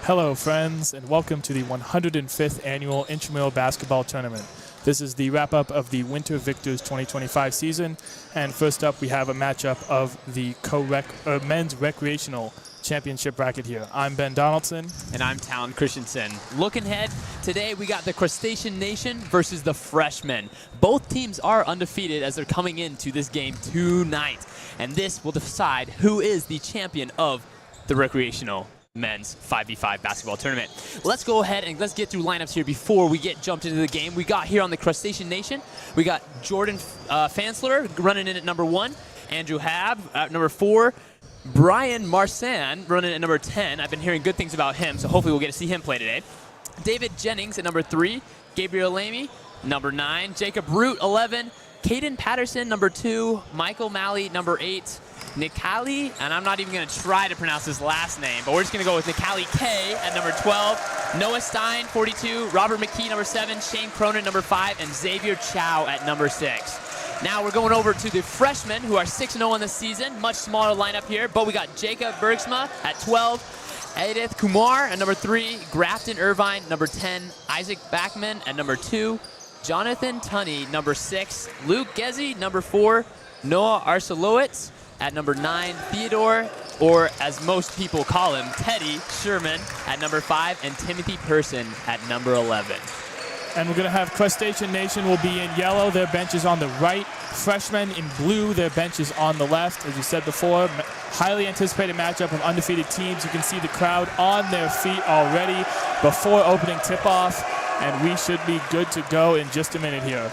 Hello, friends, and welcome to the 105th Annual Intramural Basketball Tournament. This is the wrap-up of the Winter Victors 2025 season, and first up we have a matchup of the men's recreational championship bracket here. I'm Ben Donaldson. And I'm Talon Christensen. Looking ahead, today we got the Crustacean Nation versus the Freshmen. Both teams are undefeated as they're coming into this game tonight, and this will decide who is the champion of the recreational men's 5v5 basketball tournament. Let's go ahead and let's get through lineups here before we get jumped into the game. We got here on the Crustacean Nation, we got Jordan Fansler running in at number 1, Andrew Hab at number 4, Brian Marsan running at number 10. I've been hearing good things about him, so hopefully we'll get to see him play today. David Jennings at number 3, Gabriel Lamy, number 9, Jacob Root, 11, Caden Patterson, number 2, Michael Malley, number 8, Nikali, and I'm not even going to try to pronounce his last name, but we're just going to go with Nikali K at number 12, Noah Stein, 42, Robert McKee, number 7, Shane Cronin, number 5, and Xavier Chow at number 6. Now we're going over to the freshmen who are 6-0 on the season. Much smaller lineup here, but we got Jacob Bergsma at 12, Edith Kumar at number 3, Grafton Irvine, number 10, Isaac Backman at number 2, Jonathan Tunney, number 6, Luke Gezi, number 4, Noah Arcelowitz at number 9, Theodore, or as most people call him, Teddy Sherman at number 5, and Timothy Person at number 11. And we're going to have Crustacean Nation will be in yellow. Their bench is on the right. Freshmen in blue. Their bench is on the left. As you said before, highly anticipated matchup of undefeated teams. You can see the crowd on their feet already before opening tip-off, and we should be good to go in just a minute here.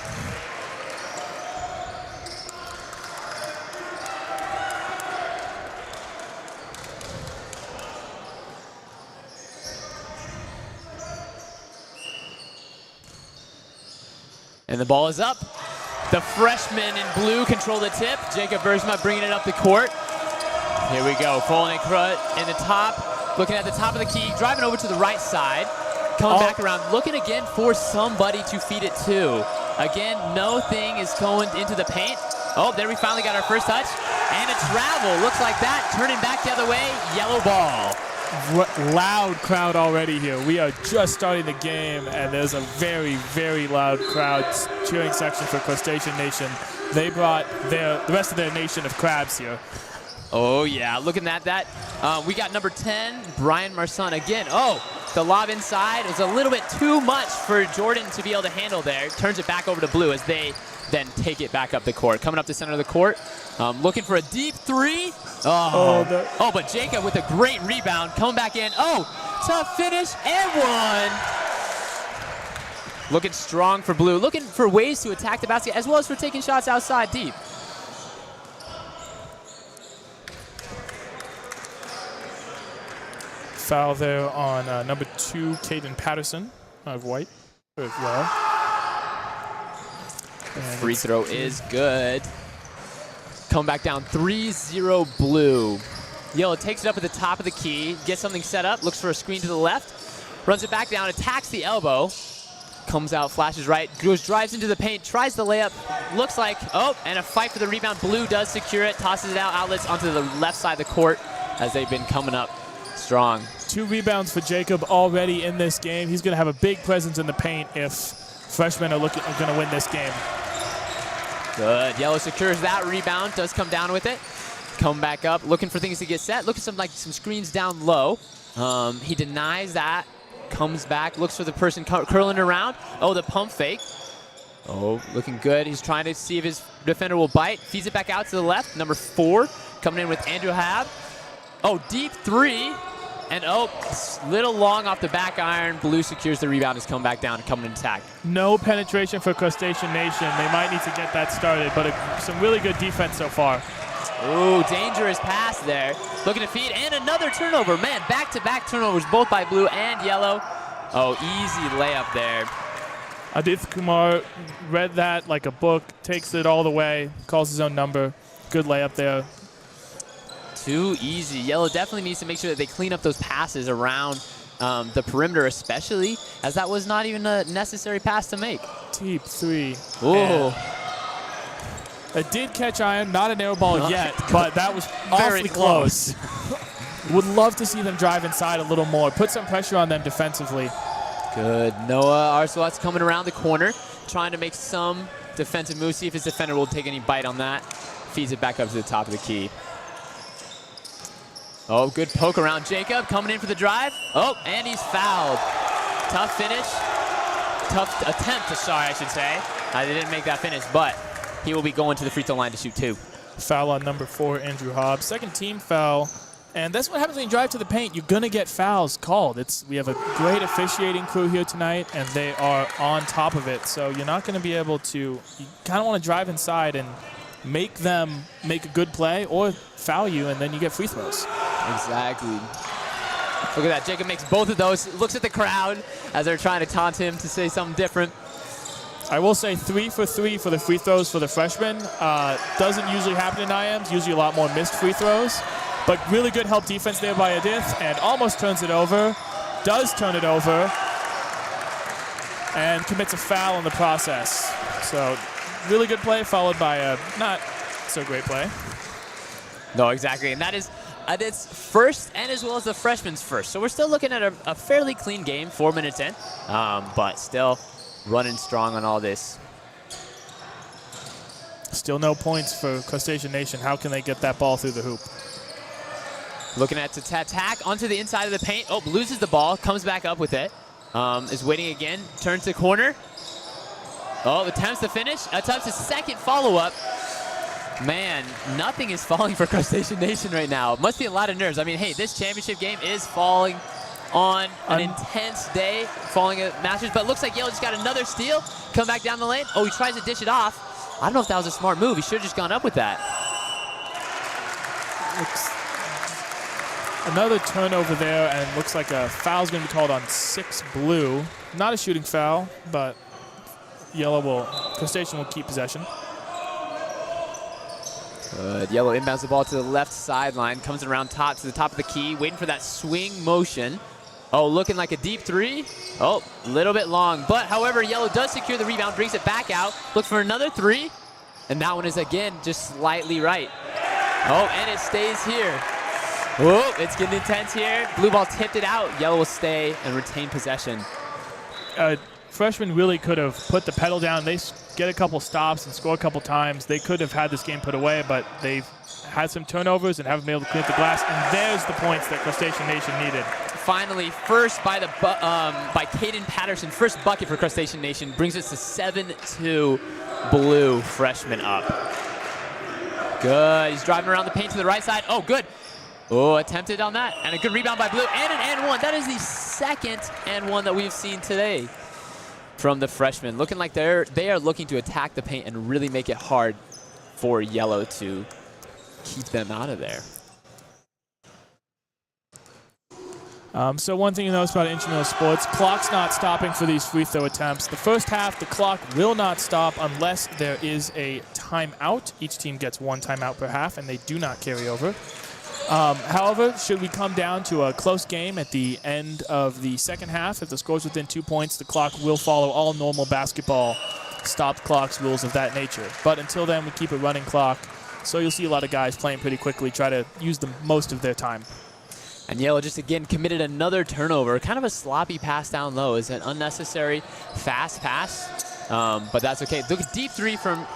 And the ball is up. The freshmen in blue control the tip. Jacob Bergsma bringing it up the court. Here we go. Falling in the top. Looking at the top of the key. Driving over to the right side. Coming back around. Looking again for somebody to feed it to. Again, no thing is going into the paint. Oh, there we finally got our first touch. And a travel. Looks like that. Turning back the other way. Yellow ball. Loud crowd already here. We are just starting the game, and there's a very, very loud crowd cheering section for Crustacean Nation. They brought the rest of their nation of crabs here. Oh, yeah. Looking at that, we got number 10, Brian Marsan again. Oh, the lob inside was a little bit too much for Jordan to be able to handle there. Turns it back over to blue as they then take it back up the court. Coming up the center of the court, looking for a deep 3. But Jacob with a great rebound, coming back in. Oh, tough finish and 1. Looking strong for blue, looking for ways to attack the basket as well as for taking shots outside deep. Foul there on number 2, Caden Patterson of white, or of yellow. Free throw is good. Come back down 3-0 blue. Yellow takes it up at the top of the key, gets something set up, looks for a screen to the left, runs it back down, attacks the elbow, comes out, flashes right, drives into the paint, tries the layup, looks like, and a fight for the rebound. Blue does secure it, tosses it out, outlets onto the left side of the court as they've been coming up strong. 2 rebounds for Jacob already in this game. He's going to have a big presence in the paint if freshmen are going to win this game. Good. Yellow secures that rebound, does come down with it. Come back up, looking for things to get set. Look at some screens down low. He denies that, comes back, looks for the person curling around. Oh, the pump fake. Oh, looking good. He's trying to see if his defender will bite. Feeds it back out to the left. Number 4 coming in with Andrew Hab. Oh, deep 3. And little long off the back iron. Blue secures the rebound, has come back down and coming in attack. No penetration for Crustacean Nation. They might need to get that started, but some really good defense so far. Ooh, dangerous pass there. Looking to feed, and another turnover. Man, back-to-back turnovers, both by blue and yellow. Oh, easy layup there. Adith Kumar read that like a book, takes it all the way, calls his own number. Good layup there. Too easy. Yellow definitely needs to make sure that they clean up those passes around the perimeter, especially as that was not even a necessary pass to make. Deep 3. Ooh. It did catch iron, not an air ball yet, but that was awfully close. Would love to see them drive inside a little more. Put some pressure on them defensively. Good. Noah Arcelot's coming around the corner, trying to make some defensive moves. See if his defender will take any bite on that. Feeds it back up to the top of the key. Oh, good poke around Jacob, coming in for the drive. Oh, and he's fouled. Tough finish. Tough attempt, sorry, I should say. They didn't make that finish, but he will be going to the free throw line to shoot 2. Foul on number 4, Andrew Hobbs. Second team foul. And that's what happens when you drive to the paint. You're going to get fouls called. We have a great officiating crew here tonight, and they are on top of it. So you're not going to be able to, you kind of want to drive inside and make them make a good play or foul you, and then you get free throws. Exactly. Look at that. Jacob makes both of those. Looks at the crowd as they're trying to taunt him to say something different. I will say 3 for 3 for the free throws for the freshman. Doesn't usually happen in IMs. Usually a lot more missed free throws. But really good help defense there by Adith, and almost turns it over. Does turn it over. And commits a foul in the process. So really good play followed by a not so great play. No, exactly. And that is Adith's first and as well as the freshman's first. So we're still looking at a fairly clean game, 4 minutes in. But still running strong on all this. Still no points for Crustacean Nation. How can they get that ball through the hoop? Looking at to attack onto the inside of the paint. Oh, loses the ball, comes back up with it. Is waiting again, turns to corner. Oh, attempts to finish, attempts a second follow-up. Man, nothing is falling for Crustacean Nation right now. Must be a lot of nerves. I mean, hey, this championship game is falling on an intense day, falling at Masters, but it looks like Yale just got another steal. Come back down the lane. Oh, he tries to dish it off. I don't know if that was a smart move. He should have just gone up with that. Another turnover there, and looks like a foul's going to be called on 6 blue. Not a shooting foul, but Crustacean will keep possession. Good. Yellow inbounds the ball to the left sideline, comes around top to the top of the key, waiting for that swing motion. Oh, looking like a deep 3. Oh, a little bit long, but however, Yellow does secure the rebound, brings it back out, looks for another 3, and that one is again just slightly right. Oh, and it stays here. Whoa, it's getting intense here. Blue ball tipped it out. Yellow will stay and retain possession. Freshman really could have put the pedal down. They get a couple stops and score a couple times. They could have had this game put away, but they've had some turnovers and haven't been able to clean up the glass. And there's the points that Crustacean Nation needed. Finally, first by Caden Patterson, first bucket for Crustacean Nation, brings us to 7-2. Blue freshman up. Good. He's driving around the paint to the right side. Oh, good. Oh, attempted on that. And a good rebound by Blue. And an and one. That is the second and one that we've seen today from the freshmen. Looking like they are looking to attack the paint and really make it hard for Yellow to keep them out of there. So one thing you notice about Intramural Sports, clock's not stopping for these free throw attempts. The first half, the clock will not stop unless there is a timeout. Each team gets 1 timeout per half, and they do not carry over. However, should we come down to a close game at the end of the second half, if the score's within 2 points, the clock will follow all normal basketball stopped clocks, rules of that nature. But until then, we keep a running clock. So you'll see a lot of guys playing pretty quickly, try to use the most of their time. And Yellow just again committed another turnover. Kind of a sloppy pass down low. It's an unnecessary fast pass, but that's okay. Look at deep 3 from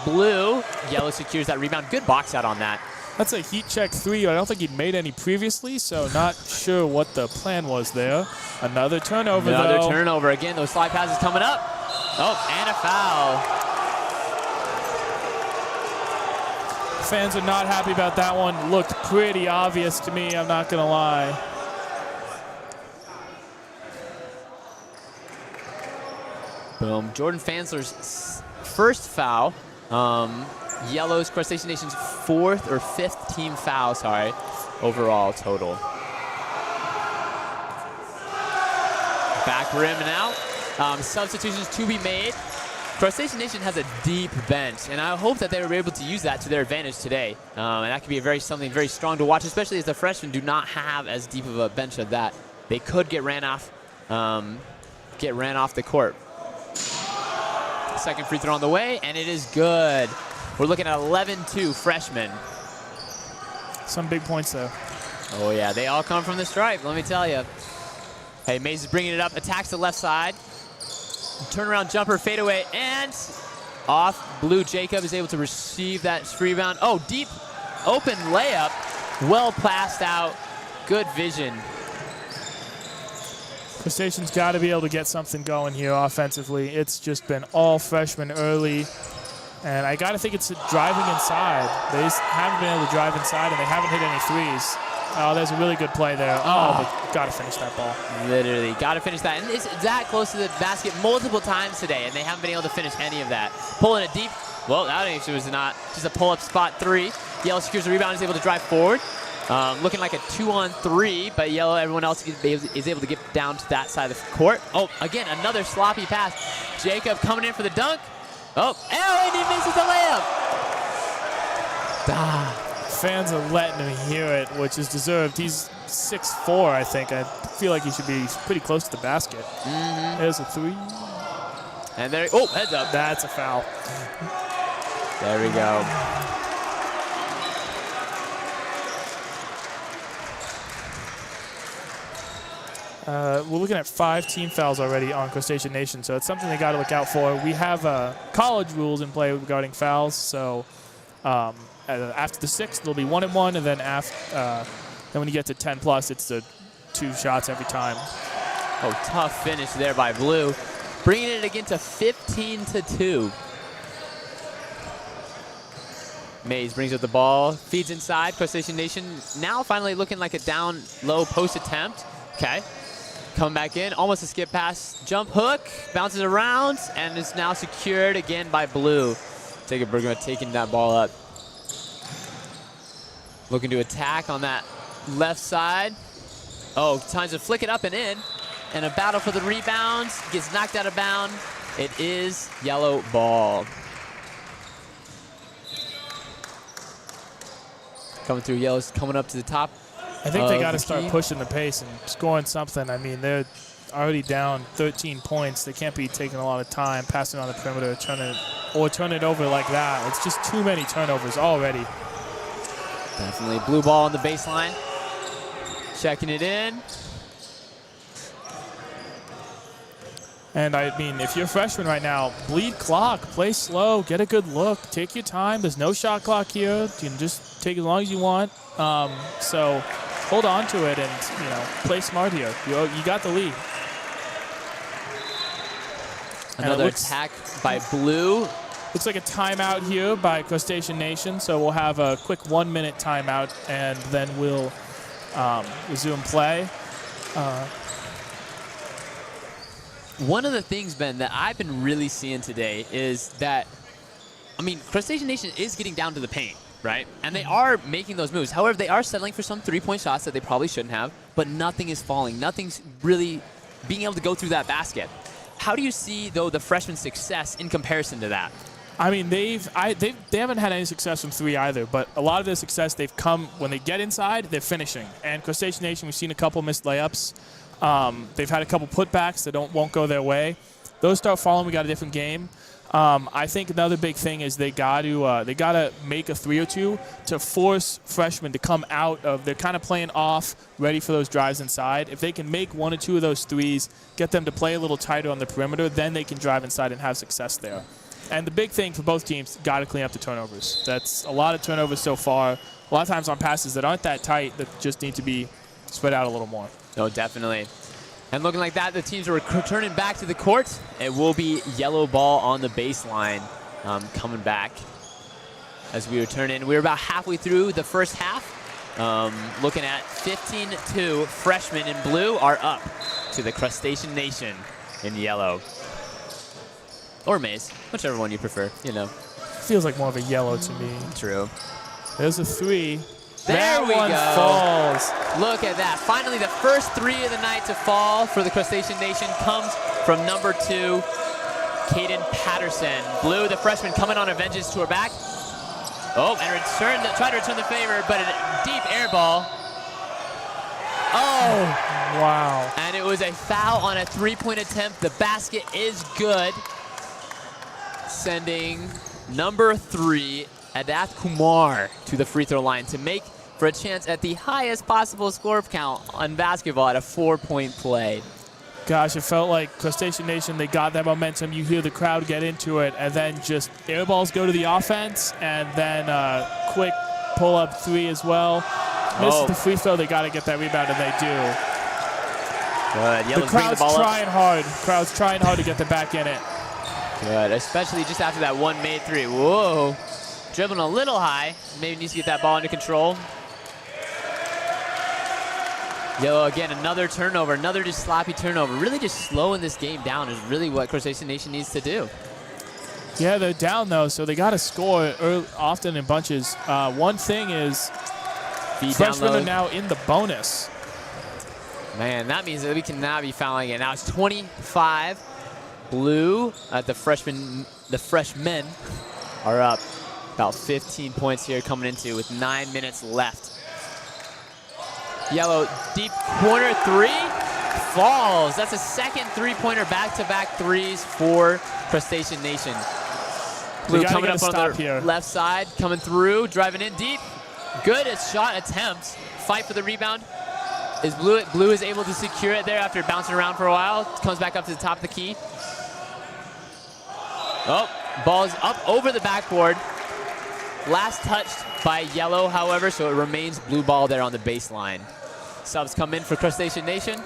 Blue. Yellow secures that rebound. Good box out on that. That's a heat check 3. I don't think he'd made any previously, so not sure what the plan was there. Another turnover, Another though. turnover. Again, those slide passes coming up. Oh, and a foul. Fans are not happy about that one. Looked pretty obvious to me, I'm not going to lie. Boom. Jordan Fansler's first foul. Yellow's Crustacean Nation's 4th or 5th team foul, overall total. Back rim and out. Substitutions to be made. Crustacean Nation has a deep bench, and I hope that they were able to use that to their advantage today. And that could be something very strong to watch, especially as the freshmen do not have as deep of a bench as that. They could get ran off the court. Second free throw on the way, and it is good. We're looking at 11-2 freshmen. Some big points, though. Oh, yeah, they all come from the stripe, let me tell you. Hey, Mays is bringing it up, attacks the left side. Turnaround jumper, fadeaway, and off. Blue Jacob is able to receive that rebound. Oh, deep open layup. Well passed out. Good vision. Crustacean's got to be able to get something going here offensively. It's just been all freshmen early. And I got to think it's driving inside. They just haven't been able to drive inside, and they haven't hit any threes. Oh, there's a really good play there. Oh, but got to finish that ball. Literally, got to finish that. And it's that close to the basket multiple times today, and they haven't been able to finish any of that. Pulling it deep. Well, that actually was not just a pull-up spot 3. Yellow secures the rebound, is able to drive forward. Looking like a 2-on-3, but Yellow, everyone else is able to get down to that side of the court. Oh, again, another sloppy pass. Jacob coming in for the dunk. Oh, and he misses the layup. Fans are letting him hear it, which is deserved. He's 6'4", I think. I feel like he should be pretty close to the basket. There's a 3. And there, oh, heads up. That's a foul. There we go. We're looking at 5 team fouls already on Crustacean Nation, so it's something they got to look out for. We have college rules in play regarding fouls, so after the 6th, there'll be 1 and 1, and then then when you get to 10 plus, it's the 2 shots every time. Oh, tough finish there by Blue, bringing it again to 15-2. Mays brings up the ball, feeds inside. Crustacean Nation now finally looking like a down low post attempt. Okay. Coming back in, almost a skip pass, jump hook, bounces around, and is now secured again by Blue. Tegenberger taking that ball up. Looking to attack on that left side. Oh, time to flick it up and in. And a battle for the rebound, gets knocked out of bounds. It is yellow ball. Coming through, Yellow's coming up to the top. I think they got to start pushing the pace and scoring something. I mean, they're already down 13 points. They can't be taking a lot of time, passing on the perimeter, turn it over like that. It's just too many turnovers already. Definitely blue ball on the baseline. Checking it in. And I mean, if you're a freshman right now, bleed clock, play slow, get a good look, take your time. There's no shot clock here. You can just take as long as you want. So hold on to it and, play smart here. You got the lead. Another attack by Blue. Looks like a timeout here by Crustacean Nation. So we'll have a quick 1-minute timeout, and then we'll resume play. One of the things, Ben, that I've been really seeing today is that, Crustacean Nation is getting down to the paint, right? And they are making those moves. However, they are settling for some three-point shots that they probably shouldn't have, but nothing is falling. Nothing's really being able to go through that basket. How do you see, though, the freshman success in comparison to that? I mean, they haven't had any success from 3 either, but a lot of their success, they've come when they get inside, they're finishing. And Crustacean Nation, we've seen a couple missed layups. They've had a couple putbacks that won't go their way. Those start falling, we got a different game. I think another big thing is they got to make a 3 or 2 to force freshmen to come out of. They're kind of playing off, ready for those drives inside. If they can make 1 or 2 of those threes, get them to play a little tighter on the perimeter, then they can drive inside and have success there. And the big thing for both teams, got to clean up the turnovers. That's a lot of turnovers so far. A lot of times on passes that aren't that tight, that just need to be spread out a little more. No, definitely. And looking like that, the teams are returning back to the court. It will be yellow ball on the baseline coming back as we return in. We're about halfway through the first half. Looking at 15-2, freshmen in blue are up to the Crustacean Nation in yellow. Or maize, whichever one you prefer, Feels like more of a yellow to me. True. There's a 3. There we go. Falls. Look at that. Finally, the first 3 of the night to fall for the Crustacean Nation comes from number 2, Caden Patterson. Blue, the freshman, coming on a vengeance tour back. Oh, and try to return the favor, but a deep air ball. Oh. Wow. And it was a foul on a 3-point attempt. The basket is good. Sending number 3, Adath Kumar, to the free throw line to make for a chance at the highest possible score count on basketball at a 4-point play. Gosh, it felt like Crustacean Nation, they got that momentum. You hear the crowd get into it, and then just air balls go to the offense, and then quick pull-up three as well. Misses the free throw. They got to get that rebound, and they do. Good. The crowd's trying hard. Crowd's trying hard to get them back in it. Good, especially just after that one made three. Whoa. Dribbling a little high. Maybe needs to get that ball under control. Yellow again, another turnover, another just sloppy turnover. Really just slowing this game down is really what Crustacean Nation needs to do. Yeah, they're down though, so they got to score early, often in bunches. One thing is, freshmen are now in the bonus. Man, that means that we can now be fouling it. Now it's 25. Blue, the freshmen are up about 15 points here coming into with 9 minutes left. Yellow, deep corner three, falls. That's a second three-pointer, back-to-back threes for Crustacean Nation. Blue coming up on the left side, coming through, driving in deep. Good shot attempt. Fight for the rebound. Blue is able to secure it there after bouncing around for a while. Comes back up to the top of the key. Oh, ball is up over the backboard. Last touched by Yellow, however, so it remains blue ball there on the baseline. Subs come in for Crustacean Nation.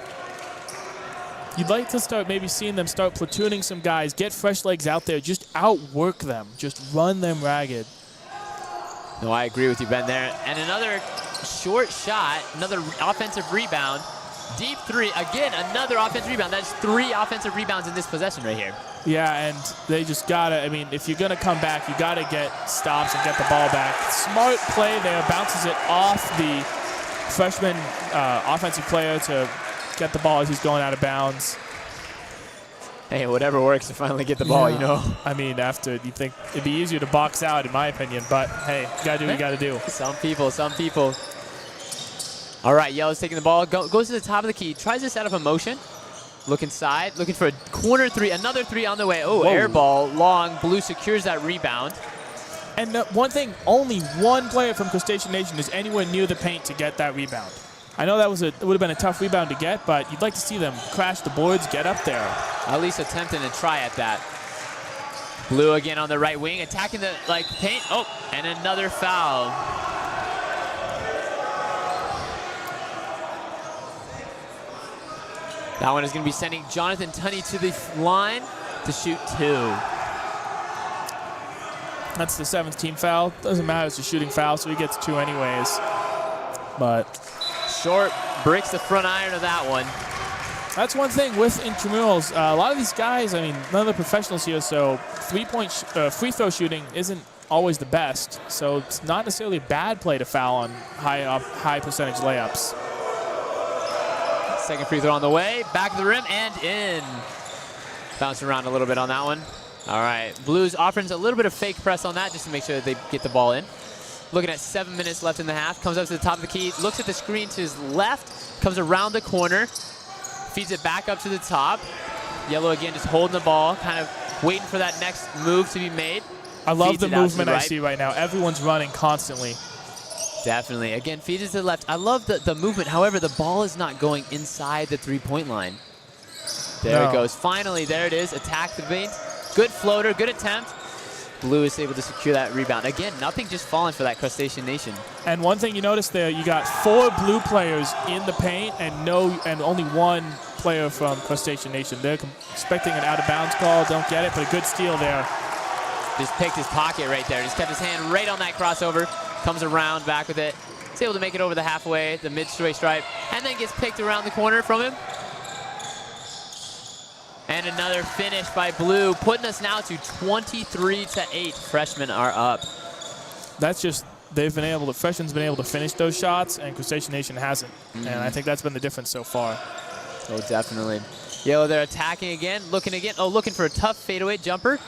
You'd like to start maybe seeing them start platooning some guys, get fresh legs out there, just outwork them, just run them ragged. No, I agree with you, Ben, there. And another short shot, another offensive rebound. Deep three, again, another offensive rebound. That's 3 offensive rebounds in this possession right here. Yeah, and they just gotta, I mean, if you're gonna come back, you gotta get stops and get the ball back. Smart play there, bounces it off the freshman offensive player to get the ball as he's going out of bounds. Hey, whatever works to finally get the ball, you know. I mean, after you think it'd be easier to box out, in my opinion, but hey, you gotta do what you gotta do. Some people. All right, Yellow's taking the ball, goes to the top of the key, tries to set up a motion. Look inside, looking for a corner three, another three on the way. Oh, whoa. Air ball, long. Blue secures that rebound. And one thing, only one player from Crustacean Nation is anywhere near the paint to get that rebound. I know that it would have been a tough rebound to get, but you'd like to see them crash the boards, get up there. At least attempting to try at that. Blue again on the right wing, attacking the paint. Oh, and another foul. That one is going to be sending Jonathan Tunney to the line to shoot 2. That's the 7th team foul. Doesn't matter, it's a shooting foul, so he gets 2 anyways. But Short breaks the front iron of that one. That's one thing with intramurals. A lot of these guys, I mean, none of the professionals here, so free throw shooting isn't always the best. So it's not necessarily a bad play to foul on high percentage layups. Second free throw on the way, back of the rim and in. Bouncing around a little bit on that one. All right, Blues offering a little bit of fake press on that just to make sure that they get the ball in. Looking at 7 minutes left in the half, comes up to the top of the key, looks at the screen to his left, comes around the corner, feeds it back up to the top. Yellow again just holding the ball, kind of waiting for that next move to be made. I love the movement I see right now. Everyone's running constantly. Definitely. Again, feeds it to the left. I love the movement. However, the ball is not going inside the three-point line. There it goes. Finally, there it is. Attack the paint. Good floater, good attempt. Blue is able to secure that rebound. Again, nothing just falling for that Crustacean Nation. And one thing you notice there, you got 4 blue players in the paint and only 1 player from Crustacean Nation. They're expecting an out-of-bounds call. Don't get it, but a good steal there. Just picked his pocket right there. Just kept his hand right on that crossover. Comes around, back with it. He's able to make it over the halfway, the mid-straight stripe, and then gets picked around the corner from him. And another finish by Blue, putting us now to 23-8. Freshmen are up. That's just, freshmen's been able to finish those shots, and Crustacean Nation hasn't. And I think that's been the difference so far. Oh, definitely. Yellow, they're attacking again, looking again. Oh, looking for a tough fadeaway jumper.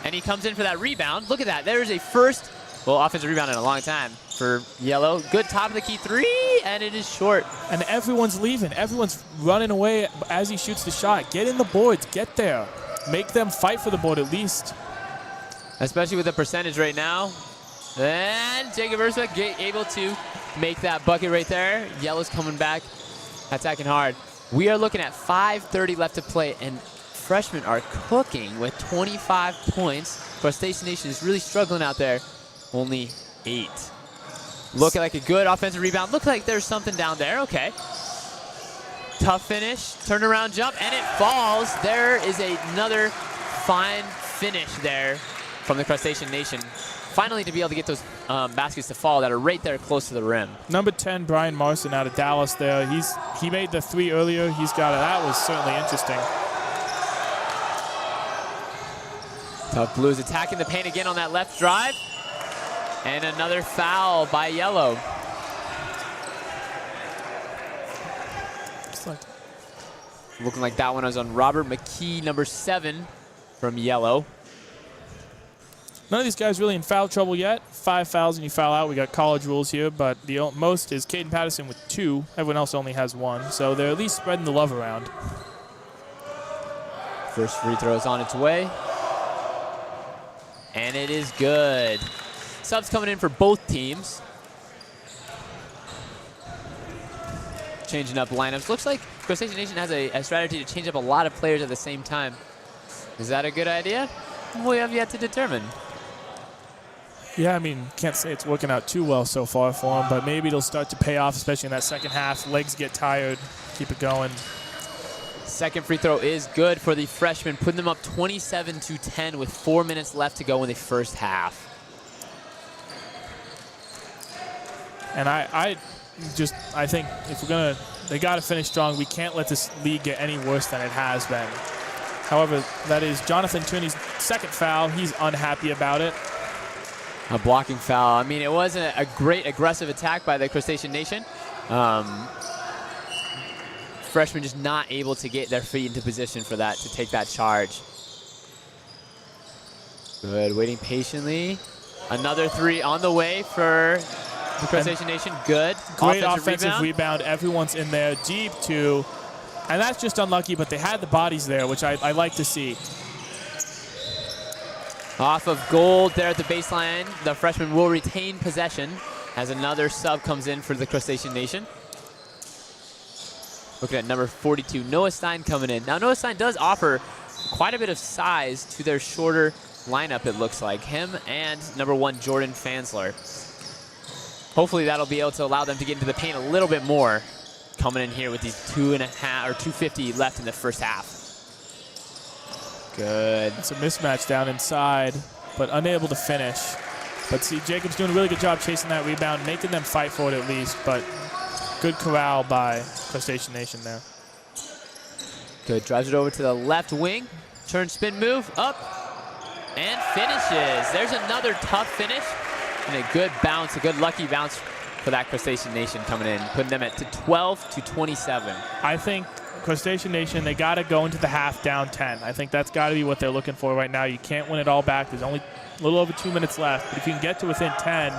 And he comes in for that rebound. Look at that. There's a first, offensive rebound in a long time for Yellow. Good top of the key three, and it is short. And everyone's leaving. Everyone's running away as he shoots the shot. Get in the boards. Get there. Make them fight for the board at least. Especially with the percentage right now. And Jacob Ursa able to make that bucket right there. Yellow's coming back, attacking hard. We are looking at 5:30 left to play, and freshmen are cooking with 25 points. Crustacean Nation is really struggling out there. Only 8. Looking like a good offensive rebound. Looks like there's something down there. Okay. Tough finish, turnaround jump, and it falls. There is another fine finish there from the Crustacean Nation. Finally, to be able to get those baskets to fall that are right there close to the rim. Number 10, Brian Marson out of Dallas there. He made the 3 earlier. He's got it. That was certainly interesting. Tough Blues attacking the paint again on that left drive. And another foul by Yellow. Looking like that one was on Robert McKee, number 7 from Yellow. None of these guys really in foul trouble yet. 5 fouls and you foul out. We got college rules here, but the most is Caden Patterson with 2. Everyone else only has 1, so they're at least spreading the love around. First free throw is on its way. And it is good. Subs coming in for both teams. Changing up lineups. Looks like Crustacean Nation has a strategy to change up a lot of players at the same time. Is that a good idea? We have yet to determine. Yeah, I mean, can't say it's working out too well so far for them, but maybe it'll start to pay off, especially in that second half. Legs get tired. Keep it going. Second free throw is good for the freshmen, putting them up 27-10 with 4 minutes left to go in the first half. And I think if we're gonna, they got to finish strong. We can't let this league get any worse than it has been. However, that is Jonathan Turney's second foul. He's unhappy about it. A blocking foul. I mean, it wasn't a great aggressive attack by the Crustacean Nation. Freshmen just not able to get their feet into position for that, to take that charge. Good, waiting patiently. Another 3 on the way for the Crustacean Nation. Good. Great offensive rebound. Everyone's in there deep too. And that's just unlucky, but they had the bodies there, which I like to see. Off of Gold there at the baseline. The freshman will retain possession as another sub comes in for the Crustacean Nation. Looking at number 42, Noah Stein coming in. Now, Noah Stein does offer quite a bit of size to their shorter lineup, it looks like. Him and number 1, Jordan Fansler. Hopefully that'll be able to allow them to get into the paint a little bit more. Coming in here with these 2:50 left in the first half. Good. It's a mismatch down inside, but unable to finish. But see, Jacob's doing a really good job chasing that rebound, making them fight for it at least, but good corral by Crustacean Nation there. Good, drives it over to the left wing. Turn, spin, move, up, and finishes. There's another tough finish, and a good bounce, a good lucky bounce for that Crustacean Nation coming in, putting them at 12-27. I think Crustacean Nation, they got to go into the half down 10. I think that's got to be what they're looking for right now. You can't win it all back. There's only a little over 2 minutes left, but if you can get to within 10,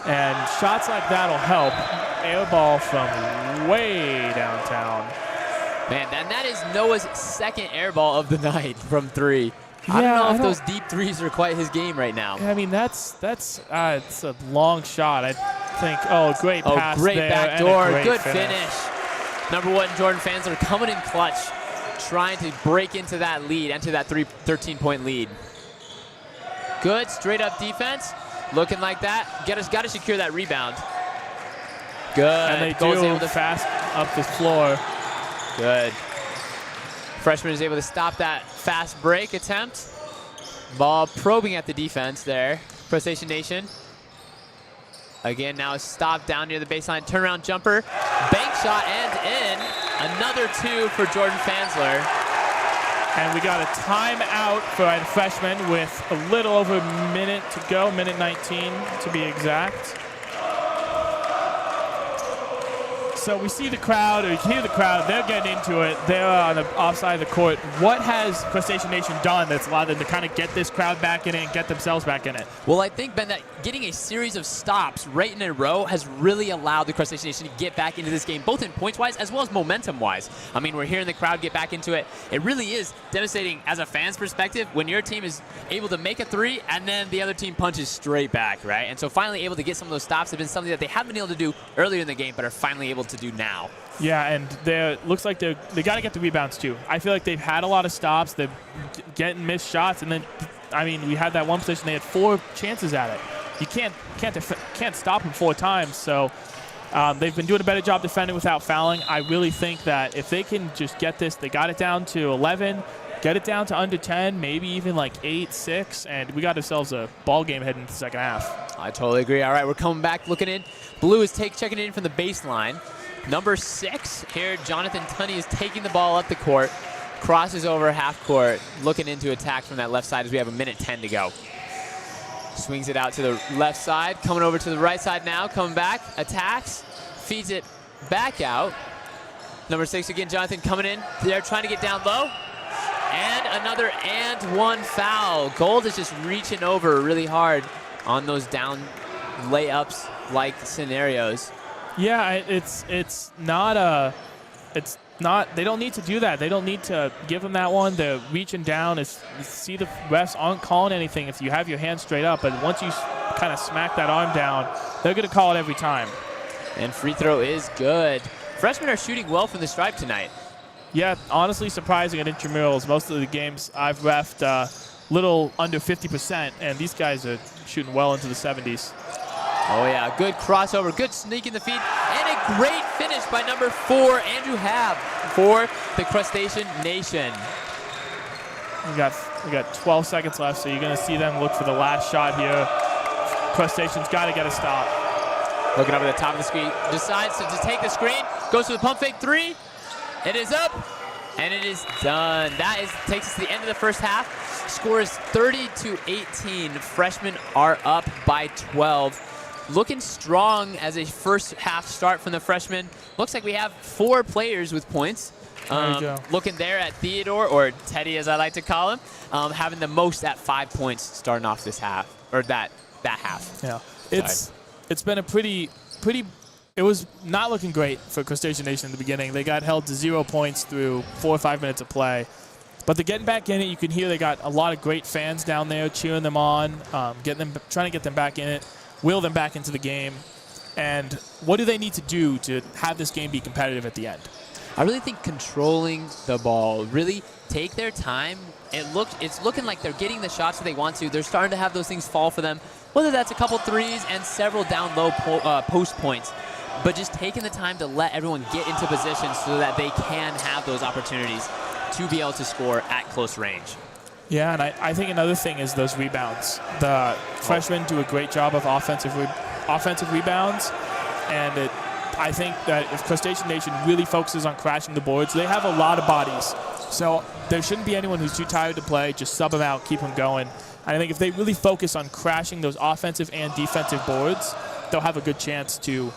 and shots like that will help. Air ball from way downtown. Man, and that is Noah's second air ball of the night from 3. Yeah, I don't know if those deep threes are quite his game right now. I mean, it's a long shot. I think, great pass great there. backdoor, And a great good finish. Number 1, Jordan Fansler coming in clutch, trying to break into that lead, enter that 13-point lead. Good, straight up defense, looking like that. Got to secure that rebound. Good. And they do fast up the floor. Good. Freshman is able to stop that fast break attempt. Ball probing at the defense there. Crustacean Nation. Again, now stopped down near the baseline. Turnaround jumper. Bank shot and in. Another 2 for Jordan Fansler. And we got a timeout for a freshman with a little over a minute to go, minute 19 to be exact. So we see the crowd, or you can hear the crowd. They're getting into it. They're on the offside of the court. What has Crustacean Nation done that's allowed them to kind of get this crowd back in it and get themselves back in it? Well, I think, Ben, that getting a series of stops right in a row has really allowed the Crustacean Nation to get back into this game, both in points-wise as well as momentum-wise. I mean, we're hearing the crowd get back into it. It really is devastating as a fan's perspective when your team is able to make a three and then the other team punches straight back, right? And so finally able to get some of those stops have been something that they haven't been able to do earlier in the game, but are finally able to do now. Yeah, and looks like they got to get the rebounds too. I feel like they've had a lot of stops. They're getting missed shots, and then, I mean, we had that one position. They had 4 chances at it. You can't stop them 4 times. So they've been doing a better job defending without fouling. I really think that if they can just get this, they got it down to 11, get it down to under 10, maybe even like 8, 6, and we got ourselves a ball game heading into the second half. I totally agree. All right, we're coming back, looking in. Blue is checking it in from the baseline. Number 6 here, Jonathan Tunney is taking the ball up the court, crosses over half court, looking into attack from that left side as we have 1:10 to go. Swings it out to the left side, coming over to the right side now, coming back, attacks, feeds it back out. Number 6 again, Jonathan coming in. They're trying to get down low. And another and one foul. Gold is just reaching over really hard on those down layups like scenarios. Yeah, it's not. They don't need to do that. They don't need to give them that one. They're reaching down. You see the refs aren't calling anything if you have your hand straight up. But once you kind of smack that arm down, they're going to call it every time. And free throw is good. Freshmen are shooting well from the stripe tonight. Yeah, honestly surprising at intramurals. Most of the games I've reffed little under 50%, and these guys are shooting well into the 70s. Oh yeah, good crossover, good sneak in the feed, and a great finish by number 4, Andrew Hab, for the Crustacean Nation. We got 12 seconds left, so you're going to see them look for the last shot here. Crustacean's got to get a stop. Looking over the top of the screen, decides to just take the screen, goes for the pump fake 3. It is up, and it is done. Takes us to the end of the first half. Score is 30-18. Freshmen are up by 12. Looking strong as a first half start from the freshmen. Looks like we have 4 players with points. Looking there at Theodore, or Teddy as I like to call him, having the most at 5 points starting off this half, or that half. Yeah, it's been a pretty. It was not looking great for Crustacean Nation in the beginning. They got held to 0 points through 4 or 5 minutes of play. But they're getting back in it. You can hear they got a lot of great fans down there cheering them on, trying to get them back in it, will them back into the game. And what do they need to do to have this game be competitive at the end? I really think controlling the ball, really take their time. It's looking like they're getting the shots that they want to. They're starting to have those things fall for them, whether that's a couple threes and several down low post points. But just taking the time to let everyone get into position so that they can have those opportunities to be able to score at close range. Yeah, and I think another thing is those rebounds. The freshmen do a great job of offensive rebounds, and I think that if Crustacean Nation really focuses on crashing the boards, they have a lot of bodies. So there shouldn't be anyone who's too tired to play. Just sub them out, keep them going. And I think if they really focus on crashing those offensive and defensive boards, they'll have a good chance to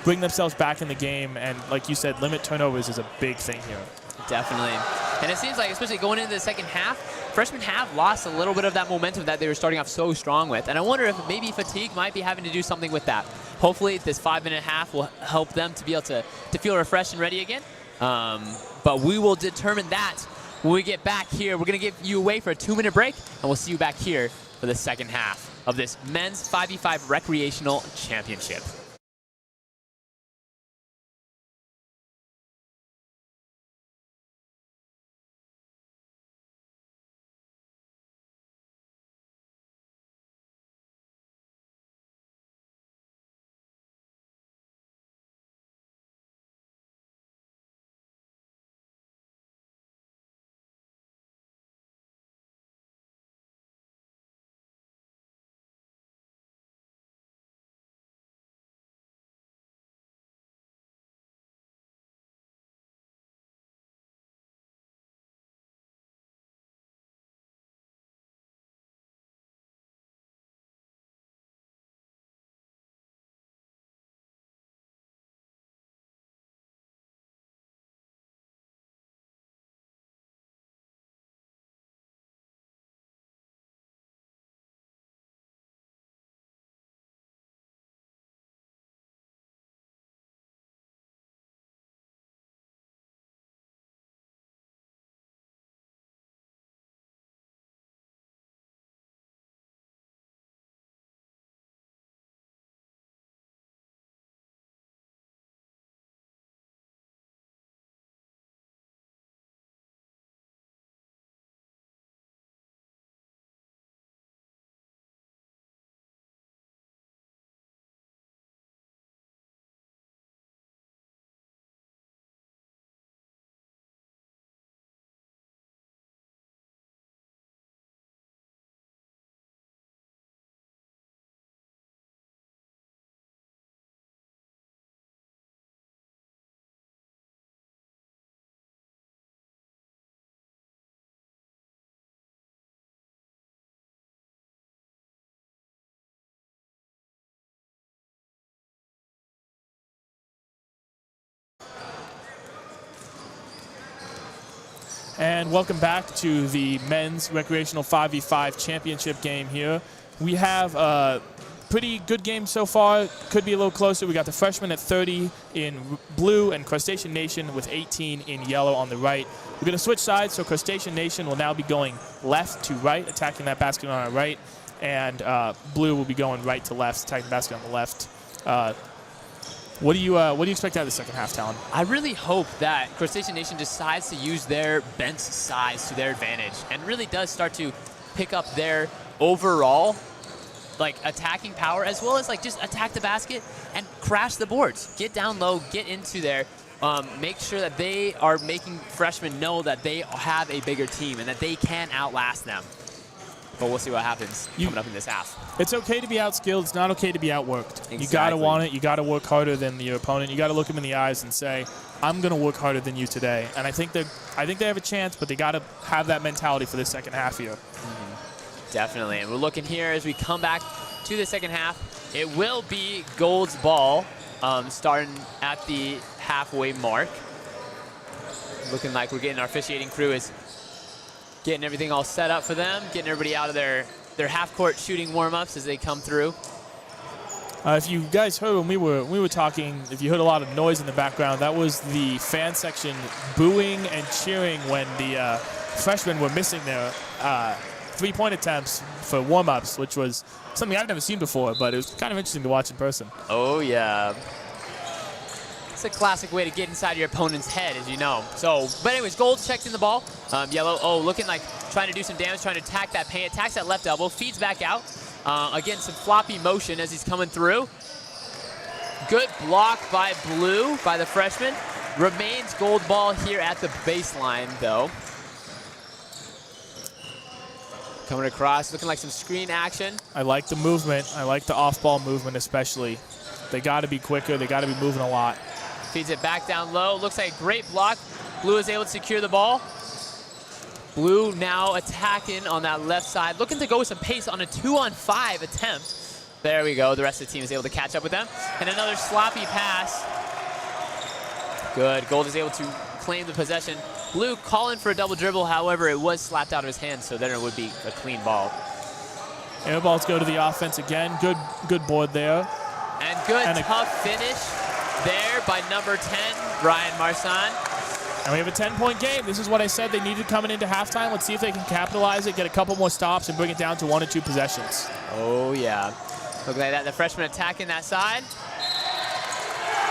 bring themselves back in the game. And like you said, limit turnovers is a big thing here. Definitely. And it seems like, especially going into the second half, freshmen have lost a little bit of that momentum that they were starting off so strong with. And I wonder if maybe fatigue might be having to do something with that. Hopefully this 5-minute half will help them to be able to feel refreshed and ready again. But we will determine that when we get back here. We're going to give you away for a 2-minute break, and we'll see you back here for the second half of this men's 5v5 recreational championship. And welcome back to the men's recreational 5v5 championship game here. We have a pretty good game so far. Could be a little closer. We got the freshmen at 30 in blue and Crustacean Nation with 18 in yellow on the right. We're going to switch sides, so Crustacean Nation will now be going left to right, attacking that basket on our right, and blue will be going right to left, attacking the basket on the left. What do you expect out of the second half, Talon? I really hope that Crustacean Nation decides to use their bench size to their advantage and really does start to pick up their overall attacking power, as well as just attack the basket and crash the boards. Get down low, get into there, make sure that they are making freshmen know that they have a bigger team and that they can outlast them. But we'll see what happens coming up in this half. It's okay to be outskilled. It's not okay to be outworked. Exactly. You got to want it. You got to work harder than your opponent. You got to look them in the eyes and say, I'm going to work harder than you today. And I think they have a chance, but they got to have that mentality for the second half here. Definitely. And we're looking here as we come back to the second half. It will be Gold's ball starting at the halfway mark. Looking like we're getting our officiating crew is getting everything all set up for them, getting everybody out of their half-court shooting warm-ups as they come through. If you guys heard when we were talking, if you heard a lot of noise in the background, that was the fan section booing and cheering when the freshmen were missing their three-point attempts for warm-ups, which was something I've never seen before, but it was kind of interesting to watch in person. Oh, yeah. It's a classic way to get inside your opponent's head, as you know. But anyways, Gold checks in the ball. Yellow, looking like trying to do some damage, trying to attack that paint, attacks that left elbow, feeds back out. Again, some floppy motion as he's coming through. Good block by Blue, by the freshman. Remains Gold ball here at the baseline, though. Coming across, looking like some screen action. I like the movement. I like the off-ball movement especially. They got to be quicker. They got to be moving a lot. Feeds it back down low. Looks like a great block. Blue is able to secure the ball. Blue now attacking on that left side. Looking to go with some pace on a 2-on-5 attempt. There we go. The rest of the team is able to catch up with them. And another sloppy pass. Good. Gold is able to claim the possession. Blue calling for a double dribble. However, it was slapped out of his hand, so then it would be a clean ball. Air balls go to the offense again. Good board there. And tough finish there by number 10, Brian Marsan. And we have a 10-point game. This is what I said they needed coming into halftime. Let's see if they can capitalize it, get a couple more stops, and bring it down to 1 or 2 possessions. Oh, yeah. Look like that. The freshman attacking that side.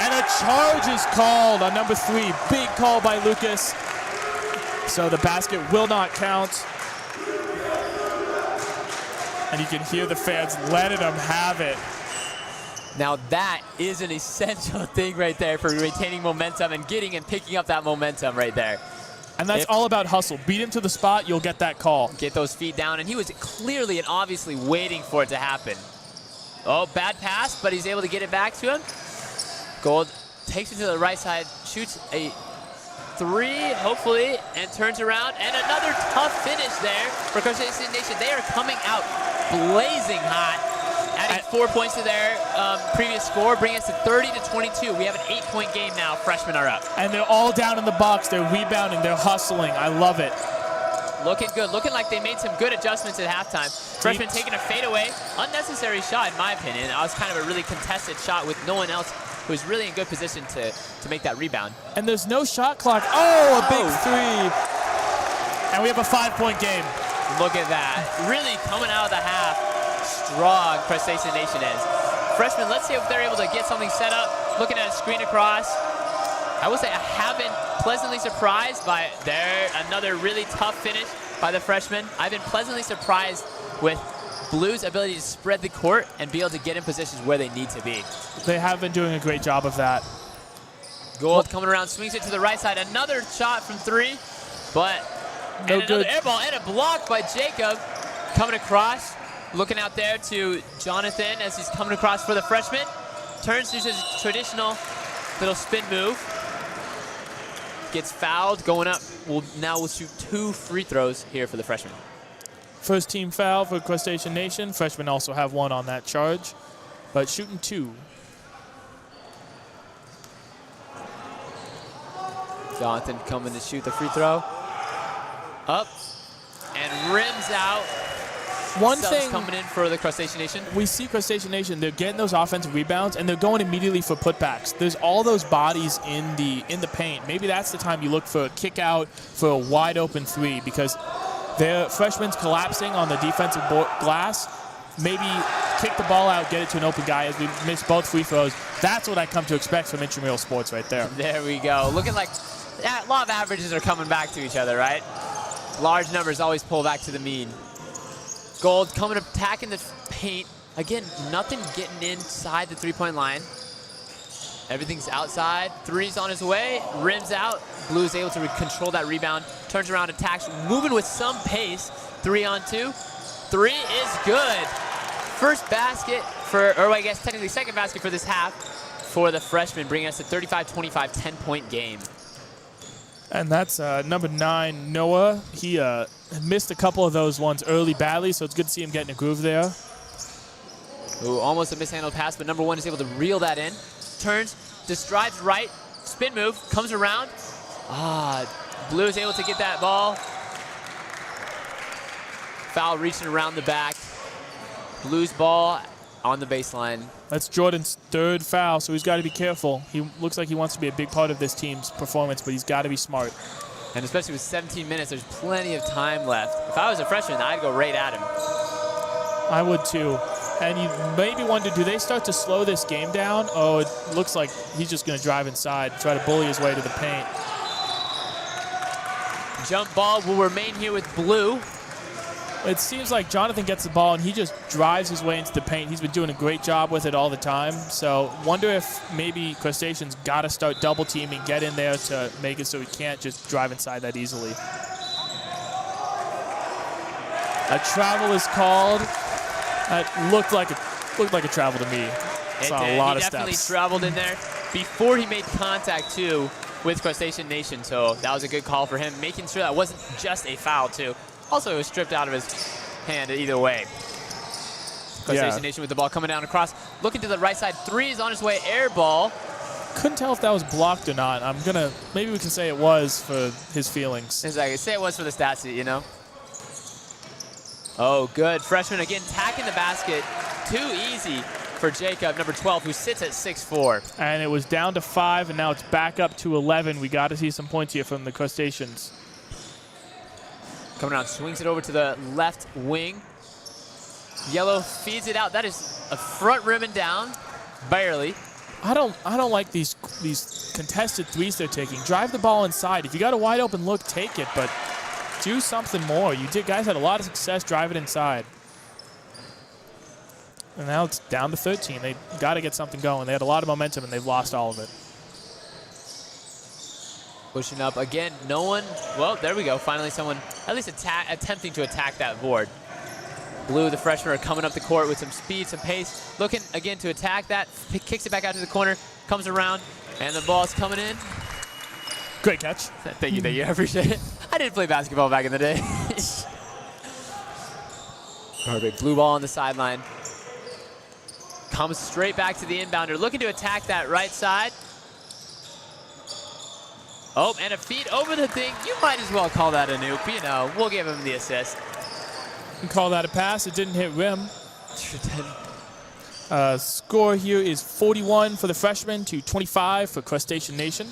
And a charge is called on number 3. Big call by Lucas. So the basket will not count. And you can hear the fans letting them have it. Now that is an essential thing right there for retaining momentum and getting and picking up that momentum right there. And that's all about hustle. Beat him to the spot, you'll get that call. Get those feet down, and he was clearly and obviously waiting for it to happen. Oh, bad pass, but he's able to get it back to him. Gold takes it to the right side, shoots a 3, hopefully, and turns around. And another tough finish there for Crustacean Nation. They are coming out blazing hot. Adding 4 points to their previous score, bringing us to 30-22. We have an 8-point game now. Freshmen are up. And they're all down in the box. They're rebounding. They're hustling. I love it. Looking good. Looking like they made some good adjustments at halftime. Freshmen taking a fadeaway. Unnecessary shot, in my opinion. It was kind of a really contested shot with no one else who was really in good position to make that rebound. And there's no shot clock. Oh, a big 3. And we have a 5-point game. Look at that. Really coming out of the half. Strong Crustacean Nation is. Freshmen, let's see if they're able to get something set up. Looking at a screen across. I will say I have been pleasantly surprised by another really tough finish by the freshmen. I've been pleasantly surprised with Blue's ability to spread the court and be able to get in positions where they need to be. They have been doing a great job of that. Gold coming around, swings it to the right side. Another shot from 3, but another air ball and a block by Jacob coming across. Looking out there to Jonathan as he's coming across for the freshman. Turns to his traditional little spin move. Gets fouled, going up. Now we'll shoot 2 free throws here for the freshman. First team foul for Crustacean Nation. Freshmen also have 1 on that charge, but shooting 2. Jonathan coming to shoot the free throw. Up and rims out. One Subs thing coming in for the Crustacean Nation. we see Crustacean Nation, they're getting those offensive rebounds and they're going immediately for putbacks. There's all those bodies in the paint. Maybe that's the time you look for a kick out for a wide open three, because their freshmen's collapsing on the defensive glass. Maybe kick the ball out, get it to an open guy, as we missed both free throws. That's what I come to expect from Intramural Sports right there. There we go. Looking like a lot of averages are coming back to each other, right? Large numbers always pull back to the mean. Gold coming attacking the paint. Again, nothing getting inside the three-point line. Everything's outside. Three's on his way. Rims out. Blue's able to control that rebound. Turns around, attacks, moving with some pace. 3-on-2. Three is good. First basket or I guess technically second basket for this half for the freshman, bringing us a 35-25 10-point game. And that's number 9, Noah. He missed a couple of those ones early badly, so it's good to see him getting a groove there. Ooh, almost a mishandled pass, but number 1 is able to reel that in. Turns, just drives right, spin move, comes around. Blue is able to get that ball. Foul reaching around the back. Blue's ball on the baseline. That's Jordan's 3rd foul, so he's got to be careful. He looks like he wants to be a big part of this team's performance, but he's got to be smart. And especially with 17 minutes, there's plenty of time left. If I was a freshman, I'd go right at him. I would too. And you maybe wonder, do they start to slow this game down? Oh, it looks like he's just going to drive inside, try to bully his way to the paint. Jump ball will remain here with Blue. It seems like Jonathan gets the ball and he just drives his way into the paint. He's been doing a great job with it all the time. So wonder if maybe Crustacean's got to start double teaming, get in there to make it so he can't just drive inside that easily. A travel is called. That looked like a travel to me. Saw a lot of steps. He definitely traveled in there before he made contact too with Crustacean Nation. So that was a good call for him, making sure that wasn't just a foul too. Also, it was stripped out of his hand either way. Crustacean Nation with the ball coming down across. Looking to the right side. 3 is on his way. Air ball. Couldn't tell if that was blocked or not. Maybe we can say it was for his feelings. Exactly. Say it was for the stat sheet, you know? Oh, good. Freshman again attacking the basket. Too easy for Jacob, number 12, who sits at 6'4". And it was down to 5, and now it's back up to 11. We got to see some points here from the Crustaceans. Coming around, swings it over to the left wing. Yellow feeds it out. That is a front rim and down, barely. I don't like these contested threes they're taking. Drive the ball inside. If you got a wide open look, take it, but do something more. Guys had a lot of success driving inside. And now it's down to 13. They got to get something going. They had a lot of momentum, and they've lost all of it. Pushing up again. No one. Well, there we go. Finally, someone at least attempting to attack that board. Blue, the freshman, are coming up the court with some speed, some pace. Looking again to attack that. Kicks it back out to the corner. Comes around, and the ball's coming in. Great catch. Thank you. I appreciate it. I did play basketball back in the day. Perfect. Blue ball on the sideline. Comes straight back to the inbounder. Looking to attack that right side. Oh, and a feed over the thing. You might as well call that a nuke. You know, we'll give him the assist. You can call that a pass. It didn't hit rim. Sure did. Score here is 41 for the freshman to 25 for Crustacean Nation.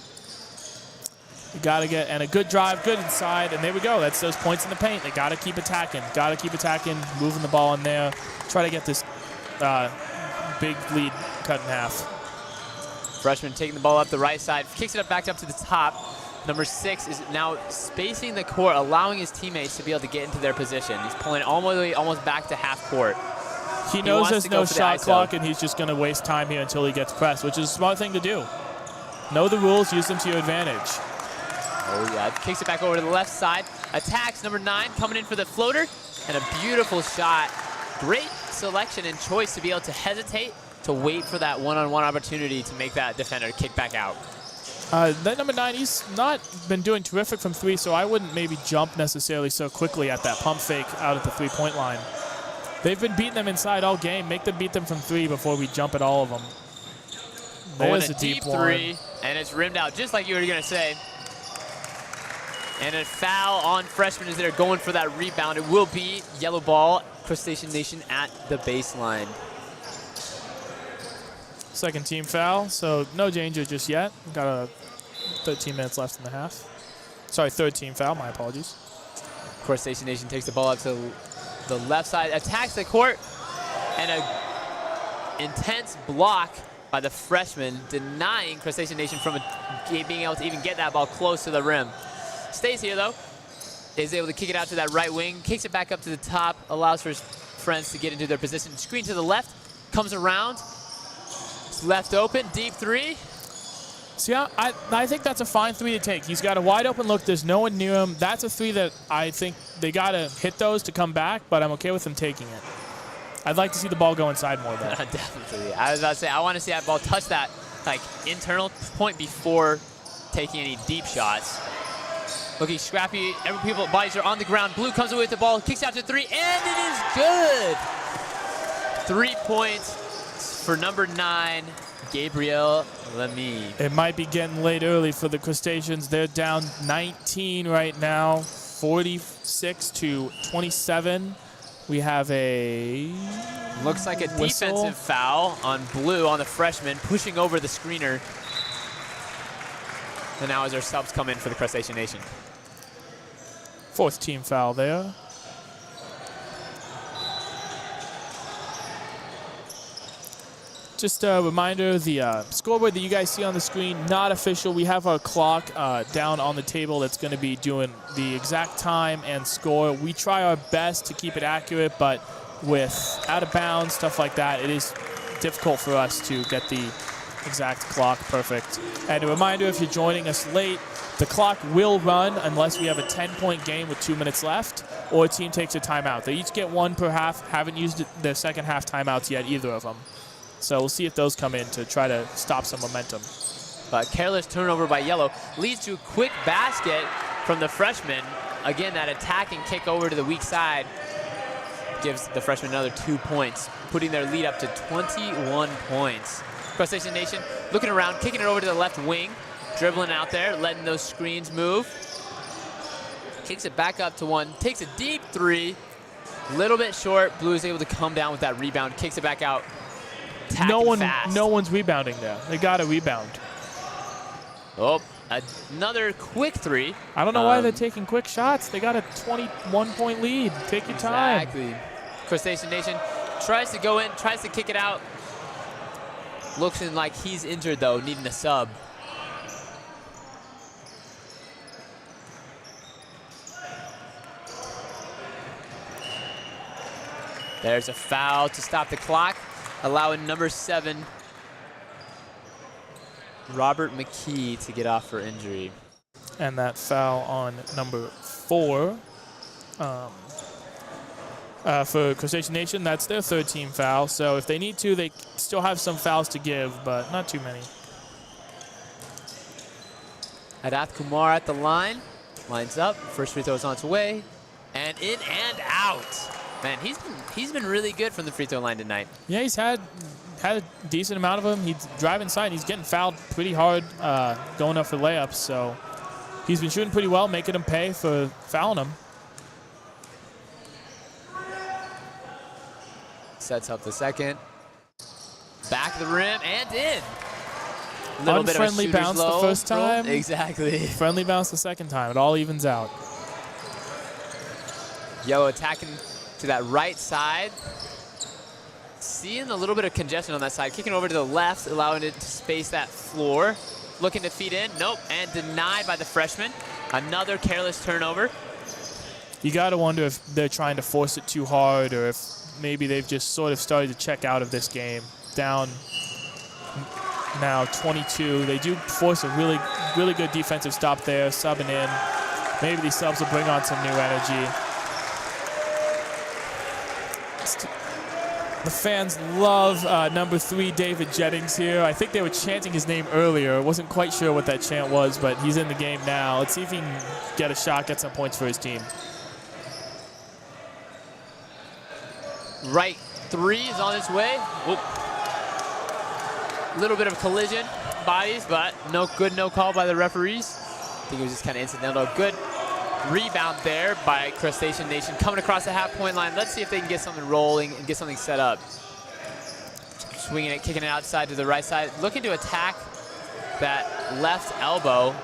You got to get, and a good drive, good inside, and there we go. That's those points in the paint. They got to keep attacking. Got to keep attacking, moving the ball in there. Try to get this big lead cut in half. Freshman taking the ball up the right side, kicks it up back up to the top. Number 6 is now spacing the court, allowing his teammates to be able to get into their position. He's pulling almost back to half court. He knows there's no shot clock, and he's just going to waste time here until he gets pressed, which is a smart thing to do. Know the rules, use them to your advantage. Oh, yeah. Kicks it back over to the left side. Attacks number 9, coming in for the floater, and a beautiful shot. Great selection and choice to be able to hesitate, to wait for that one-on-one opportunity to make that defender kick back out. That number 9, he's not been doing terrific from 3, so I wouldn't maybe jump necessarily so quickly at that pump fake out at the 3-point line. They've been beating them inside all game. Make them beat them from 3 before we jump at all of them. There's a deep 3, and it's rimmed out, just like you were going to say. And a foul on freshman as they're going for that rebound. It will be yellow ball, Crustacean Nation at the baseline. Second team foul, so no danger just yet. Got 13 minutes left in the half. Sorry, third team foul, my apologies. Crustacean Nation takes the ball up to the left side, attacks the court, and an intense block by the freshman, denying Crustacean Nation from being able to even get that ball close to the rim. Stays here though, is able to kick it out to that right wing, kicks it back up to the top, allows for his friends to get into their position. Screen to the left, comes around, it's left open, deep three. See, I think that's a fine three to take. He's got a wide open look, there's no one near him. That's a three that I think they gotta hit those to come back, but I'm okay with him taking it. I'd like to see the ball go inside more though. Definitely, I was about to say, I want to see that ball touch that internal point before taking any deep shots. Looking scrappy, bodies are on the ground. Blue comes away with the ball, kicks out to three, and it is good! 3 points for number 9, Gabriel Lamy. It might be getting late early for the Crustaceans. They're down 19 right now, 46 to 27. We have a looks like a whistle. Defensive foul on Blue on the freshman, pushing over the screener. And now as our subs come in for the Crustacean Nation. Fourth team foul there. Just a reminder, the scoreboard that you guys see on the screen, not official. We have our clock down on the table that's going to be doing the exact time and score. We try our best to keep it accurate, but with out of bounds, stuff like that, it is difficult for us to get the exact clock perfect. And a reminder, if you're joining us late, the clock will run unless we have a 10-point game with 2 minutes left, or a team takes a timeout. They each get one per half. Haven't used their second half timeouts yet, either of them. So we'll see if those come in to try to stop some momentum. But careless turnover by Yellow leads to a quick basket from the freshman. Again, that attacking kick over to the weak side gives the freshman another 2 points, putting their lead up to 21 points. Crustacean Nation looking around, kicking it over to the left wing, dribbling out there, letting those screens move. Kicks it back up to one, takes a deep three, a little bit short. Blue is able to come down with that rebound, kicks it back out. No one's rebounding there. They got to rebound. Oh, another quick three. I don't know why they're taking quick shots. They got a 21-point lead. Take your time. Exactly. Crustacean Nation tries to go in, tries to kick it out. Looking like he's injured though, needing a sub. There's a foul to stop the clock, allowing number 7, Robert McKee, to get off for injury. And that foul on number 4 for Crustacean Nation, that's their third team foul. So if they need to, they still have some fouls to give, but not too many. Adath Kumar at the line, lines up, first free throw is on its way, and in and out. Man, he's been really good from the free throw line tonight. Yeah, he's had a decent amount of them. He's driving inside. He's getting fouled pretty hard going up for layups. So he's been shooting pretty well, making them pay for fouling him. Sets up the second. Back of the rim and in. Unfriendly bounce the first time. Exactly. Friendly bounce the second time. It all evens out. Yellow attacking to that right side. Seeing a little bit of congestion on that side. Kicking over to the left, allowing it to space that floor. Looking to feed in. Nope. And denied by the freshman. Another careless turnover. You got to wonder if they're trying to force it too hard, or if maybe they've just sort of started to check out of this game. Down now 22. They do force a really, really good defensive stop there, subbing in. Maybe these subs will bring on some new energy. The fans love number 3, David Jennings here. I think they were chanting his name earlier. Wasn't quite sure what that chant was, but he's in the game now. Let's see if he can get a shot, get some points for his team. Right 3 is on its way. A little bit of collision, bodies, but no call by the referees. I think it was just kind of incidental. Good rebound there by Crustacean Nation coming across the half-point line. Let's see if they can get something rolling and get something set up. Swinging it, kicking it outside to the right side. Looking to attack that left elbow.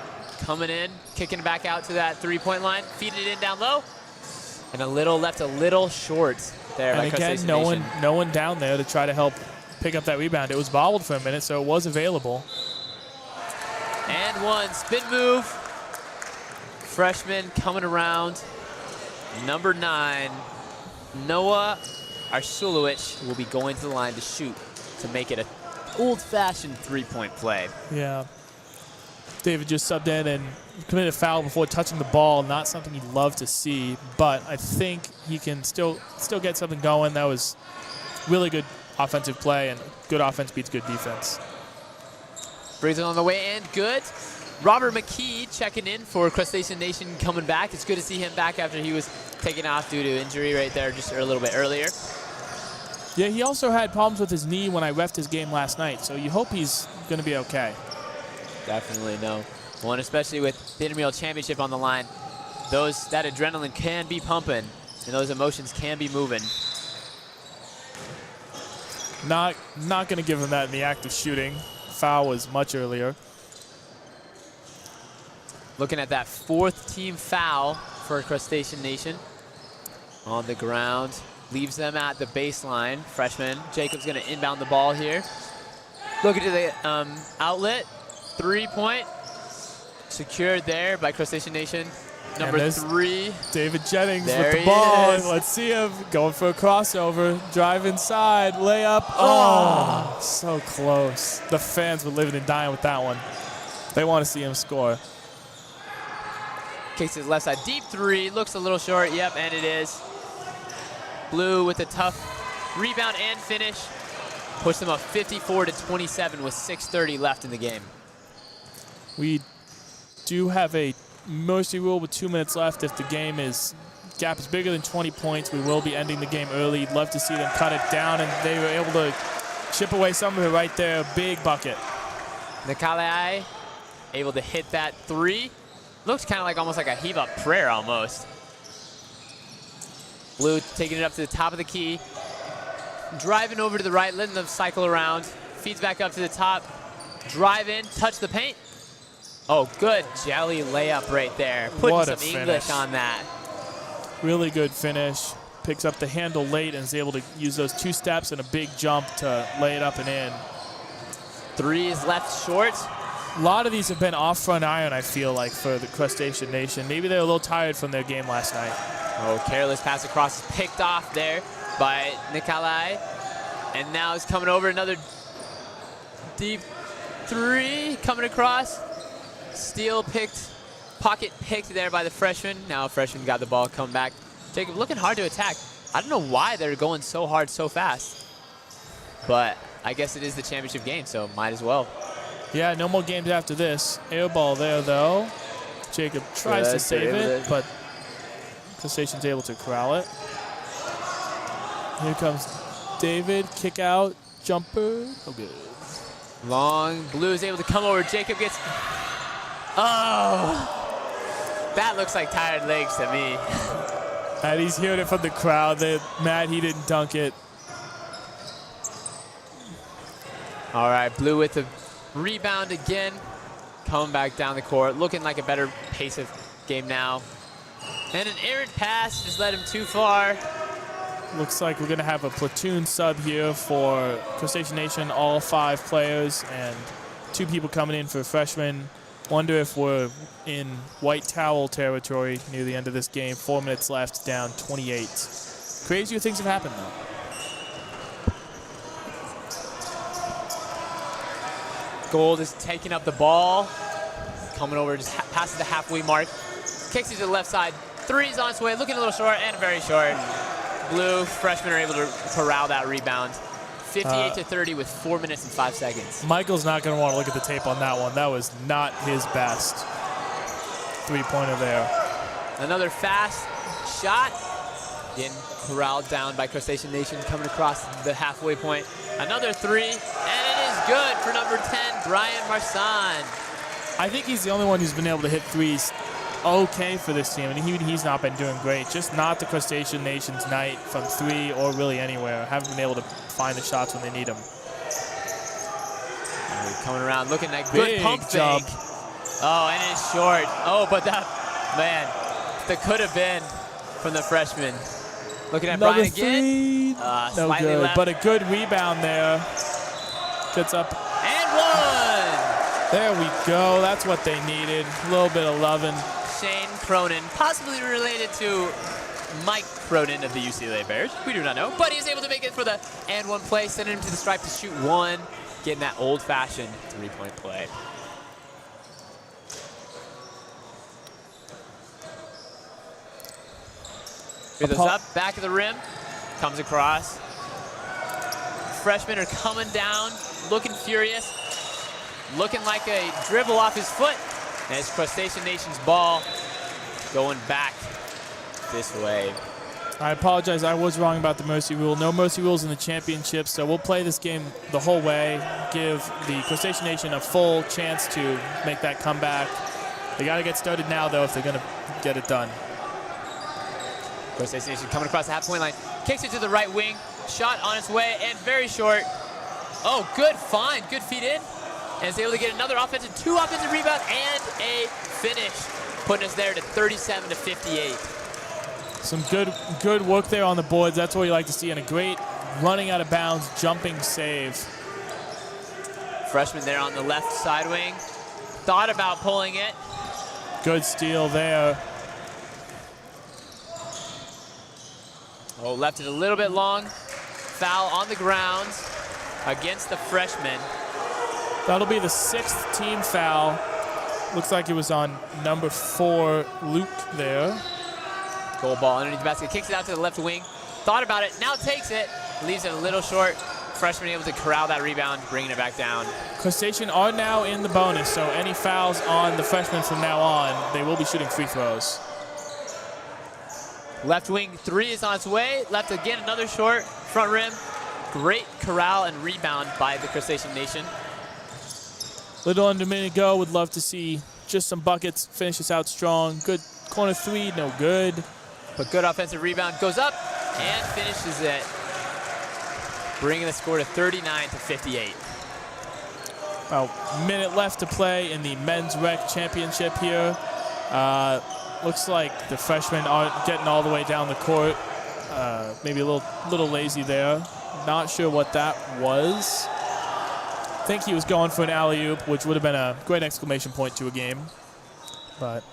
Coming in, kicking it back out to that three-point line. Feeding it in down low. And left a little short there by Crustacean Nation. No one down there to try to help pick up that rebound. It was bobbled for a minute, so it was available. And one, spin move. Freshman coming around. Number 9, Noah Arsulowicz will be going to the line to shoot to make it an old-fashioned three-point play. Yeah. David just subbed in and committed a foul before touching the ball. Not something you'd love to see, but I think he can still get something going. That was really good offensive play, and good offense beats good defense. Brings it on the way in, good. Robert McKee checking in for Crustacean Nation coming back. It's good to see him back after he was taken off due to injury right there just a little bit earlier. Yeah, he also had problems with his knee when I refed his game last night, so you hope he's going to be okay. Definitely no. One, especially with the Intramural Championship on the line, that adrenaline can be pumping and those emotions can be moving. Not going to give him that in the act of shooting. Foul was much earlier. Looking at that 4th team foul for Crustacean Nation. On the ground, leaves them at the baseline. Freshman Jacob's going to inbound the ball here. Looking to the outlet, 3-point. Secured there by Crustacean Nation. Number 3. David Jennings there with the ball. Is. Let's see him going for a crossover. Drive inside, layup. Oh, so close. The fans were living and dying with that one. They want to see him score. Kicks his left side. Deep 3. Looks a little short. Yep, and it is. Blue with a tough rebound and finish. Push them up 54-27 with 6:30 left in the game. We do have a mercy rule with 2 minutes left. If the gap is bigger than 20 points, we will be ending the game early. Love to see them cut it down, and they were able to chip away some of it right there. Big bucket. Nikolai able to hit that 3. Looks kind of like almost like a heave-up prayer almost. Blue taking it up to the top of the key. Driving over to the right, letting them cycle around. Feeds back up to the top. Drive in, touch the paint. Oh, good jelly layup right there. Putting some English on that. Really good finish. Picks up the handle late and is able to use those 2 steps and a big jump to lay it up and in. 3 is left short. A lot of these have been off front iron, I feel like, for the Crustacean Nation. Maybe they're a little tired from their game last night. Oh, careless pass across is picked off there by Nikolai. And now he's coming over, another deep 3 coming across. Steal picked, pocket picked there by the freshman. Now freshman got the ball, come back. Jacob looking hard to attack. I don't know why they're going so hard so fast. But I guess it is the championship game, so might as well. Yeah, no more games after this. Air ball there, though. Jacob tries to save it, but Crustacean's able to corral it. Here comes David, kick out, jumper. Oh, good. Long, Blue is able to come over. Jacob gets, oh, that looks like tired legs to me. And he's hearing it from the crowd. They're mad he didn't dunk it. All right, Blue with the rebound again. Coming back down the court. Looking like a better pace of game now. And an errant pass just led him too far. Looks like we're going to have a platoon sub here for Crustacean Nation, all 5 players, and 2 people coming in for freshmen. Wonder if we're in white towel territory near the end of this game. 4 minutes left, down 28. Crazier things have happened, though. Gold is taking up the ball. Coming over, just passes the halfway mark. Kicks it to the left side. 3's on its way, looking a little short and very short. Blue freshmen are able to corral that rebound. 58-30 with 4 minutes and 5 seconds. Michael's not going to want to look at the tape on that one. That was not his best 3-pointer there. Another fast shot. Getting corralled down by Crustacean Nation coming across the halfway point. Another 3, and it is good for number 10, Brian Marsan. I think he's the only one who's been able to hit 3s okay for this team, and he's not been doing great. Just not the Crustacean Nation's night from 3 or really anywhere. Haven't been able to find the shots when they need them. Coming around, looking at Big good pump jump. fake. Oh, and it's short. Oh, but that, man, that could have been from the freshman. Looking at Another Brian again. three. No Slightly good, left. but a good rebound there. Gets up. And one! There we go. That's what they needed. A little bit of loving. Shane Cronin, possibly related to Mike Cronin of the UCLA Bears. We do not know, but he's able to make it for the and one play, sending him to the stripe to shoot one, getting that old-fashioned three-point play. Here goes up, back of the rim, comes across. Freshmen are coming down, looking furious, looking like a dribble off his foot. And it's Crustacean Nation's ball going back this way. I apologize. I was wrong about the mercy rule. No mercy rules in the championships, so we'll play this game the whole way, give the Crustacean Nation a full chance to make that comeback. They got to get started now, though, if they're going to get it done. Crustacean Nation coming across the half-point line, kicks it to the right wing, shot on its way, and very short. Oh, good find, good feed in. And is able to get another offensive, 2 offensive rebounds, and a finish, putting us there to 37-58. Some good work there on the boards. That's what you like to see, and a great running out of bounds, jumping save. Freshman there on the left side wing. Thought about pulling it. Good steal there. Oh, left it a little bit long. Foul on the ground against the freshman. That'll be the 6th team foul. Looks like it was on number 4, Luke there. Goal ball underneath the basket, kicks it out to the left wing. Thought about it, now takes it, leaves it a little short. Freshman able to corral that rebound, bringing it back down. Crustacean are now in the bonus, so any fouls on the freshmen from now on, they will be shooting free throws. Left wing 3 is on its way. Left again, another short. Front rim. Great corral and rebound by the Crustacean Nation. Little under a minute to go. Would love to see just some buckets. Finish this out strong. Good corner 3, no good. But good offensive rebound. Goes up and finishes it. Bringing the score to 39-58. About a minute left to play in the men's rec championship here. Looks like the freshmen aren't getting all the way down the court. Maybe a little lazy there. Not sure what that was. I think he was going for an alley-oop, which would have been a great exclamation point to a game. But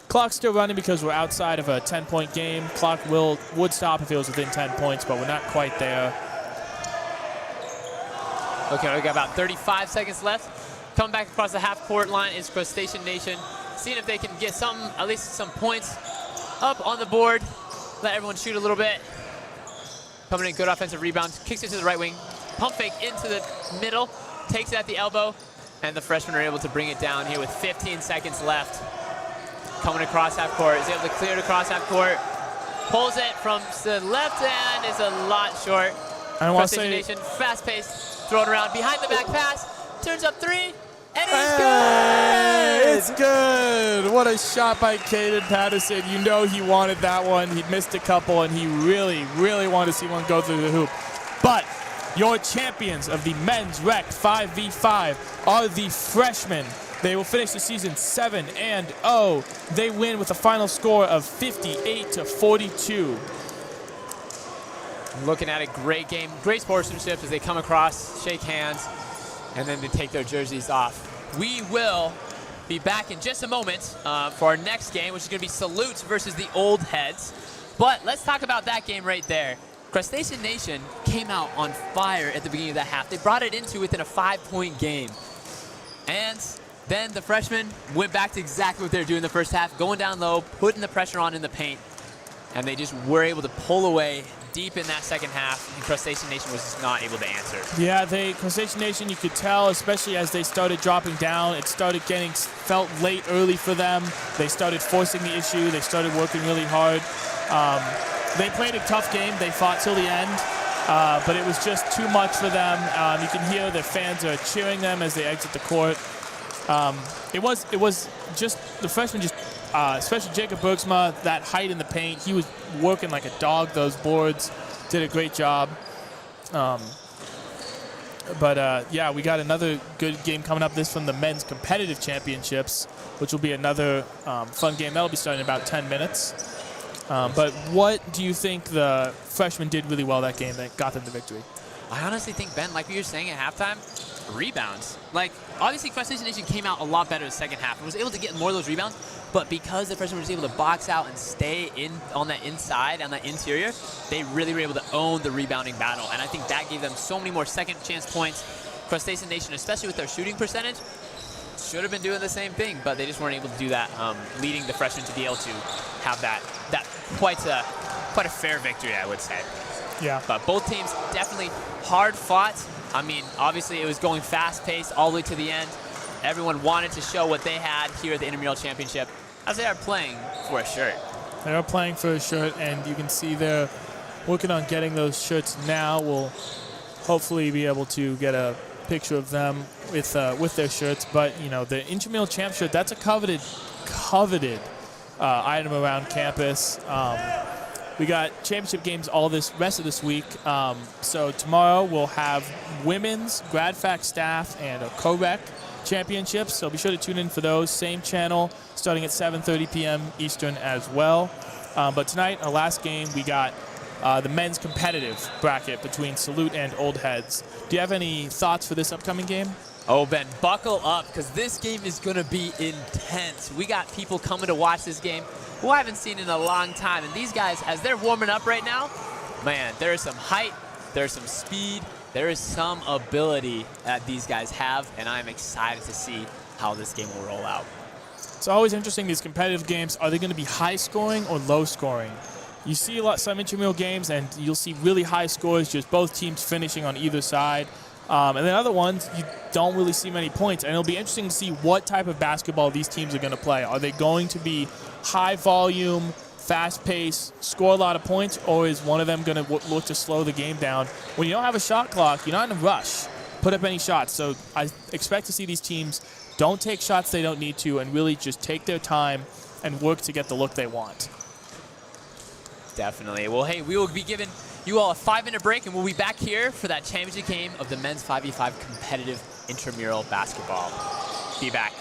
clock's still running because we're outside of a 10-point game. Clock would stop if it was within 10 points, but we're not quite there. Okay, we got about 35 seconds left. Coming back across the half-court line is Crustacean Nation. Seeing if they can get something, at least some points up on the board. Let everyone shoot a little bit. Coming in, good offensive rebound. Kicks it to the right wing. Pump fake into the middle. Takes it at the elbow. And the freshmen are able to bring it down here with 15 seconds left. Coming across half court. Is able to clear it across half court. Pulls it from the left end. Is a lot short. I don't want to Crustacean say Nation, fast pace. Thrown around. Behind the back pass. Turns up 3. And it's hey, good! It's good! What a shot by Caden Patterson. You know he wanted that one. He missed a couple, and he really, really wanted to see one go through the hoop. But your champions of the men's rec 5v5 are the freshmen. They will finish the season 7-0. They win with a final score of 58-42. Looking at a great game, great sportsmanship as they come across, shake hands, and then they take their jerseys off. We will be back in just a moment for our next game, which is going to be Salutes versus the Old Heads. But let's talk about that game right there. Crustacean Nation came out on fire at the beginning of that half. They brought it into within a 5-point game. And then the freshmen went back to exactly what they were doing in the first half, going down low, putting the pressure on in the paint, and they just were able to pull away deep in that second half, and Crustacean Nation was just not able to answer. Yeah, Crustacean Nation, you could tell, especially as they started dropping down, it started getting felt late early for them. They started forcing the issue. They started working really hard. They played a tough game. They fought till the end, but it was just too much for them. You can hear the fans are cheering them as they exit the court. It was just the freshmen just especially Jacob Bergsma, that height in the paint. He was working like a dog those boards. Did a great job. Yeah, we got another good game coming up. This from the men's competitive championships, which will be another fun game. That'll be starting in about 10 minutes. But what do you think the freshmen did really well that game that got them the victory? I honestly think, Ben, like we were saying at halftime, rebounds. Like, obviously, Frustration Nation came out a lot better in the second half and was able to get more of those rebounds. But because the freshmen were able to box out and stay in on that inside, on that interior, they really were able to own the rebounding battle. And I think that gave them so many more second chance points. Frustration Nation, especially with their shooting percentage, should have been doing the same thing, but they just weren't able to do that, leading the freshmen to be able to have that quite a fair victory, I would say. Yeah. But both teams definitely hard fought. I mean, obviously it was going fast paced all the way to the end. Everyone wanted to show what they had here at the Intramural Championship as they are playing for a shirt. They are playing for a shirt, and you can see they're working on getting those shirts now. We'll hopefully be able to get a picture of them with their shirts. But, you know, the Intramural Champ shirt, that's a coveted item around campus. We got championship games all this rest of this week. So tomorrow we'll have women's GradFac staff and a co-rec championships. So be sure to tune in for those. Same channel, starting at 7:30 p.m. Eastern as well. But tonight, our last game, we got the men's competitive bracket between Salute and Old Heads. Do you have any thoughts for this upcoming game? Oh, Ben, buckle up, because this game is going to be intense. We got people coming to watch this game who I haven't seen in a long time. And these guys, as they're warming up right now, man, there is some height, there's some speed, there is some ability that these guys have, and I'm excited to see how this game will roll out. It's always interesting, these competitive games. Are they going to be high scoring or low scoring? You see some intramural games, and you'll see really high scores, just both teams finishing on either side. And then other ones, you don't really see many points. And it'll be interesting to see what type of basketball these teams are going to play. Are they going to be high volume, fast pace, score a lot of points, or is one of them going to look to slow the game down? When you don't have a shot clock, you're not in a rush. Put up any shots. So I expect to see these teams don't take shots they don't need to and really just take their time and work to get the look they want. Definitely. Well, hey, we will be giving you all a 5-minute break, and we'll be back here for that championship game of the men's 5v5 competitive intramural basketball. Be back.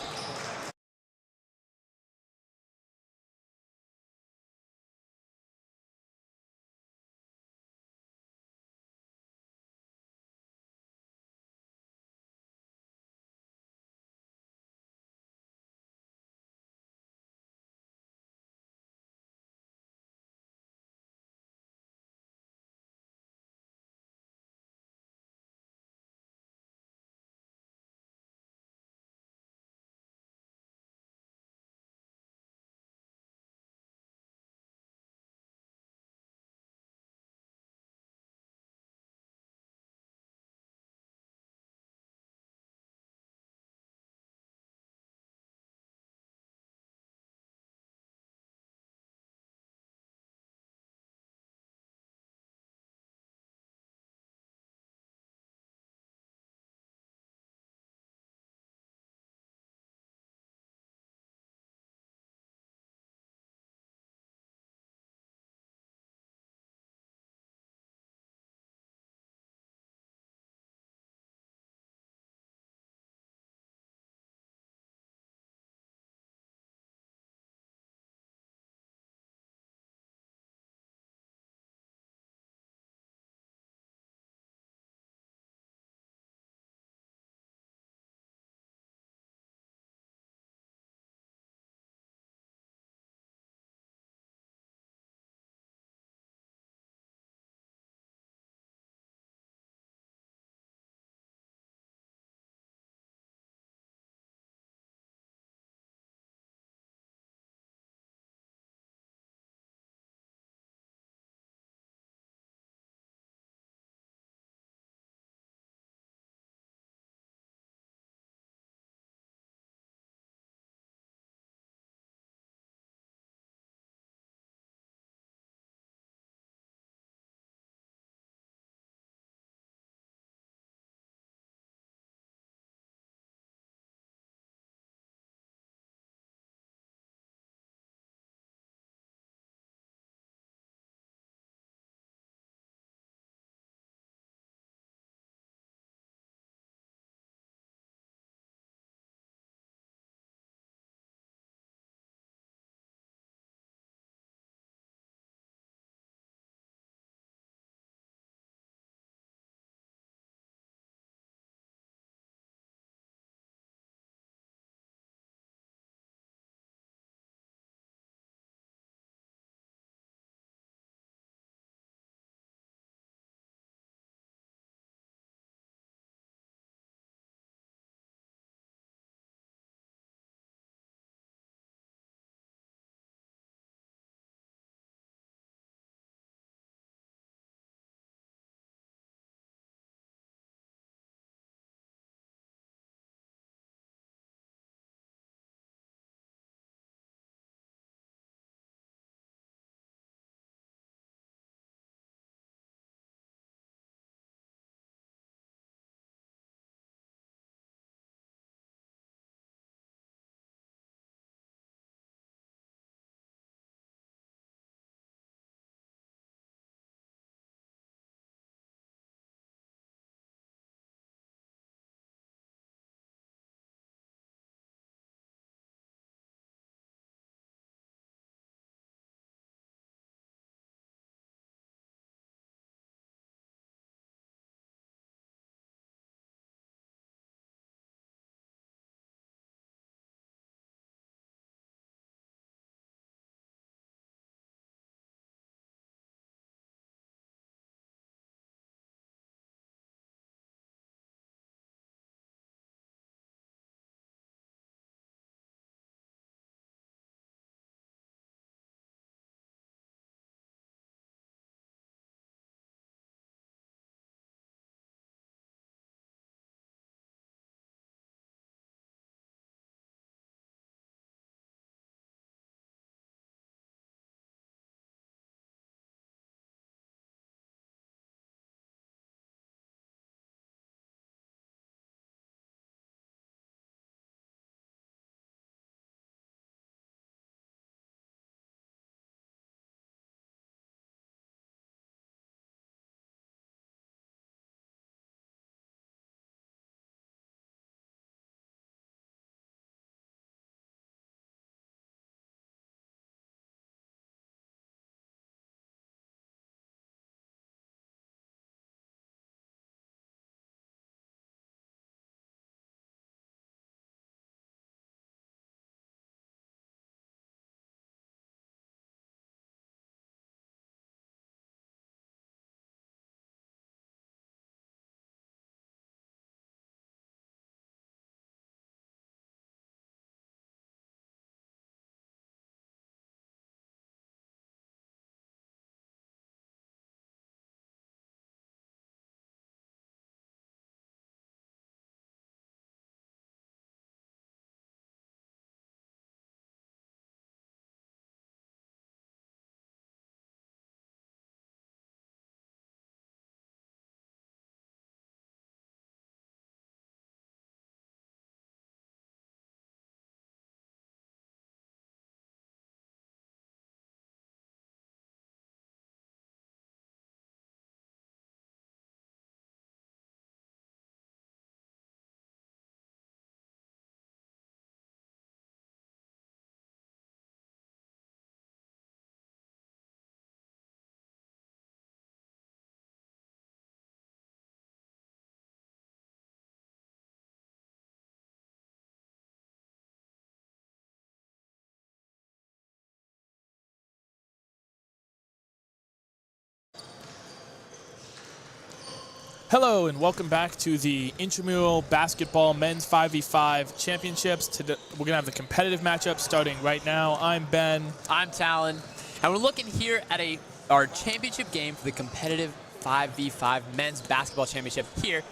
Hello and welcome back to the Intramural Basketball Men's 5v5 Championships. Today, we're going to have the competitive matchup starting right now. I'm Ben. I'm Talon. And we're looking here at our championship game for the competitive 5v5 Men's Basketball Championship here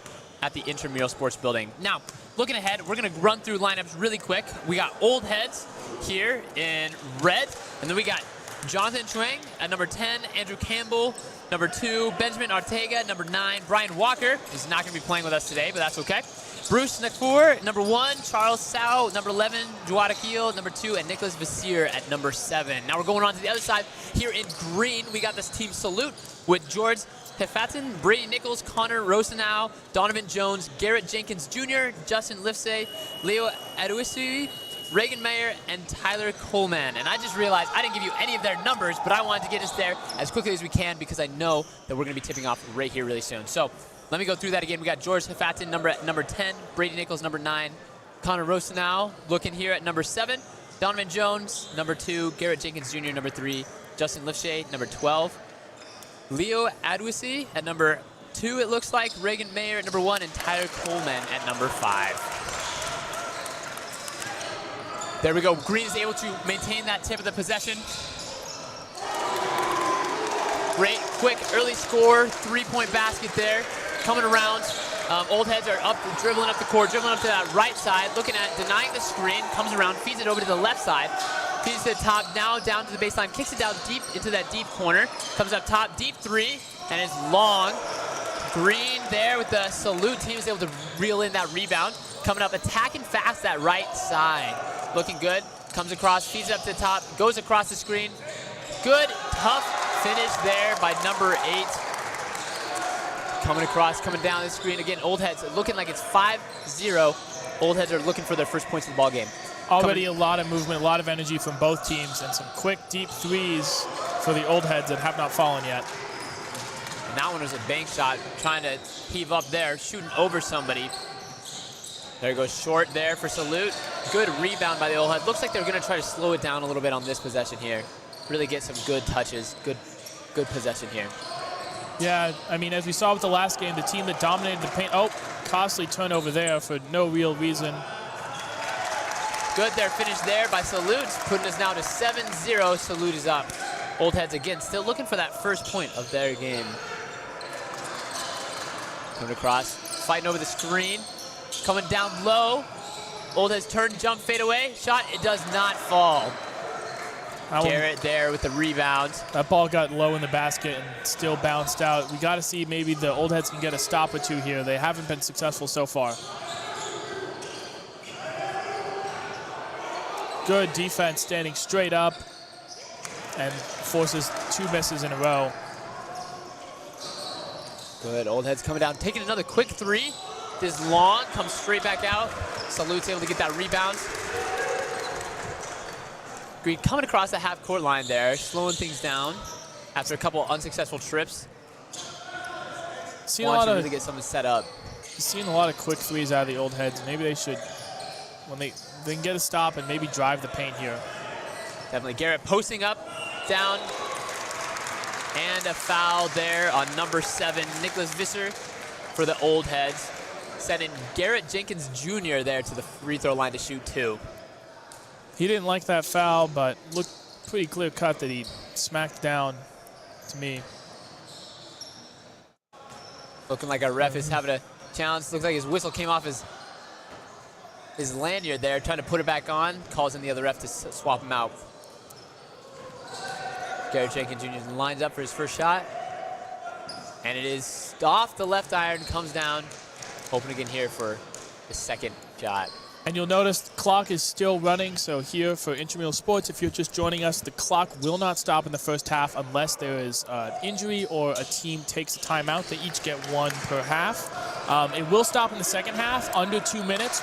at the Intramural Sports Building. Now, looking ahead, we're going to run through lineups really quick. We got Old Heads here in red, and then we got Jonathan Chuang at number 10, Andrew Campbell, number 2, Benjamin Ortega, number 9, Brian Walker is not going to be playing with us today, but that's okay. Bruce Nakfour, number 1, Charles Sao, number 11, Juad Akil, number 2, and Nicholas Vasir at number 7. Now we're going on to the other side. Here in green, we got this team salute with George Hefatin, Brady Nichols, Connor Rosenau, Donovan Jones, Garrett Jenkins Jr., Justin Lifsay, Leo Aduisi, Reagan Mayer, and Tyler Coleman. And I just realized I didn't give you any of their numbers, but I wanted to get us there as quickly as we can because I know that we're going to be tipping off right here really soon. So let me go through that again. We got George Hefatin at number 10, Brady Nichols number 9, Connor Rosenau looking here at number 7, Donovan Jones number 2, Garrett Jenkins Jr. number 3, Justin Lifshay number 12, Leo Adwisi at number 2 it looks like, Reagan Mayer at number 1, and Tyler Coleman at number 5. There we go. Green is able to maintain that tip of the possession. Great, quick, early score, 3-point basket there. Coming around, Old Heads are up, dribbling up the court, dribbling up to that right side, looking at denying the screen, comes around, feeds it over to the left side, feeds it to the top, now down to the baseline, kicks it down deep into that deep corner, comes up top, deep 3, and it's long. Green there with the salute team is able to reel in that rebound. Coming up, attacking fast that right side. Looking good, comes across, feeds it up to the top, goes across the screen. Good, tough finish there by number 8. Coming across, coming down the screen. Again, Old Heads looking like it's 5-0. Old Heads are looking for their first points in the ball game. Already a lot of movement, a lot of energy from both teams, and some quick, deep threes for the Old Heads that have not fallen yet. And that one was a bank shot, trying to heave up there, shooting over somebody. There goes short there for salute. Good rebound by the Old Heads. Looks like they're going to try to slow it down a little bit on this possession here. Really get some good touches, good possession here. Yeah, I mean, as we saw with the last game, the team that dominated the paint. Oh, costly turnover there for no real reason. Good there, finish there by Salute, putting us now to 7-0. Salute is up. Old Heads again, still looking for that first point of their game. Coming across, fighting over the screen. Coming down low. Old Heads turn, jump, fade away. Shot, it does not fall. Garrett there with the rebound. That ball got low in the basket and still bounced out. We got to see maybe the Old Heads can get a stop or 2 here. They haven't been successful so far. Good defense, standing straight up and forces 2 misses in a row. Good, Old Heads coming down, taking another quick 3. This long, comes straight back out. Salute's able to get that rebound. Green coming across the half-court line there, slowing things down after a couple unsuccessful trips. Want to really get something set up. Seen a lot of quick threes out of the Old Heads. Maybe they should, when they can get a stop and maybe drive the paint here. Definitely. Garrett posting up, down, and a foul there on number 7, Nicholas Visser for the Old Heads. Sending Garrett Jenkins Jr. there to the free throw line to shoot 2. He didn't like that foul, but looked pretty clear cut that he smacked down to me. Looking like our ref is having a challenge. Looks like his whistle came off his lanyard there, trying to put it back on. Calls in the other ref to swap him out. Garrett Jenkins Jr. lines up for his first shot. And it is off the left iron, comes down. Hoping again here for the second shot. And you'll notice the clock is still running, so here for Intramural Sports, if you're just joining us, the clock will not stop in the first half unless there is an injury or a team takes a timeout. They each get 1 per half. It will stop in the second half, under 2 minutes.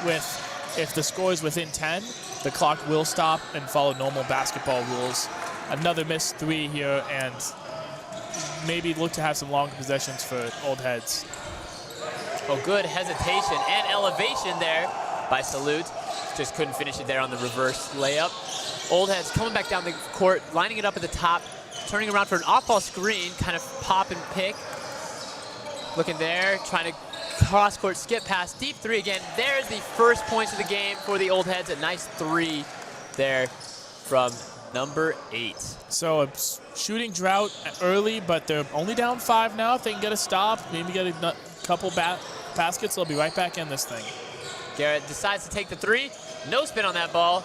If the score is within 10, the clock will stop and follow normal basketball rules. Another missed 3 here, and maybe look to have some longer possessions for Old Heads. Oh, good hesitation and elevation there by Salute. Just couldn't finish it there on the reverse layup. Old Heads coming back down the court, lining it up at the top, turning around for an off-ball screen, kind of pop and pick. Looking there, trying to cross-court skip pass. Deep three again. There's the first points of the game for the Old Heads. A nice three there from number 8. So a shooting drought early, but they're only down 5 now. If they can get a stop, maybe get a couple baskets, they'll be right back in this thing. Garrett decides to take the three. No spin on that ball.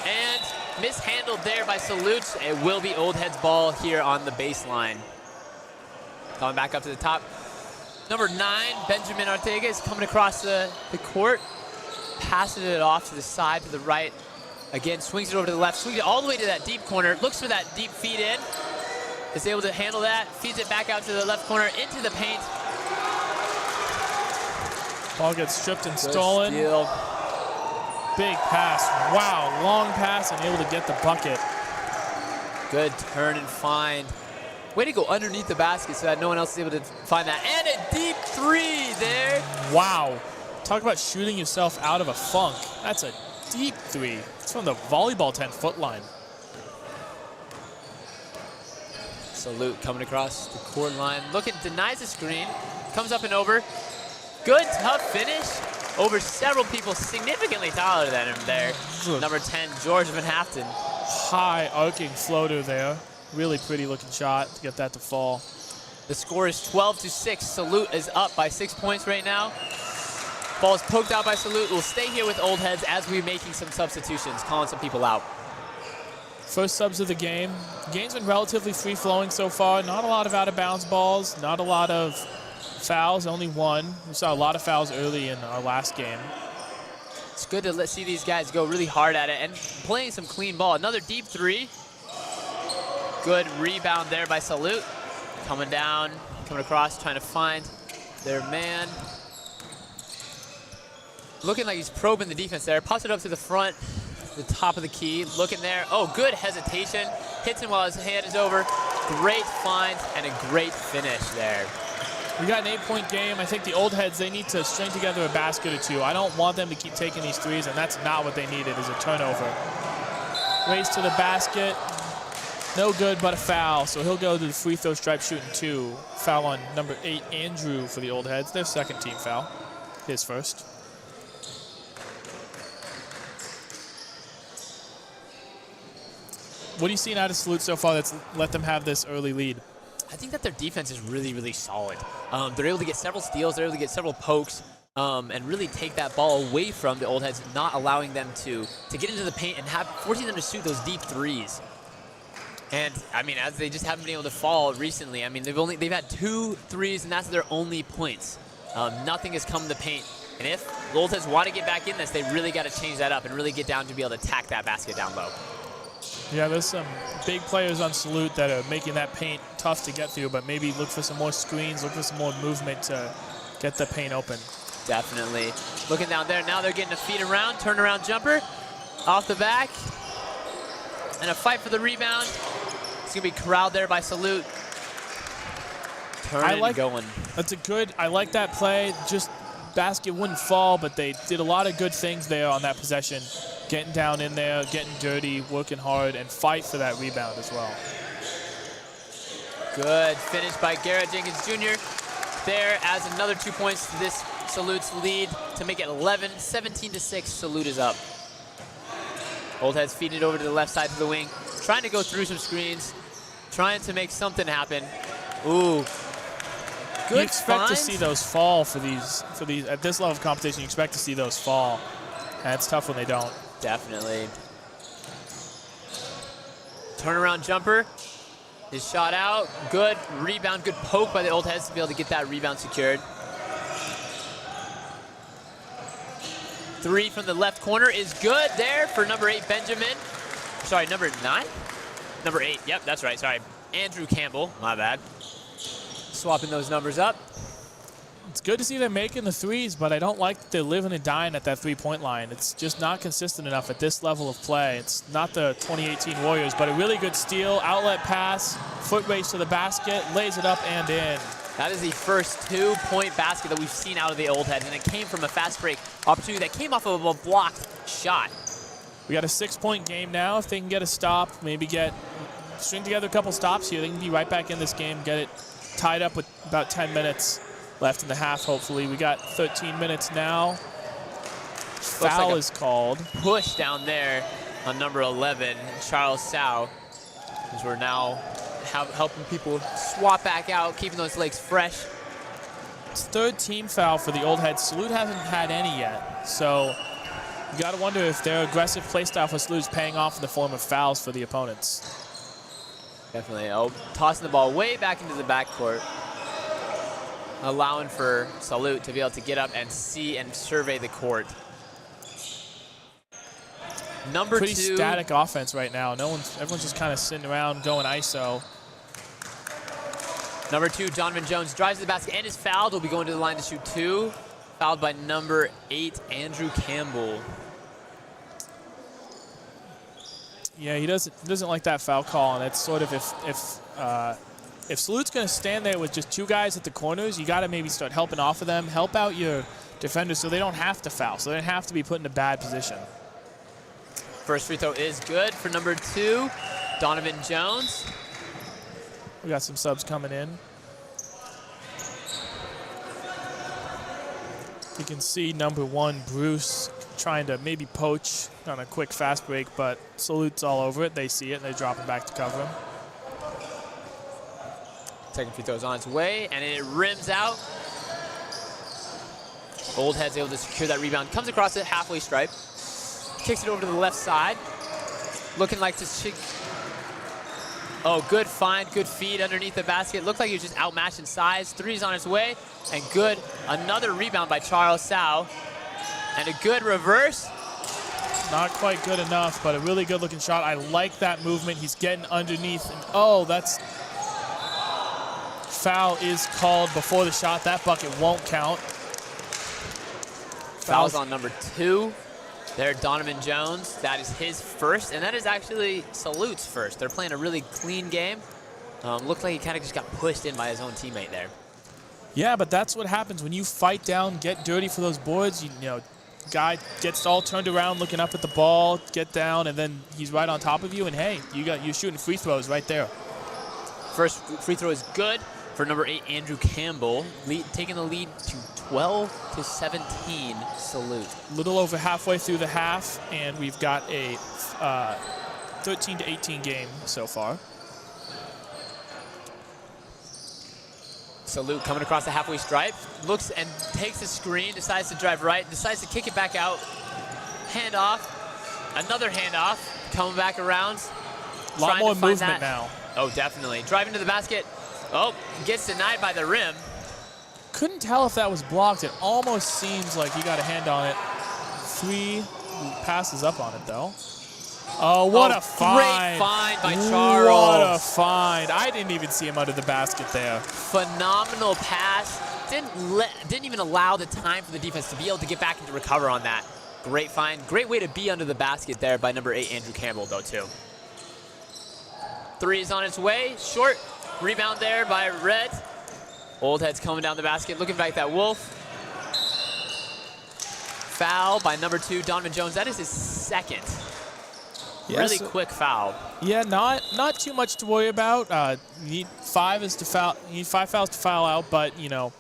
And mishandled there by Salute. It will be Old Heads ball here on the baseline. Coming back up to the top. Number 9, Benjamin Ortega is coming across the court. Passes it off to the side, to the right. Again, swings it over to the left, swings it all the way to that deep corner. Looks for that deep feed in. Is able to handle that. Feeds it back out to the left corner, into the paint. Ball gets stripped and stolen. Steal. Big pass. Wow, long pass and able to get the bucket. Good turn and find. Way to go underneath the basket so that no one else is able to find that. And a deep three there. Wow. Talk about shooting yourself out of a funk. That's a deep three. It's from the volleyball 10-foot line. Salute coming across the court line. Looking, denies the screen. Comes up and over. Good, tough finish over several people significantly taller than him there. Number 10, George Van Haften. High arcing floater there. Really pretty looking shot to get that to fall. The score is 12-6. Salute is up by 6 points right now. Ball is poked out by Salute. We'll stay here with Old Heads as we're making some substitutions, calling some people out. First subs of the game. Game's been relatively free-flowing so far. Not a lot of out-of-bounds balls. Not a lot of fouls, only one. We saw a lot of fouls early in our last game. It's good to see these guys go really hard at it and playing some clean ball. Another deep three. Good rebound there by Salute. Coming down, coming across, trying to find their man. Looking like he's probing the defense there. Pops it up to the front, the top of the key. Looking there. Oh, good hesitation. Hits him while his hand is over. Great find and a great finish there. We got an 8-point game. I think the Old Heads, they need to string together a basket or two. I don't want them to keep taking these threes, and that's not what they needed, is a turnover. Race to the basket. No good, but a foul. So he'll go to the free throw stripe shooting 2. Foul on number 8, Andrew, for the Old Heads. Their second team foul. His first. What are you seeing out of Salute so far that's let them have this early lead? I think that their defense is really, really solid. They're able to get several steals, they're able to get several pokes, and really take that ball away from the Old Heads, not allowing them to get into the paint and forcing them to shoot those deep threes. And I mean, as they just haven't been able to fall recently. I mean, they've had 2 threes, and that's their only points. Nothing has come to paint. And if the Old Heads want to get back in this, they really got to change that up and really get down to be able to attack that basket down low. Yeah, there's some big players on Salute that are making that paint tough to get through, but maybe look for some more screens, look for some more movement to get the paint open. Definitely. Looking down there, now they're getting a feed around, turnaround jumper, off the back, and a fight for the rebound. It's going to be corralled there by Salute. Turning and going. That's a good, I like that play. Just basket wouldn't fall, but they did a lot of good things there on that possession. Getting down in there, getting dirty, working hard, and fight for that rebound as well. Good finish by Garrett Jenkins Jr. There adds another 2 points to this Salute's lead to make it 11, 17-6. Salute is up. Old Heads feeding it over to the left side of the wing, trying to go through some screens, trying to make something happen. Ooh. Good. You expect to see those fall for these at this level of competition. You expect to see those fall, and it's tough when they don't. Definitely. Turnaround jumper is shot out. Good rebound, good poke by the Old Heads to be able to get that rebound secured. 3 from the left corner is good there for number 8, Benjamin. Sorry, number 9? Number 8, yep, that's right, sorry. Andrew Campbell, my bad. Swapping those numbers up. It's good to see them making the threes, but I don't like that they're living and dying at that three-point line. It's just not consistent enough at this level of play. It's not the 2018 Warriors, but a really good steal, outlet pass, foot race to the basket, lays it up and in. That is the first 2-point basket that we've seen out of the Old Heads, and it came from a fast break opportunity that came off of a blocked shot. We got a 6-point game now. If they can get a stop, maybe string together a couple stops here, they can be right back in this game, get it tied up with about 10 minutes. left in the half, hopefully. We got 13 minutes now. Foul like is called. Push down there on number 11, Charles Sau, as we're now helping people swap back out, keeping those legs fresh. It's third team foul for the Old Heads. Salute hasn't had any yet, so you got to wonder if their aggressive play style for Salute is paying off in the form of fouls for the opponents. Definitely. Oh, tossing the ball way back into the backcourt, allowing for Salute to be able to get up and see and survey the court. Number Pretty 2. static offense right now. Everyone's just kind of sitting around going ISO. Number 2, Donovan Jones drives to the basket and is fouled. Will be going to the line to shoot 2. Fouled by number 8, Andrew Campbell. Yeah, he doesn't like that foul call, and it's sort of if Salute's going to stand there with just 2 guys at the corners, you got to maybe start helping off of them, help out your defenders so they don't have to foul, so they don't have to be put in a bad position. First free throw is good for number 2, Donovan Jones. We got some subs coming in. You can see number 1, Bruce, trying to maybe poach on a quick fast break, but Salute's all over it. They see it, and they drop it back to cover him. Second free throw is on its way, and it rims out. Old Head's able to secure that rebound. Comes across the halfway stripe. Kicks it over to the left side. Looking like to... Oh, good find, good feed underneath the basket. Looked like he was just outmatched in size. 3's on its way, and good. Another rebound by Charles Sau. And a good reverse. Not quite good enough, but a really good looking shot. I like that movement. He's getting underneath. And oh, that's... Foul is called before the shot. That bucket won't count. Foul's on number 2. There, Donovan Jones. That is his first, and that is actually Salute's first. They're playing a really clean game. Looked like he kind of just got pushed in by his own teammate there. Yeah, but that's what happens when you fight down, get dirty for those boards. You know, guy gets all turned around, looking up at the ball, get down, and then he's right on top of you. And hey, you're shooting free throws right there. First free throw is good for number 8, Andrew Campbell, taking the lead to 12-17 Salute. Little over halfway through the half, and we've got a 13-18 game so far. Salute coming across the halfway stripe, looks and takes the screen, decides to drive right, decides to kick it back out. Hand off, another hand off, coming back around. A lot more movement now. Oh, definitely. Driving to the basket. Oh, gets denied by the rim. Couldn't tell if that was blocked. It almost seems like he got a hand on it. 3 passes up on it, though. Oh, what a find. Great find by Charles. What a find. I didn't even see him under the basket there. Phenomenal pass. Didn't even allow the time for the defense to be able to get back and to recover on that. Great find. Great way to be under the basket there by number 8, Andrew Campbell, though, too. 3 is on its way. Short. Rebound there by Red. Old Head's coming down the basket, looking back at that Wolf. Foul by number 2, Donovan Jones. That is his second. Yeah, really quick foul. Yeah, not too much to worry about. You need 5 fouls to foul out, but you know,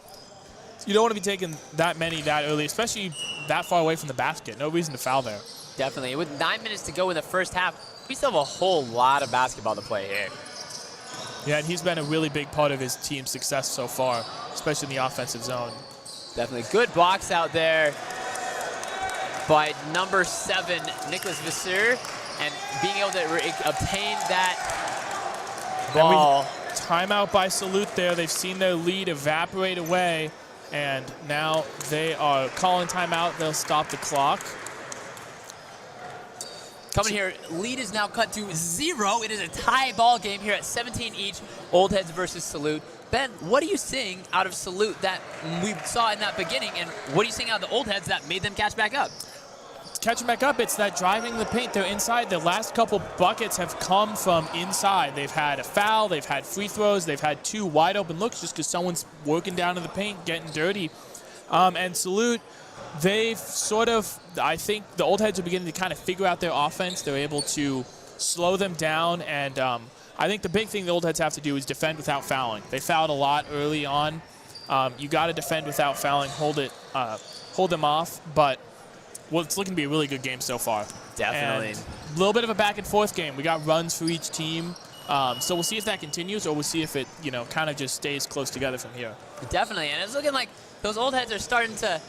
you don't want to be taking that many that early, especially that far away from the basket. No reason to foul there. Definitely. With 9 minutes to go in the first half, we still have a whole lot of basketball to play here. Yeah, and he's been a really big part of his team's success so far, especially in the offensive zone. Definitely. Good box out there by number 7, Nicholas Visser, and being able to obtain that ball. Timeout by Salute there. They've seen their lead evaporate away, and now they are calling timeout. They'll stop the clock. Coming here, lead is now cut to 0. It is a tie ball game here at 17 each. Old Heads versus Salute. Ben, what are you seeing out of Salute that we saw in that beginning, and what are you seeing out of the Old Heads that made them catch back up? Catching back up, it's that driving the paint. They're inside. The last couple buckets have come from inside. They've had a foul, they've had free throws, they've had 2 wide open looks just because someone's working down in the paint, getting dirty. And Salute, they've sort of, I think the Old Heads are beginning to kind of figure out their offense. They're able to slow them down, and I think the big thing the Old Heads have to do is defend without fouling. They fouled a lot early on, You got to defend without fouling, hold them off. But it's looking to be a really good game so far. Definitely. And a little bit of a back and forth game. We got runs for each team. So we'll see if that continues, or we'll see if it, kind of just stays close together from here. Definitely, and it's looking like those old heads are starting to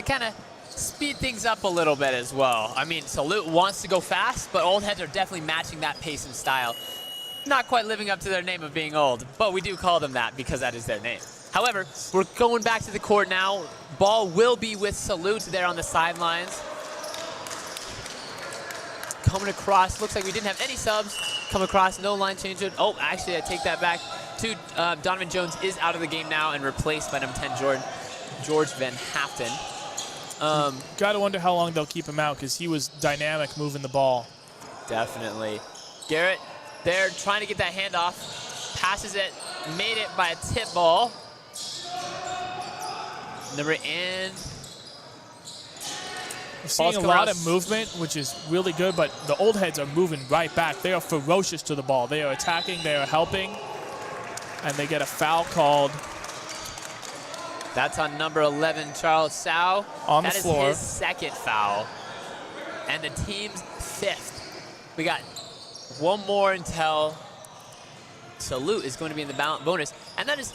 kind of speed things up a little bit as well. I mean, Salute wants to go fast, but old heads are definitely matching that pace and style. Not quite living up to their name of being old, but we do call them that because that is their name. However, we're going back to the court now. Ball will be with Salute there on the sidelines. Coming across, looks like we didn't have any subs. Come across, no line change. Oh, actually, I take that back. Donovan Jones is out of the game now and replaced by number 10, George Van Haften. Got to wonder how long they'll keep him out because he was dynamic moving the ball. Definitely. Garrett there trying to get that handoff. Passes it, made it by a tip ball. And we're seeing a lot of movement, which is really good, but the old heads are moving right back. They are ferocious to the ball. They are attacking, they are helping, and they get a foul called. That's on number 11, Charles Sau. On the floor. That is his second foul, and the team's fifth. We got one more until Salute is going to be in the bonus, and that is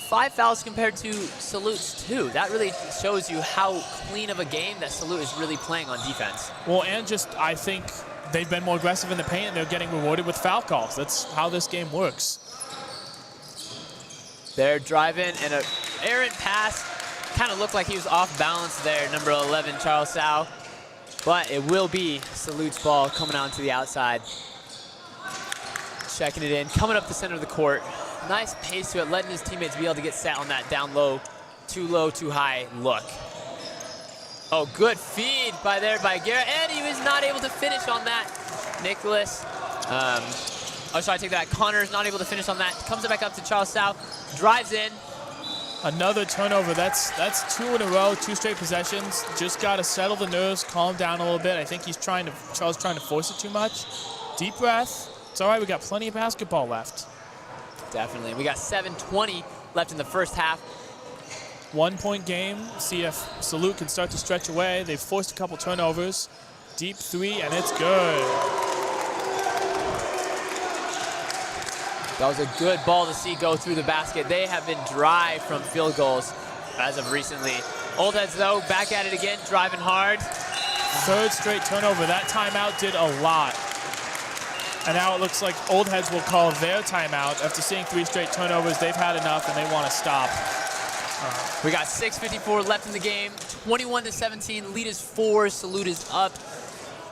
5 fouls compared to Salute's 2. That really shows you how clean of a game that Salute is really playing on defense. Well, and just I think they've been more aggressive in the paint, and they're getting rewarded with foul calls. That's how this game works. They're driving, and an errant pass. Kind of looked like he was off balance there, number 11, Charles Sau. But it will be Salute's ball coming out to the outside. Checking it in, coming up the center of the court. Nice pace to it, letting his teammates be able to get set on that down low, too high look. Oh, good feed by Garrett, and he was not able to finish on that. Nicholas, sorry, I take that. Connor's not able to finish on that. Comes it back up to Charles Sau, drives in. Another turnover. That's 2 in a row, 2 straight possessions. Just got to settle the nerves, calm down a little bit. I think Charles trying to force it too much. Deep breath. It's all right. We got plenty of basketball left. Definitely. We got 7:20 left in the first half. 1-point game. See if Salute can start to stretch away. They've forced a couple turnovers. Deep 3, and it's good. That was a good ball to see go through the basket. They have been dry from field goals as of recently. Old heads, though, back at it again, driving hard. 3rd straight turnover. That timeout did a lot. And now it looks like old heads will call their timeout. After seeing 3 straight turnovers, they've had enough and they want to stop. We got 6:54 left in the game. 21-17. Lead is 4. Salute is up.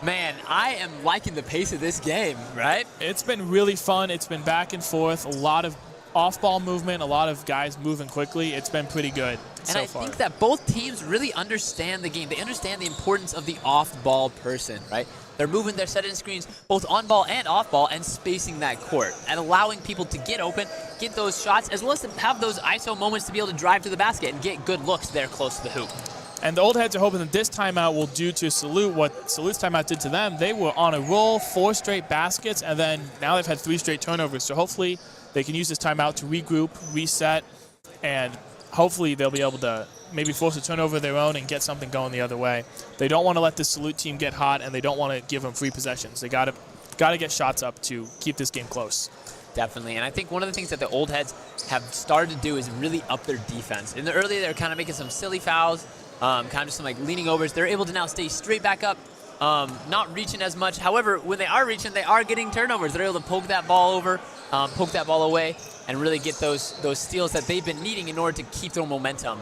Man, I am liking the pace of this game, right? It's been really fun. It's been back and forth. A lot of off-ball movement, a lot of guys moving quickly. It's been pretty good so far. And I think that both teams really understand the game. They understand the importance of the off-ball person, right? They're moving their set-in screens both on-ball and off-ball and spacing that court and allowing people to get open, get those shots, as well as to have those ISO moments to be able to drive to the basket and get good looks there close to the hoop. And the old heads are hoping that this timeout will do to Salute what Salute's timeout did to them. They were on a roll, 4 straight baskets, and then now they've had 3 straight turnovers. So hopefully they can use this timeout to regroup, reset, and hopefully they'll be able to maybe force a turnover of their own and get something going the other way. They don't want to let the Salute team get hot, and they don't want to give them free possessions. They got to get shots up to keep this game close. Definitely, and I think one of the things that the old heads have started to do is really up their defense. In the early, they were kind of making some silly fouls, kind of just some like leaning overs. They're able to now stay straight back up, not reaching as much. However, when they are reaching, they are getting turnovers. They're able to poke that ball over, poke that ball away, and really get those steals that they've been needing in order to keep their momentum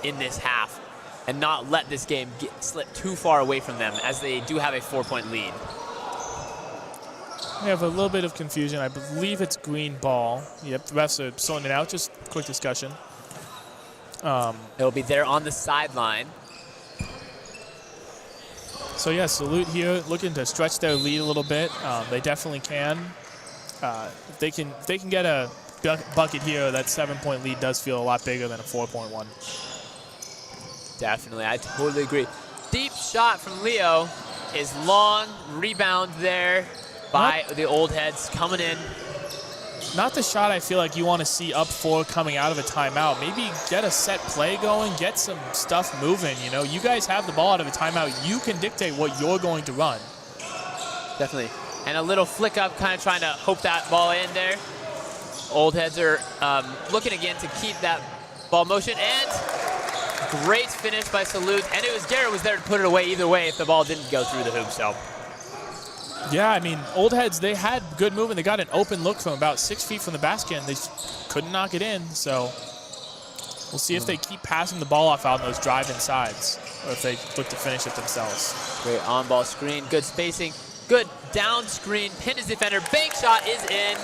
in this half and not let this game slip too far away from them, as they do have a 4-point lead. We have a little bit of confusion. I believe it's green ball. Yep, the refs are sorting it out. Just quick discussion. It'll be there on the sideline. So yeah, Salute here looking to stretch their lead a little bit. They definitely can. If they can get a bucket here, that 7-point lead does feel a lot bigger than a 4-point one. Definitely, I totally agree. Deep shot from Leo is long. Rebound there by the old heads coming in. not the shot I feel like you want to see up 4 coming out of a timeout. Maybe get a set play going, get some stuff moving. You know, you guys have the ball out of a timeout. You can dictate what you're going to run. Definitely. And a little flick up, kind of trying to hope that ball in there. Old Heads are looking again to keep that ball motion. And great finish by Salute. And it was Garrett was there to put it away either way if the ball didn't go through the hoop. So. Yeah, I mean, Old Heads, they had good movement. They got an open look from about 6 feet from the basket, and they just couldn't knock it in. So we'll see if they keep passing the ball off out in those drive-in sides, or if they look to finish it themselves. Great on-ball screen, good spacing, good down screen, pin his defender, bank shot is in,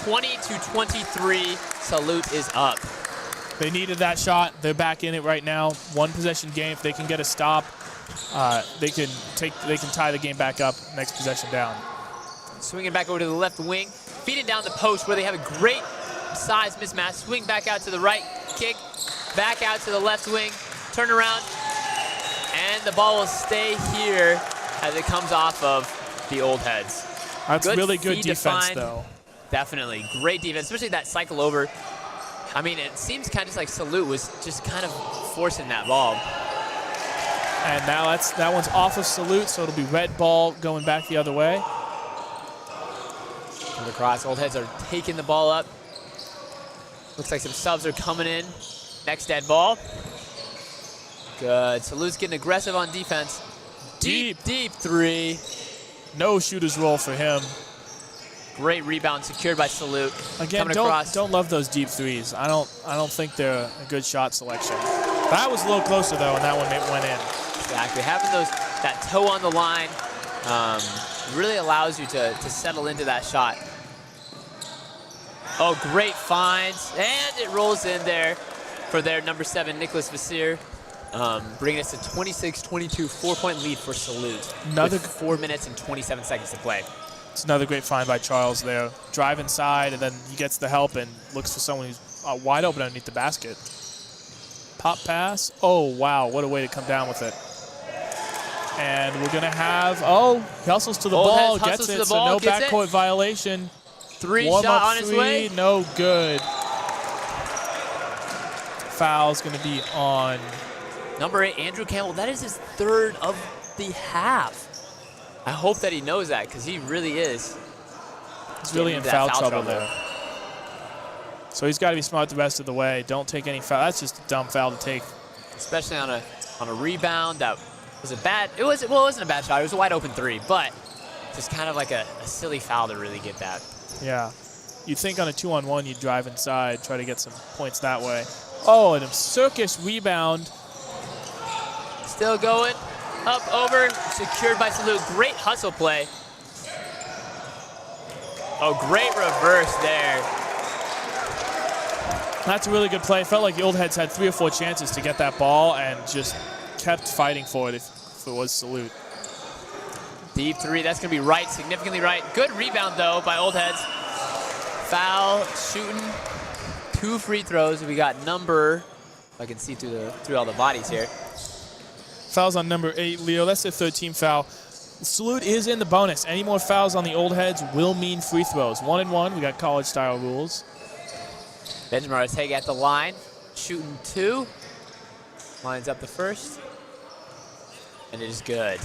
20-23, Salute is up. They needed that shot. They're back in it right now. 1 possession game. If they can get a stop, they can tie the game back up next possession down. Swinging back over to the left wing, feeding down the post where they have a great size mismatch. Swing back out to the right, kick, back out to the left wing, turn around, and the ball will stay here as it comes off of the Old Heads. That's really good defense, though. Definitely, great defense, especially that cycle over. I mean, it seems kind of just like Salute was just kind of forcing that ball. And now that one's off of Salute, so it'll be red ball going back the other way. And across, Old Heads are taking the ball up. Looks like some subs are coming in. Next dead ball. Good. Salute's getting aggressive on defense. Deep three. No shooter's roll for him. Great rebound secured by Salute. Again, don't love those deep threes. I don't think they're a good shot selection. That was a little closer though, and that one went in. Exactly. Having that toe on the line really allows you to settle into that shot. Oh, great finds, and it rolls in there for their number 7, Nicholas Vasir, bringing us to 26-22, 4-point lead for Salute. With 4 minutes and 27 seconds to play. It's another great find by Charles there. Drive inside, and then he gets the help and looks for someone who's wide open underneath the basket. Pop pass. Oh, wow. What a way to come down with it. And we're going to have, he hustles to the ball, gets it, so no backcourt violation. 3-shot on his way. No good. Foul's going to be on number 8, Andrew Campbell. That is his 3rd of the half. I hope that he knows that, because he really is. He's really in foul trouble there. So he's got to be smart the rest of the way. Don't take any foul. That's just a dumb foul to take. Especially on a rebound that was a bad. Well, it wasn't a bad shot. It was a wide open 3, but just kind of like a silly foul to really get that. Yeah. You'd think on a 2-on-1 you'd drive inside, try to get some points that way. Oh, and a circus rebound. Still going. Up, over, secured by Salute. Great hustle play. Oh, great reverse there. That's a really good play. Felt like the Old Heads had 3 or 4 chances to get that ball and just kept fighting for it if it was Salute. Deep 3, that's going to be right, significantly right. Good rebound, though, by Old Heads. Foul, shooting, 2 free throws. We got number, if I can see through all the bodies here. Fouls on number 8, Leo. That's their 13th foul. Salute is in the bonus. Any more fouls on the Old Heads will mean free throws. 1-and-1. We got college-style rules. Benjamin Ortega at the line, shooting 2. Lines up the first. And it is good.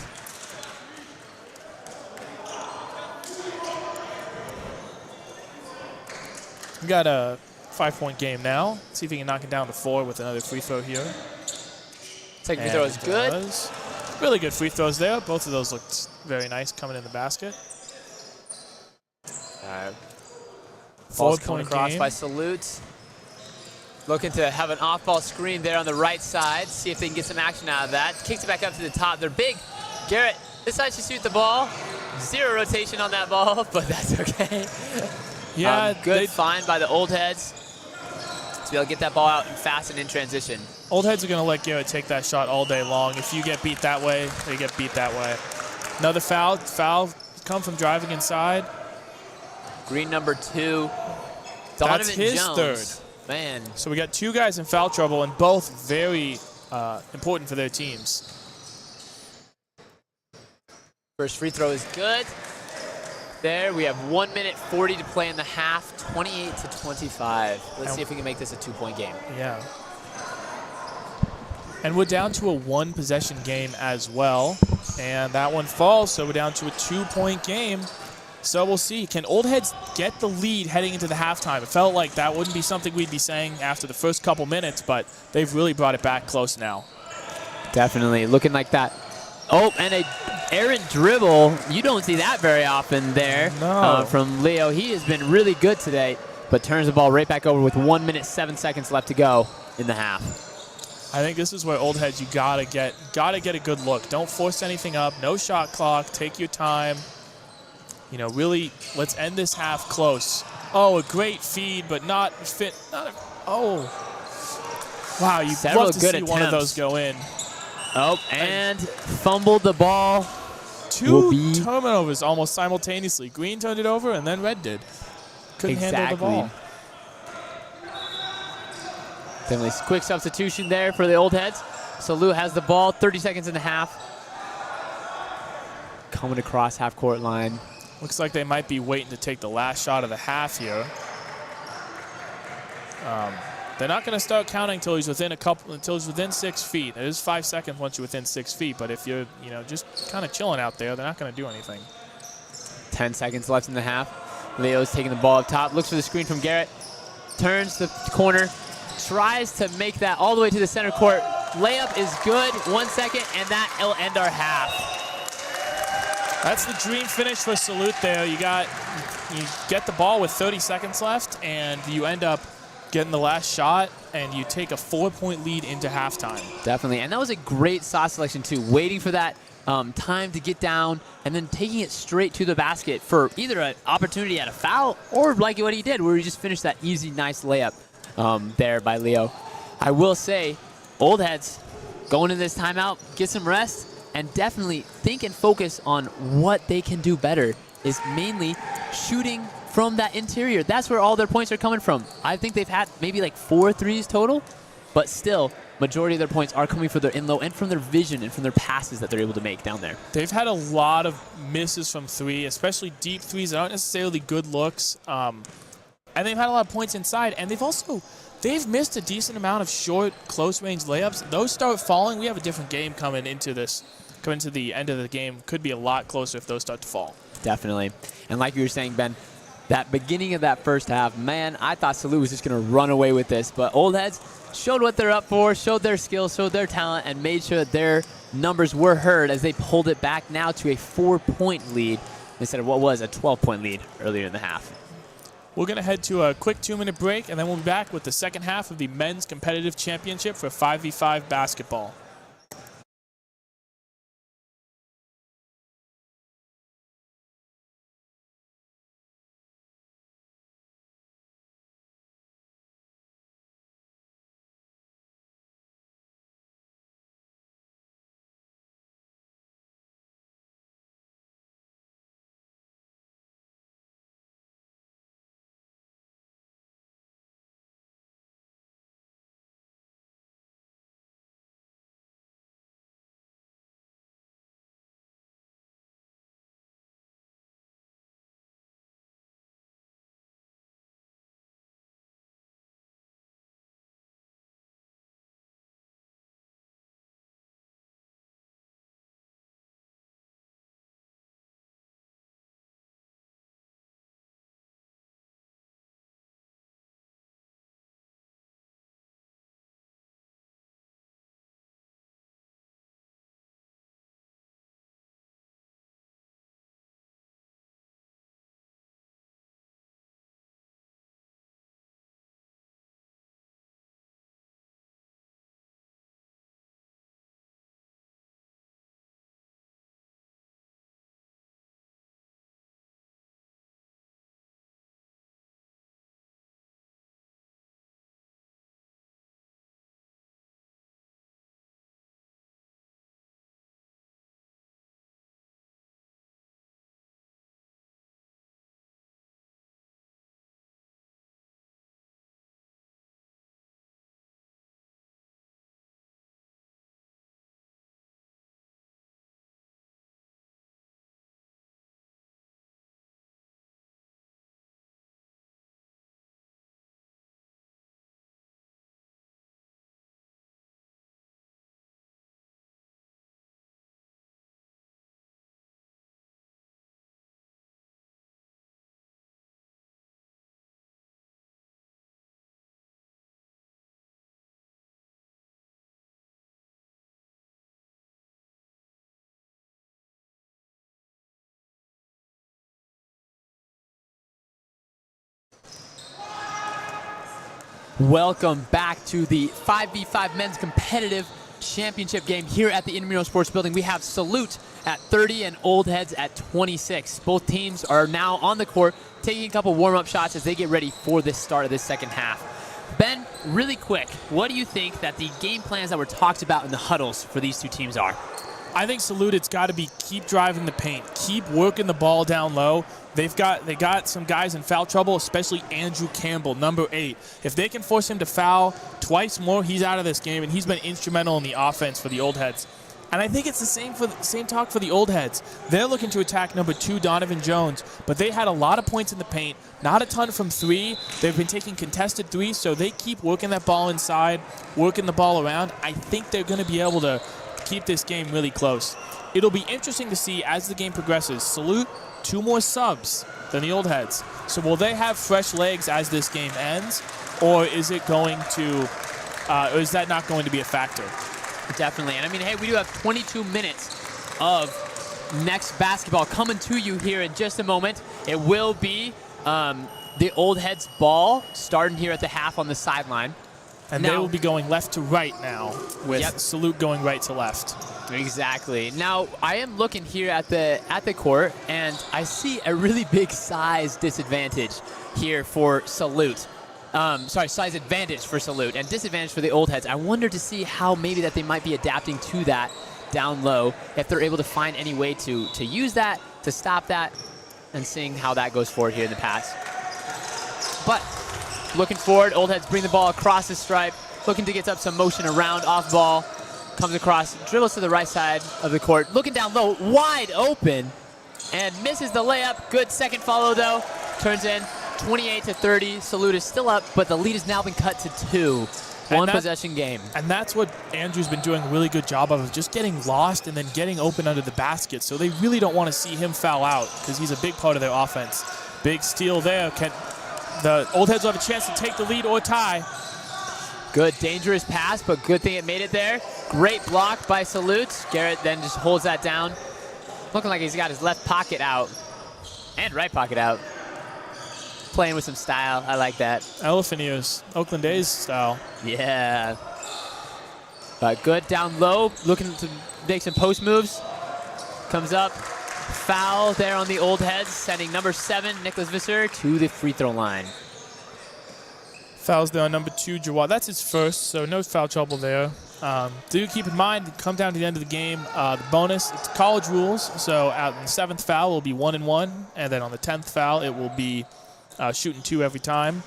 We got a 5-point game now. See if he can knock it down to 4 with another free throw here. Second free throw is good. Really good free throws there. Both of those looked very nice coming in the basket. 4-point across by Salute. Looking to have an off-ball screen there on the right side. See if they can get some action out of that. Kicks it back up to the top. They're big. Garrett decides to shoot the ball. 0 rotation on that ball, but that's okay. Yeah, good find by the Old Heads to be able to get that ball out and fast and in transition. Old Heads are going to let Garrett take that shot all day long. If you get beat that way, they get beat that way. Another foul. Foul come from driving inside. Green number 2. That's his Jones. 3rd. Man. So we got 2 guys in foul trouble, and both very important for their teams. First free throw is good. there. We have 1 minute 40 to play in the half, 28 to 25. Let's see if we can make this a 2-point game. Yeah. And we're down to a 1-possession game as well. And that one falls, so we're down to a 2-point game. So we'll see. Can Old Heads get the lead heading into the halftime? It felt like that wouldn't be something we'd be saying after the first couple minutes, but they've really brought it back close now. Definitely looking like that. Oh, and a errant dribble. You don't see that very often there from Leo. He has been really good today, but turns the ball right back over with 1 minute, 7 seconds left to go in the half. I think this is where Old Heads, you gotta get a good look. Don't force anything up. No shot clock. Take your time. You know, really, let's end this half close. Oh, a great feed, but not fit. Oh, wow! You'd love to see one of those go in. Oh, and fumbled the ball. Two turnovers almost simultaneously. Green turned it over, and then Red did. Couldn't handle the ball. Definitely quick substitution there for the Old Heads. So Lou has the ball, 30 seconds in the half. Coming across half-court line. Looks like they might be waiting to take the last shot of the half here. They're not going to start counting until he's within 6 feet. It is 5 seconds once you're within 6 feet, but if you're, just kind of chilling out there, they're not going to do anything. 10 seconds left in the half. Leo's taking the ball up top, looks for the screen from Garrett, turns the corner, tries to make that all the way to the center court. Layup is good. 1 second, and that will end our half. That's the dream finish for Salute there. You get the ball with 30 seconds left, and you end up getting the last shot, and you take a 4-point lead into halftime. Definitely, and that was a great shot selection too. Waiting for that time to get down, and then taking it straight to the basket for either an opportunity at a foul, or like what he did, where he just finished that easy, nice layup there by Leo. I will say, Old Heads going into this timeout, get some rest, and definitely think and focus on what they can do better. Is mainly shooting from that interior. That's where all their points are coming from. I think they've had maybe like 4 threes total, but still, majority of their points are coming from their in-low and from their vision and from their passes that they're able to make down there. They've had a lot of misses from 3, especially deep threes that aren't necessarily good looks. And they've had a lot of points inside, and they've missed a decent amount of short, close-range layups. Those start falling. We have a different game coming into the end of the game. Could be a lot closer if those start to fall. Definitely. And like you were saying, Ben, that beginning of that first half, man, I thought Salute was just going to run away with this. But Old Heads showed what they're up for, showed their skills, showed their talent, and made sure that their numbers were heard as they pulled it back now to a 4-point lead instead of what was a 12-point lead earlier in the half. We're going to head to a quick 2-minute break, and then we'll be back with the second half of the Men's Competitive Championship for 5v5 basketball. Welcome back to the 5v5 men's competitive championship game here at the Intramural Sports Building. We have Salute at 30 and Old Heads at 26. Both teams are now on the court taking a couple warm-up shots as they get ready for the start of this second half. Ben, really quick, what do you think that the game plans that were talked about in the huddles for these two teams are? I think Salute, it's got to be keep driving the paint, keep working the ball down low. They got some guys in foul trouble, especially Andrew Campbell, number 8. If they can force him to foul twice more, he's out of this game, and he's been instrumental in the offense for the Old Heads. And I think it's the same talk for the Old Heads. They're looking to attack number 2, Donovan Jones, but they had a lot of points in the paint, not a ton from 3. They've been taking contested 3s, so they keep working that ball inside, working the ball around. I think they're going to be able to keep this game really close. It'll be interesting to see as the game progresses. Salute, 2 more subs than the Old Heads. So will they have fresh legs as this game ends, or is it going to, or is that not going to be a factor? Definitely. And I mean, hey, we do have 22 minutes of next basketball coming to you here in just a moment. It will be the Old Heads ball starting here at the half on the sideline. And now, they will be going left to right now with Salute going right to left. Exactly. Now, I am looking here at the court, and I see a really big size disadvantage here for Salute. Size advantage for Salute and disadvantage for the Old Heads. I wonder to see how maybe that they might be adapting to that down low, if they're able to find any way to use that, to stop that, and seeing how that goes forward here in the pass. But looking forward, Old Heads bring the ball across the stripe, looking to get up some motion around off ball, comes across, dribbles to the right side of the court, looking down low, wide open, and misses the layup. Good second follow though, turns in 28-30. Salute is still up, but the lead has now been cut to 2. One possession game. And that's what Andrew's been doing a really good job of just getting lost and then getting open under the basket. So they really don't want to see him foul out because he's a big part of their offense. Big steal there. The Old Heads will have a chance to take the lead or tie. Good, dangerous pass, but good thing it made it there. Great block by Salute. Garrett then just holds that down. Looking like he's got his left pocket out and right pocket out. Playing with some style. I like that. Elephant ears. Oakland A's style. Yeah. But good down low. Looking to make some post moves. Comes up. Foul there on the Old Heads, sending number 7, Nicholas Visser, to the free throw line. Fouls there on number 2, Jawad. That's his first, so no foul trouble there. Do keep in mind, come down to the end of the game, the bonus, it's college rules, so out in the 7th foul, it will be 1-1, and then on the 10th foul, it will be shooting 2 every time.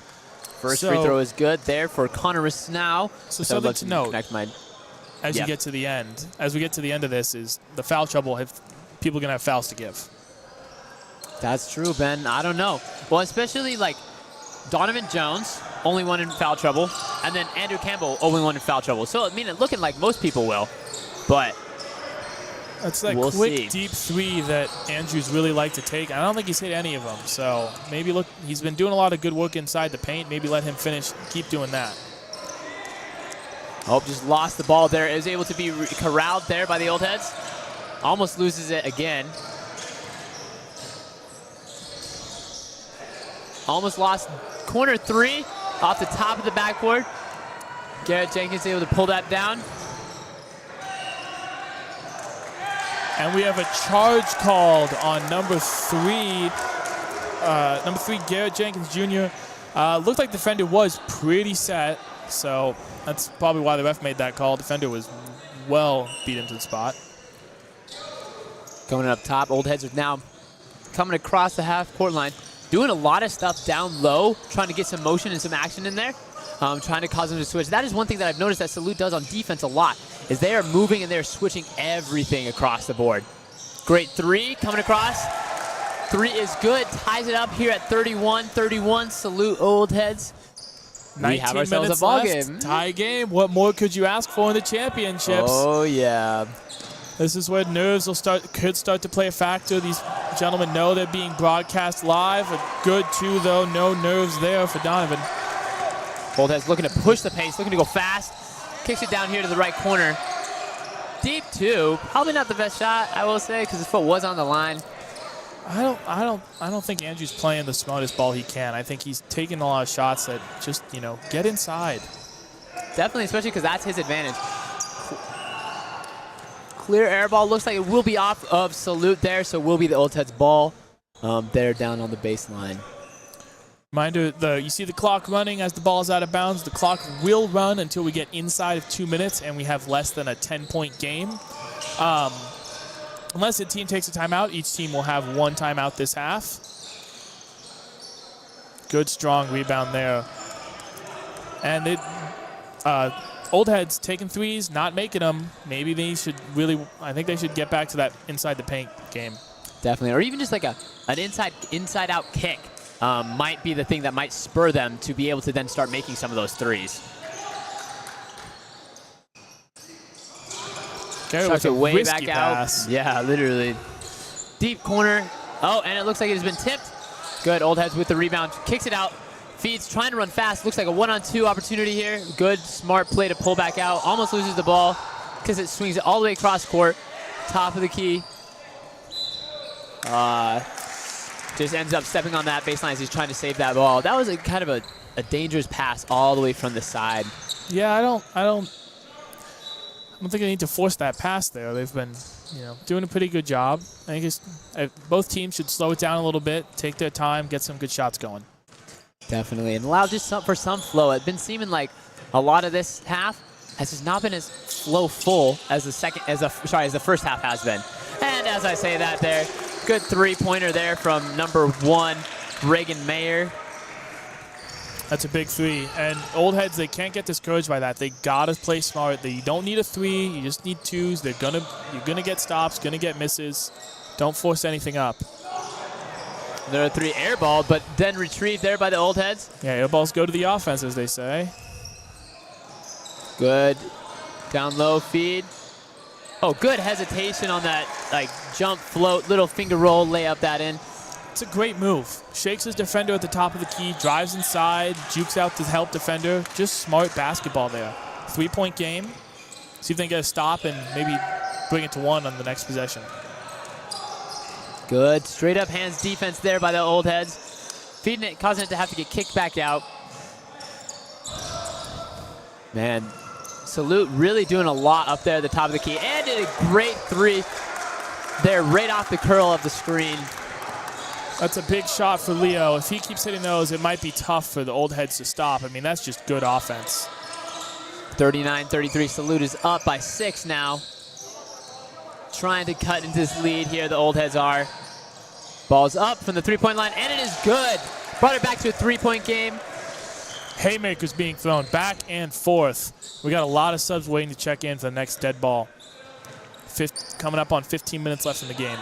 First free throw is good there for Connor Snow. So something to note as you get to the end, as we get to the end of this, is the foul trouble. People are going to have fouls to give. That's true, Ben. I don't know. Well, especially like Donovan Jones, only one in foul trouble, and then Andrew Campbell, only one in foul trouble. So, I mean, it's looking like most people will, but that's that we'll quick, see. Deep 3 that Andrews really like to take. I don't think he's hit any of them. So maybe look, he's been doing a lot of good work inside the paint. Maybe let him finish, keep doing that. Oh, just lost the ball there. It was able to be corralled there by the Old Heads. Almost loses it again. Almost lost corner 3 off the top of the backboard. Garrett Jenkins able to pull that down. And we have a charge called on number 3. Number 3, Garrett Jenkins Jr. Looked like the defender was pretty set, so that's probably why the ref made that call. Defender was well beat into the spot. Coming up top, Old Heads are now coming across the half-court line, doing a lot of stuff down low, trying to get some motion and some action in there, trying to cause them to switch. That is one thing that I've noticed that Salute does on defense a lot, is they are moving and they're switching everything across the board. Great 3 coming across. 3 is good, ties it up here at 31-31. Salute Old Heads. We have ourselves a ball game. Tie game. What more could you ask for in the championships? Oh, yeah. This is where nerves could start to play a factor. These gentlemen know they're being broadcast live. A good 2, though. No nerves there for Donovan. Old Heads looking to push the pace, looking to go fast. Kicks it down here to the right corner. Deep 2. Probably not the best shot, I will say, because his foot was on the line. I don't think Andrew's playing the smartest ball he can. I think he's taking a lot of shots that just, get inside. Definitely, especially because that's his advantage. Clear air ball. Looks like it will be off of Salute there, so will be the Old Heads ball. They're down on the baseline. Reminder, you see the clock running as the ball is out of bounds. The clock will run until we get inside of 2 minutes and we have less than a 10-point game. Unless a team takes a timeout, each team will have one timeout this half. Good, strong rebound there. And Old Heads taking threes, not making them. Maybe they should I think they should get back to that inside the paint game. Definitely, or even just like an inside-out kick might be the thing that might spur them to be able to then start making some of those threes. Starts it way risky back out. pass. Yeah, literally. Deep corner. Oh, and it looks like it has been tipped. Good, Old Heads with the rebound. Kicks it out. Feeds, trying to run fast. Looks like a 1-on-2 opportunity here. Good, smart play to pull back out. Almost loses the ball because it swings it all the way across court. Top of the key. Just ends up stepping on that baseline as he's trying to save that ball. That was kind of a dangerous pass all the way from the side. Yeah, I don't think I need to force that pass there. They've been, doing a pretty good job. I think both teams should slow it down a little bit, take their time, get some good shots going. Definitely, and allow just for some flow. It's been seeming like a lot of this half has just not been as flow-full as the first half has been. And as I say that there, good three-pointer there from number 1, Reagan Mayer. That's a big three. And Old Heads, they can't get discouraged by that. They gotta play smart. You don't need a three. You just need twos. You're gonna get stops, gonna get misses. Don't force anything up. Another 3 air ball, but then retrieved there by the Old Heads. Yeah, air balls go to the offense, as they say. Good down low feed. Oh, good hesitation on that jump float, little finger roll, layup that in. It's a great move. Shakes his defender at the top of the key, drives inside, jukes out to help defender. Just smart basketball there. 3-point game. See if they can get a stop and maybe bring it to 1 on the next possession. Good straight up hands defense there by the Old Heads. Feeding it, causing it to have to get kicked back out. Man, Salute really doing a lot up there at the top of the key. And did a great 3 there right off the curl of the screen. That's a big shot for Leo. If he keeps hitting those, it might be tough for the Old Heads to stop. I mean, that's just good offense. 39-33, Salute is up by 6 now. Trying to cut into this lead here, the Old Heads are. Ball's up from the 3-point line, and it is good. Brought it back to a 3-point game. Haymakers being thrown back and forth. We got a lot of subs waiting to check in for the next dead ball. Coming up on 15 minutes left in the game.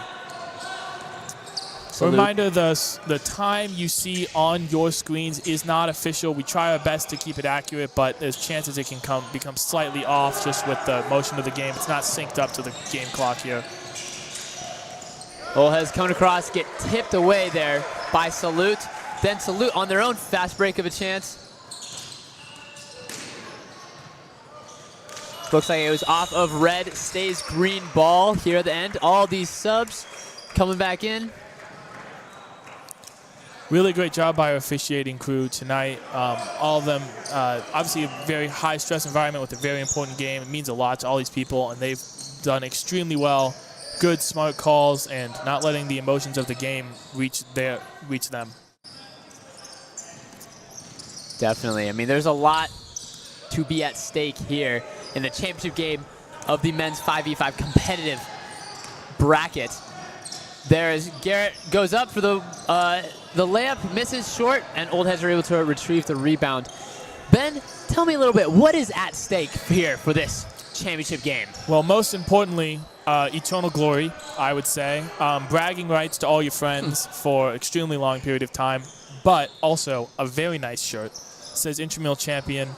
Salute. Reminder, the time you see on your screens is not official. We try our best to keep it accurate, but there's chances it can become slightly off just with the motion of the game. It's not synced up to the game clock here. Old Heads coming across, get tipped away there by Salute. Then Salute on their own fast break of a chance. Looks like it was off of red, stays green ball here at the end. All these subs coming back in. Really great job by our officiating crew tonight. All of them, obviously a very high-stress environment with a very important game. It means a lot to all these people, and they've done extremely well. Good, smart calls, and not letting the emotions of the game reach them. Definitely. I mean, there's a lot to be at stake here in the championship game of the men's 5v5 competitive bracket. There's Garrett goes up for the layup, misses short, and Old Heads are able to retrieve the rebound. Ben, tell me a little bit, what is at stake here for this championship game? Well, most importantly, eternal glory, I would say. Bragging rights to all your friends for an extremely long period of time, but also a very nice shirt. It says Intramural Champion.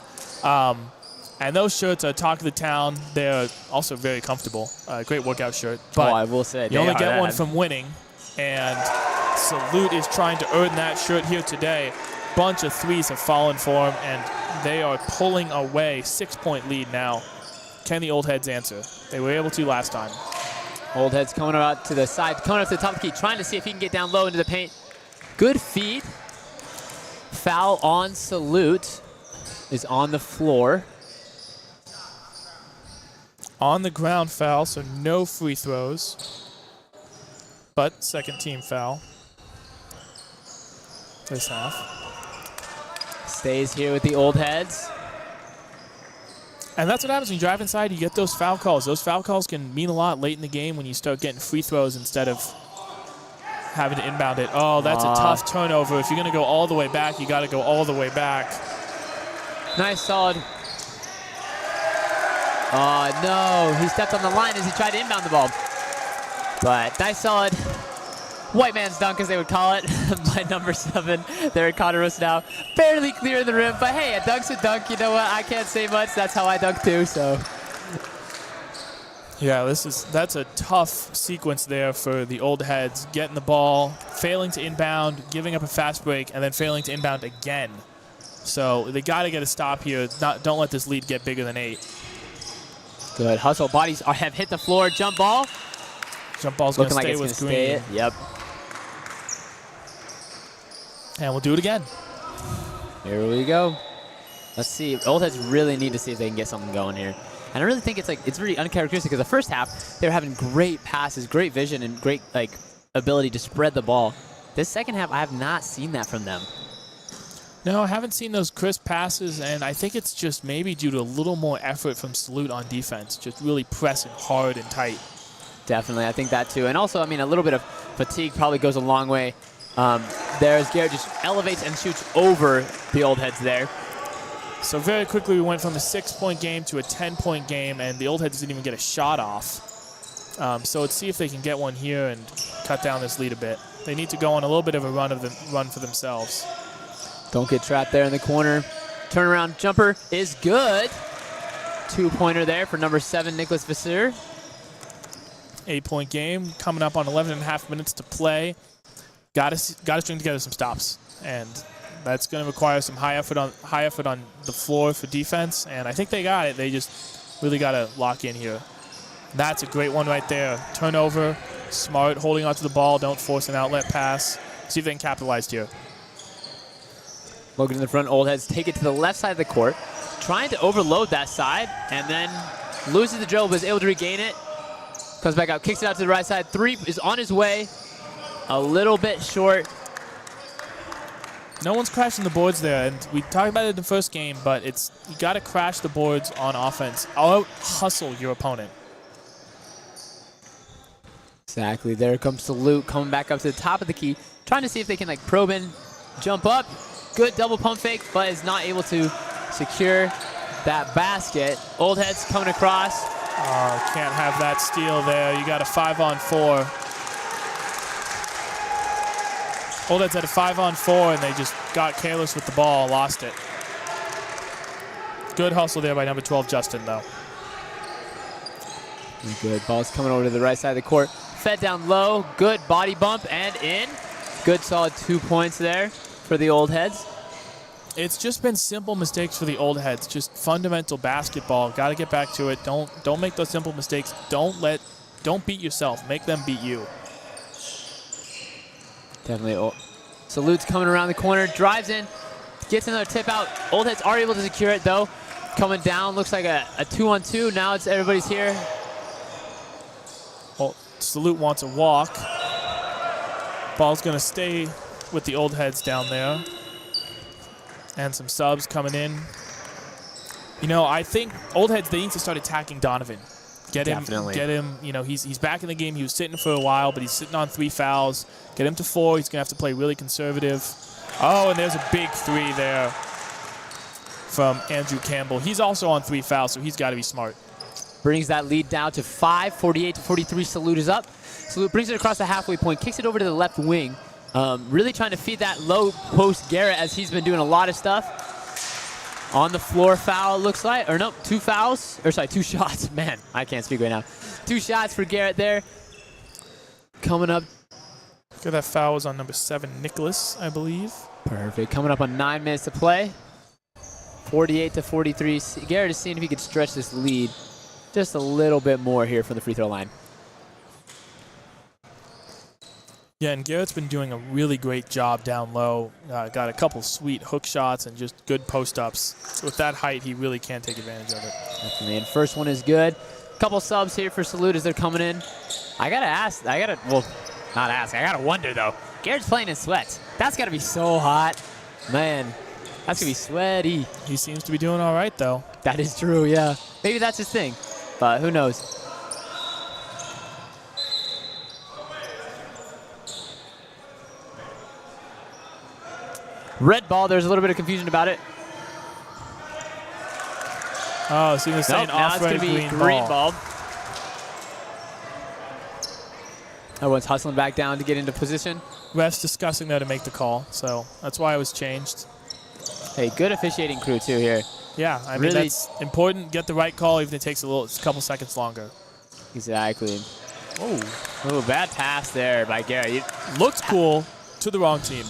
And those shirts are talk of the town. They're also very comfortable. Great workout shirt. But I will say, you only get one from winning. And Salute is trying to earn that shirt here today. Bunch of threes have fallen for him, and they are pulling away. 6-point lead now. Can the Old Heads answer? They were able to last time. Old Head's coming out to the side, coming up to the top of the key, trying to see if he can get down low into the paint. Good feed. Foul on Salute is on the floor. On the ground foul, so no free throws. But second team foul this half. Stays here with the Old Heads. And that's what happens when you drive inside. You get those foul calls. Those foul calls can mean a lot late in the game when you start getting free throws instead of having to inbound it. Oh, that's a tough turnover. If you're going to go all the way back, you got to go all the way back. Nice, solid. Oh, no. He stepped on the line as he tried to inbound the ball. But nice, solid white man's dunk, as they would call it, by number 7 there at Conneros now. Barely clear the rim, but hey, a dunk's a dunk. You know what? I can't say much. That's how I dunk too, so. Yeah, that's a tough sequence there for the Old Heads. Getting the ball, failing to inbound, giving up a fast break, and then failing to inbound again. So they got to get a stop here. Don't let this lead get bigger than 8. Good hustle. Bodies have hit the floor. Jump ball. Jump ball's going to Looking stay like it's with gonna Green. stay. Yep. And we'll do it again. Here we go. Let's see. Old Heads really need to see if they can get something going here. And I really think it's really uncharacteristic because the first half, they were having great passes, great vision, and great ability to spread the ball. This second half, I have not seen that from them. No, I haven't seen those crisp passes, and I think it's just maybe due to a little more effort from Salute on defense, just really pressing hard and tight. Definitely, I think that too. And also, I mean, a little bit of fatigue probably goes a long way. There's Garrett just elevates and shoots over the Old Heads there. So very quickly we went from a 6-point game to a 10-point game, and the Old Heads didn't even get a shot off. So let's see if they can get one here and cut down this lead a bit. They need to go on a little bit of a run for themselves. Don't get trapped there in the corner. Turnaround jumper is good. 2-pointer there for number 7, Nicholas Vasseur. 8-point game coming up on 11.5 minutes to play. Got to string together some stops, and that's going to require some high effort on the floor for defense. And I think they got it. They just really got to lock in here. That's a great one right there. Turnover, smart, holding onto the ball. Don't force an outlet pass. See if they can capitalize here. Logan in the front. Old Heads take it to the left side of the court, trying to overload that side, and then loses the dribble, but is able to regain it. Comes back out, kicks it out to the right side. 3 is on his way. A little bit short. No one's crashing the boards there, and we talked about it in the first game, but you got to crash the boards on offense. Out hustle your opponent. Exactly. There comes Salute coming back up to the top of the key, trying to see if they can probe in, jump up. Good double pump fake, but is not able to secure that basket. Old Heads coming across. Oh, can't have that steal there. You got a 5-on-4. Old Heads had a 5-on-4, and they just got careless with the ball, lost it. Good hustle there by number 12, Justin, though. Good. Ball's coming over to the right side of the court. Fed down low. Good body bump and in. Good solid 2 points there for the Old Heads. It's just been simple mistakes for the Old Heads. Just fundamental basketball. Got to get back to it. Don't make those simple mistakes. Don't beat yourself. Make them beat you. Definitely. Salute's coming around the corner, drives in, gets another tip out. Old Heads are able to secure it though. Coming down, looks like a 2-on-2. Now everybody's here. Well, Salute wants a walk. Ball's going to stay with the Old Heads down there. And some subs coming in. You know, I think Old Heads, they need to start attacking Donovan. Get him. You know, he's back in the game. He was sitting for a while, but he's sitting on 3 fouls. Get him to 4. He's going to have to play really conservative. Oh, and there's a big 3 there from Andrew Campbell. He's also on 3 fouls, so he's got to be smart. Brings that lead down to 5, 48-43. Salute is up. Salute brings it across the halfway point, kicks it over to the left wing. Really trying to feed that low post Garrett, as he's been doing a lot of stuff. On the floor foul, it looks like. Or no, 2 fouls. Or sorry, 2 shots. Man, I can't speak right now. 2 shots for Garrett there. Coming up. Look at that foul was on number 7, Nicholas, I believe. Perfect. Coming up on 9 minutes to play. 48-43. Garrett is seeing if he could stretch this lead just a little bit more here from the free throw line. Yeah, and Garrett's been doing a really great job down low. Got a couple sweet hook shots and just good post-ups. With that height, he really can take advantage of it. Definitely. And first one is good. Couple subs here for Salute as they're coming in. I gotta wonder though. Garrett's playing in sweats. That's gotta be so hot. Man, that's gonna be sweaty. He seems to be doing all right, though. That is true, yeah. Maybe that's his thing, but who knows? Red ball, there's a little bit of confusion about it. Oh, so you're saying Now it's going off-red to be green ball. Everyone's hustling back down to get into position. Ref's discussing there to make the call, so that's why it was changed. Hey, good officiating crew too here. Yeah, I mean, Really- that's important. Get the right call, even if it takes a couple seconds longer. Exactly. Oh, Oh, bad pass there by Garrett. looks cool to the wrong team.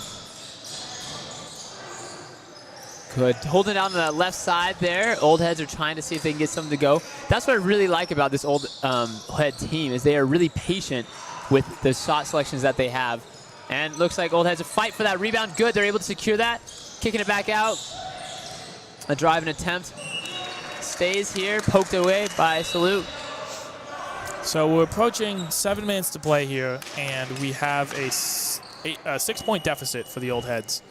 Good. Holding down on that left side there. Old heads are trying to see if they can get something to go. That's what I really like about this old head team is they are really patient with the shot selections that they have. And looks like old heads a fight for that rebound. Good. They're able to secure that. Kicking it back out. A driving attempt. Stays here. Poked away by Salute. So we're approaching 7 minutes to play here, and we have a 6-point deficit for the old heads.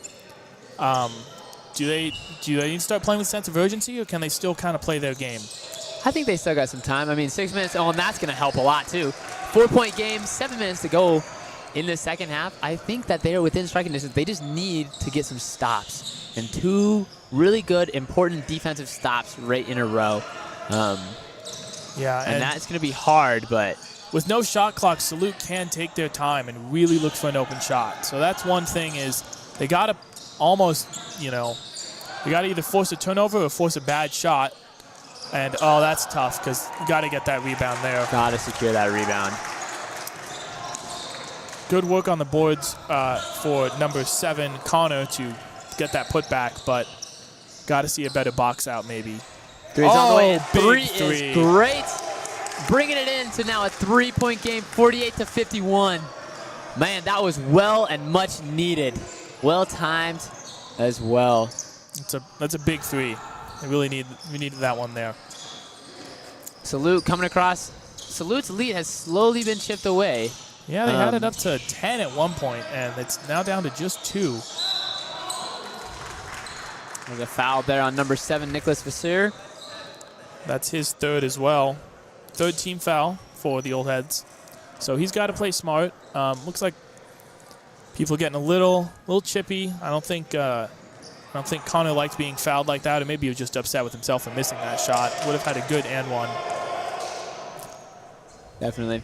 Do they need to start playing with sense of urgency, or can they still kind of play their game? I think they still got some time. I mean, 6 minutes. Oh, and that's going to help a lot, too. 4-point game, 7 minutes to go in the second half. I think that they are within striking distance. They just need to get some stops. And 2 really good, important defensive stops right in a row. Yeah, And that's going to be hard, but with no shot clock, Salute can take their time and really look for an open shot. So that's one thing is they got to almost, you got to either force a turnover or force a bad shot. And, oh, that's tough because you got to get that rebound there. got to secure that rebound. Good work on the boards for number 7, Connor, to get that putback, but got to see a better box out maybe. Three's on the way. And big 3 is great. Bringing it in to now a 3-point game, 48-51. Man, that was well and much needed. Well timed as well. That's a big 3. We needed that one there. Salute coming across. Salute's lead has slowly been chipped away. Yeah, they had it up to 10 at one point, and it's now down to just 2. There's a foul there on number 7, Nicholas Vasseur. That's his 3rd as well. 3rd team foul for the old heads. So he's got to play smart. Looks like people are getting a little chippy. I don't think Connor liked being fouled like that, or maybe he was just upset with himself for missing that shot. Would have had a good and one. Definitely.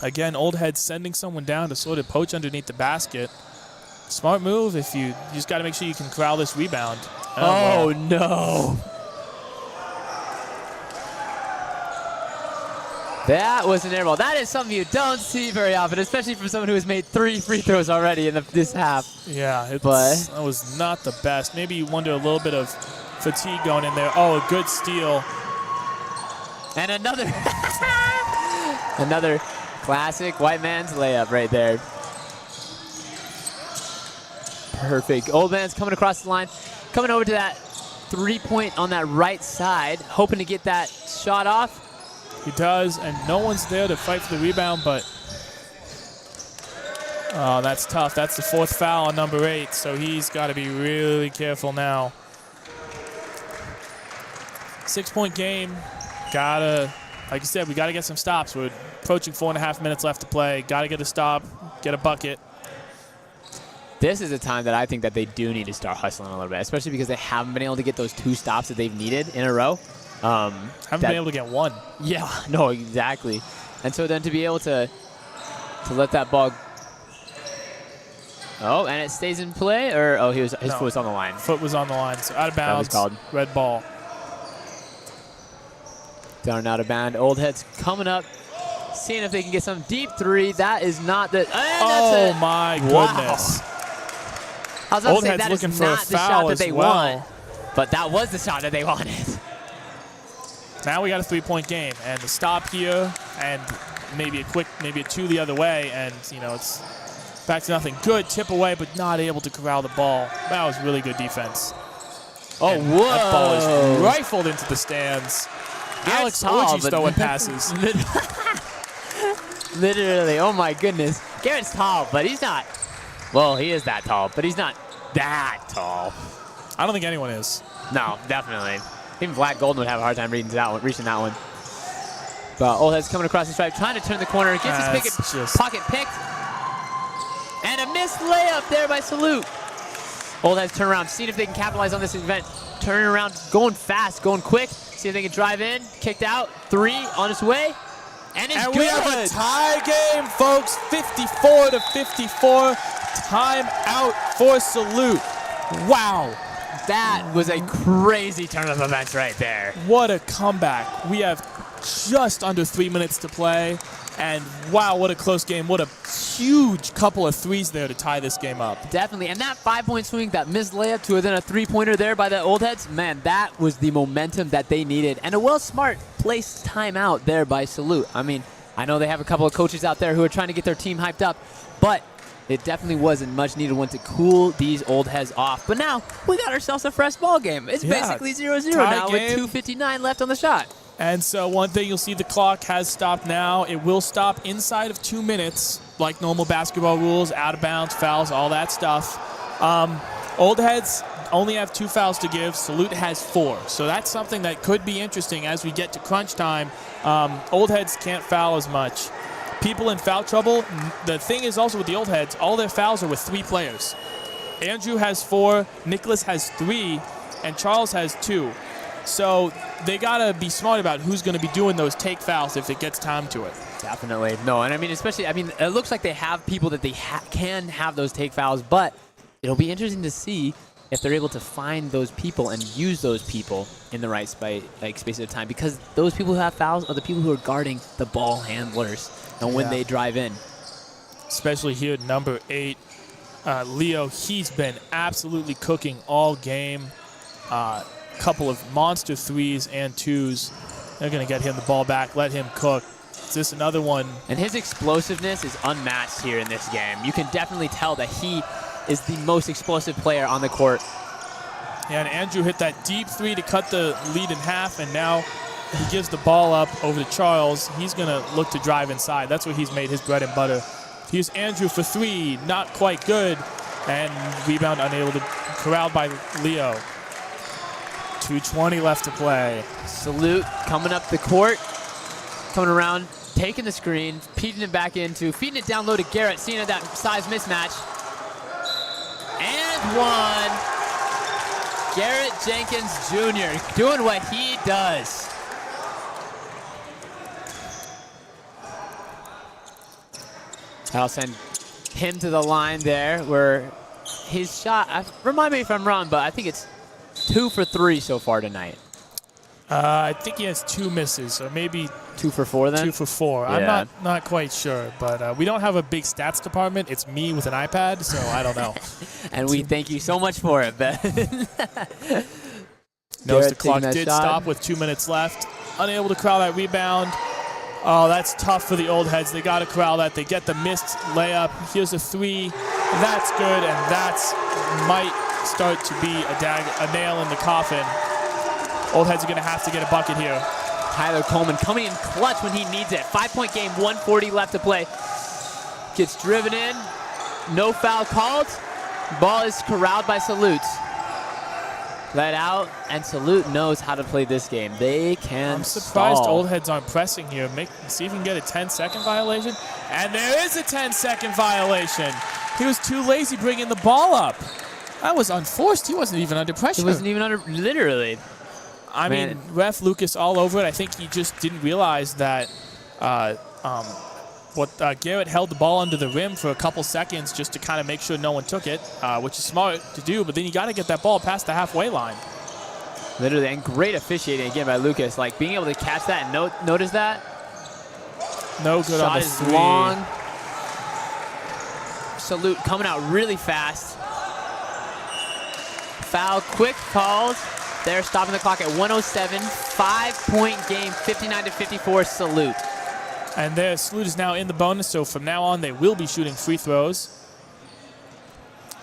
Again, old heads sending someone down to sort of poach underneath the basket. Smart move. If you just got to make sure you can corral this rebound. Oh, no. That was an air ball. That is something you don't see very often, especially from someone who has made 3 free throws already in this half. Yeah, that was not the best. Maybe you wonder a little bit of fatigue going in there. Oh, a good steal. And another another classic white man's layup right there. Perfect. Old man's coming across the line, coming over to that 3-point on that right side, hoping to get that shot off. He does, and no one's there to fight for the rebound, but oh, that's tough. That's the 4th foul on number 8, so he's got to be really careful now. 6-point game. Like you said, we got to get some stops. We're approaching 4.5 minutes left to play. Got to get a stop, get a bucket. This is a time that I think that they do need to start hustling a little bit, especially because they haven't been able to get those 2 stops that they've needed in a row. Haven't been able to get 1. Yeah, no, exactly. And so then to be able to let that ball. Oh, and it stays in play, or his foot was on the line. Foot was on the line, so out of bounds. That was called. Red ball. Down and out of bounds. Old heads coming up, seeing if they can get some deep 3. That is not the. Oh my goodness! Wow. I was about Old to say heads that is looking for a not the foul shot that as they well. want, but that was the shot that they wanted. Now we got a 3-point game, and the stop here, and maybe a 2 the other way, and it's back to nothing. Good tip away, but not able to corral the ball. That was really good defense. Oh, and whoa! That ball is rifled into the stands. Alex Oji's throwing passes. Literally, oh my goodness. Garrett's tall, but he's not. Well, he is that tall, but he's not that tall. I don't think anyone is. No, definitely. Even Black Golden would have a hard time reaching that one. But Old Head's coming across the stripe, trying to turn the corner. Gets his pocket picked. And a missed layup there by Salute. Old Head's turn around, seeing if they can capitalize on this event. Turning around, going fast, going quick. See if they can drive in. Kicked out. 3 on its way. And we have a tie game, folks. 54-54. Time out for Salute. Wow. That was a crazy turn of events right there. What a comeback. We have just under 3 minutes to play. And wow, what a close game. What a huge couple of threes there to tie this game up. Definitely. And that 5-point swing, that missed layup to then a 3-pointer there by the Old Heads, man, that was the momentum that they needed. And a well-smart placed timeout there by Salute. I mean, I know they have a couple of coaches out there who are trying to get their team hyped up, but it definitely was a much-needed one to cool these Old Heads off. But now, we got ourselves a fresh ball game. It's basically 0-0 now with 2:59 left on the shot. And so one thing you'll see, the clock has stopped now. It will stop inside of 2 minutes, like normal basketball rules, out of bounds, fouls, all that stuff. Old Heads only have 2 fouls to give. Salute has 4. So that's something that could be interesting as we get to crunch time. Old Heads can't foul as much. People in foul trouble, the thing is also with the Old Heads, all their fouls are with 3 players. Andrew has 4, Nicholas has 3, and Charles has 2. So they got to be smart about who's going to be doing those take fouls if it gets time to it. Definitely. No, and I mean, especially, it looks like they have people that they can have those take fouls, but it'll be interesting to see if they're able to find those people and use those people in the right space of time, because those people who have fouls are the people who are guarding the ball handlers and when they drive in. Especially here at number 8, Leo, he's been absolutely cooking all game. Couple of monster 3s and 2s. They're going to get him the ball back, let him cook. Is this another one? And his explosiveness is unmatched here in this game. You can definitely tell that he is the most explosive player on the court. Yeah, and Andrew hit that deep 3 to cut the lead in half, and now he gives the ball up over to Charles. He's going to look to drive inside. That's what he's made his bread and butter. Here's Andrew for 3, not quite good, and rebound unable to corralled by Leo. 2:20 left to play. Salute coming up the court, coming around, taking the screen, feeding it back into, feeding it down low to Garrett, seeing that size mismatch. And 1. Garrett Jenkins Jr. doing what he does. I'll send him to the line there where his shot, remind me if I'm wrong, but I think it's 2 for 3 so far tonight. I think he has 2 misses, so maybe 2 for 4 then? 2 for 4. Yeah. I'm not quite sure, but we don't have a big stats department. It's me with an iPad, so I don't know. And we thank you so much for it, Ben. Notice the clock did stop with 2 minutes left. Unable to corral that rebound. Oh, that's tough for the Old Heads. They got to corral that. They get the missed layup. Here's a 3. That's good, and that's might start to be a nail in the coffin. Old Heads are going to have to get a bucket here. Tyler Coleman coming in clutch when he needs it. 5-point game, 1:40 left to play. Gets driven in. No foul called. Ball is corralled by Salute. Let out, and Salute knows how to play this game. They can I'm surprised stall. Old Heads aren't pressing here. See if we can get a 10-second violation. And there is a 10-second violation. He was too lazy bringing the ball up. That was unforced. He wasn't even under pressure. He wasn't even under, literally. I mean, ref Lucas all over it. I think he just didn't realize that Garrett held the ball under the rim for a couple seconds just to kind of make sure no one took it, which is smart to do, but then you got to get that ball past the halfway line. Literally, and great officiating again by Lucas. Like, being able to catch that and notice that. No good on the 3. Shot is long. Salute coming out really fast. Foul quick called. They're stopping the clock at 1:07. 5-point game, 59-54, Salute. And their Salute is now in the bonus, so from now on they will be shooting free throws.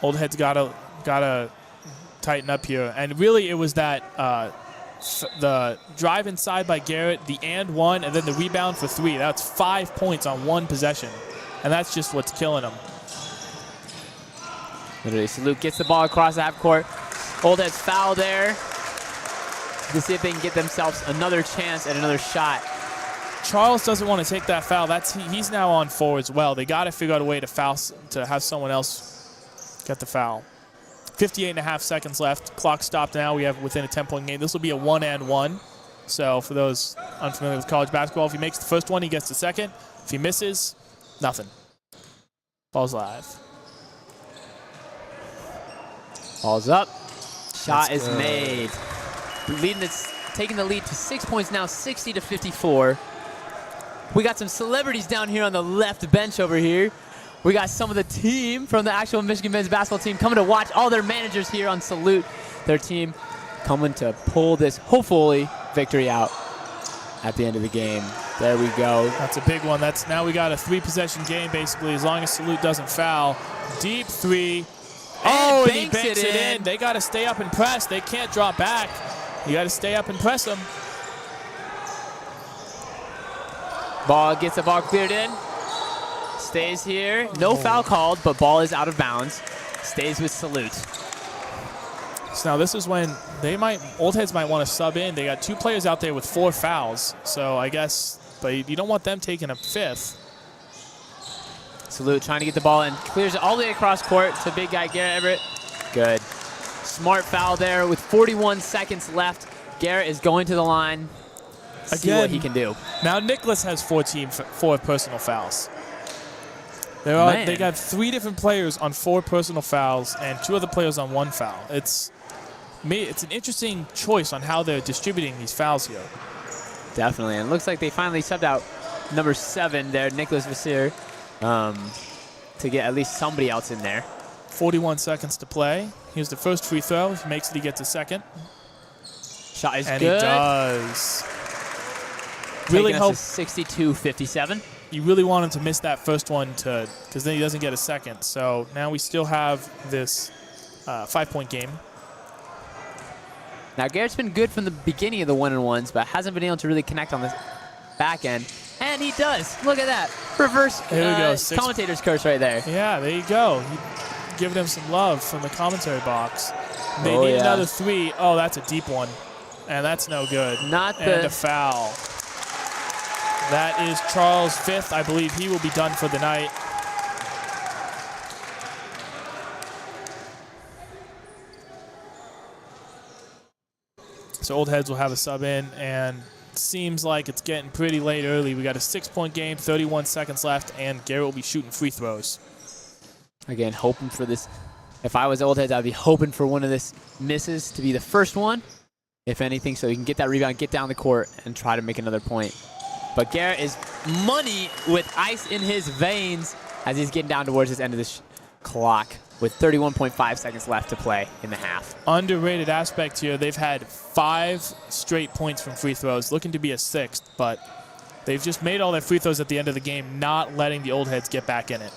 Old Head's gotta tighten up here. And really it was that the drive inside by Garrett, the and one, and then the rebound for 3. That's 5 points on one possession. And that's just what's killing them. Literally, Salute gets the ball across the half court. Old Head's foul there to see if they can get themselves another chance at another shot. Charles doesn't want to take that foul. He's now on 4 as well. They got to figure out a way to foul, to have someone else get the foul. 58.5 seconds left. Clock stopped now. We have within a 10-point game. This will be a 1-and-1. So for those unfamiliar with college basketball, if he makes the first one, he gets the second. If he misses, nothing. Ball's live. Ball's up. Shot is made. Taking the lead to 6 points now, 60-54. We got some celebrities down here on the left bench over here. We got some of the team from the actual Michigan men's basketball team coming to watch. All their managers here on Salute. Their team coming to pull this, hopefully, victory out at the end of the game. There we go. That's a big one. Now we got a 3-possession game, basically, as long as Salute doesn't foul. Deep 3. Oh, and he banks it in. They got to stay up and press. They can't drop back. You got to stay up and press them. Gets the ball cleared in. Stays here. No foul called, but ball is out of bounds. Stays with Salute. So now this is when Old Heads might want to sub in. They got 2 players out there with 4 fouls. So I guess, but you don't want them taking a 5th. Salute trying to get the ball in. Clears it all the way across court to big guy Garrett Everett. Good. Smart foul there with 41 seconds left. Garrett is going to the line. See what he can do. Now Nicholas has 4 personal fouls. They got 3 different players on 4 personal fouls and 2 other players on 1 foul. It's an interesting choice on how they're distributing these fouls here. Definitely. And it looks like they finally subbed out number 7 there, Nicholas Vassir, to get at least somebody else in there. 41 seconds to play. Here's the first free throw. If he makes it, he gets a second. Shot is good. And he does. Really hope 62-57. You really want him to miss that first one because then he doesn't get a second. So now we still have this 5-point game. Now Garrett's been good from the beginning of the 1-and-1s, but hasn't been able to really connect on the back end. And he does. Look at that. Reverse commentator's curse right there. Yeah, there you go. Giving him some love from the commentary box. They need another 3. Oh, that's a deep one. And that's no good. And a foul. That is Charles' 5th. I believe he will be done for the night. So Old Heads will have a sub in, and seems like it's getting pretty late early. We got a 6-point game, 31 seconds left, and Garrett will be shooting free throws. Again, hoping for this. If I was Old Heads, I'd be hoping for one of this misses to be the first one, if anything, so he can get that rebound, get down the court, and try to make another point. But Garrett is money with ice in his veins as he's getting down towards this end of this clock with 31.5 seconds left to play in the half. Underrated aspect here, they've had 5 straight points from free throws, looking to be a 6th, but they've just made all their free throws at the end of the game, not letting the Old Heads get back in it.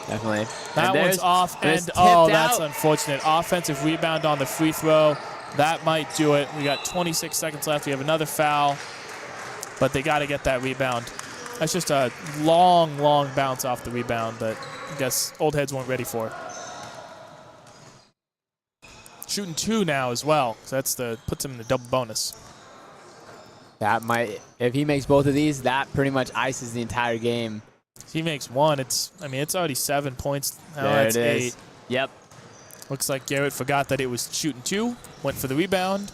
Definitely. That one's off, and that's unfortunate. Offensive rebound on the free throw. That might do it. We got 26 seconds left. We have another foul, but they got to get that rebound. That's just a long, long bounce off the rebound that I guess Old Heads weren't ready for. Shooting 2 now as well. So puts him in a double bonus. That might, if he makes both of these, that pretty much ices the entire game. If he makes 1, it's already 7 points. Now there it's it is. 8. Yep. Looks like Garrett forgot that it was shooting 2, went for the rebound.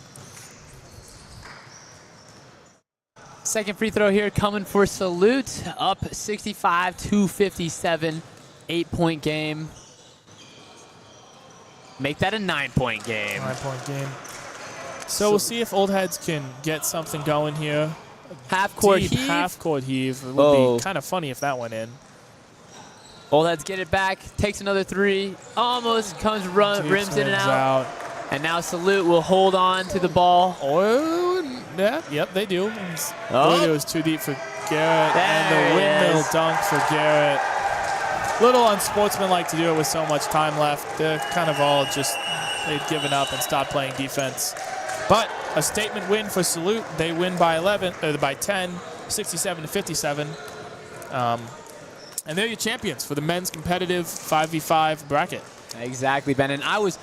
Second free throw here coming for Salute. Up 65-57. 8-point game. Make that a 9-point game. 9-point game. So we'll see if Old Heads can get something going here. Half-court heave. Half-court heave. It would be kind of funny if that went in. Old Heads get it back. Takes another 3. Almost comes rims in and out. And now Salute will hold on to the ball. Oh, yeah, yep, they do. It was too deep for Garrett, and the windmill dunk for Garrett. Little unsportsmanlike to do it with so much time left. They're kind of all just, they'd given up and stopped playing defense. But a statement win for Salute. They win by 10, 67-57. And they're your champions for the men's competitive 5v5 bracket. Exactly, Ben. And I was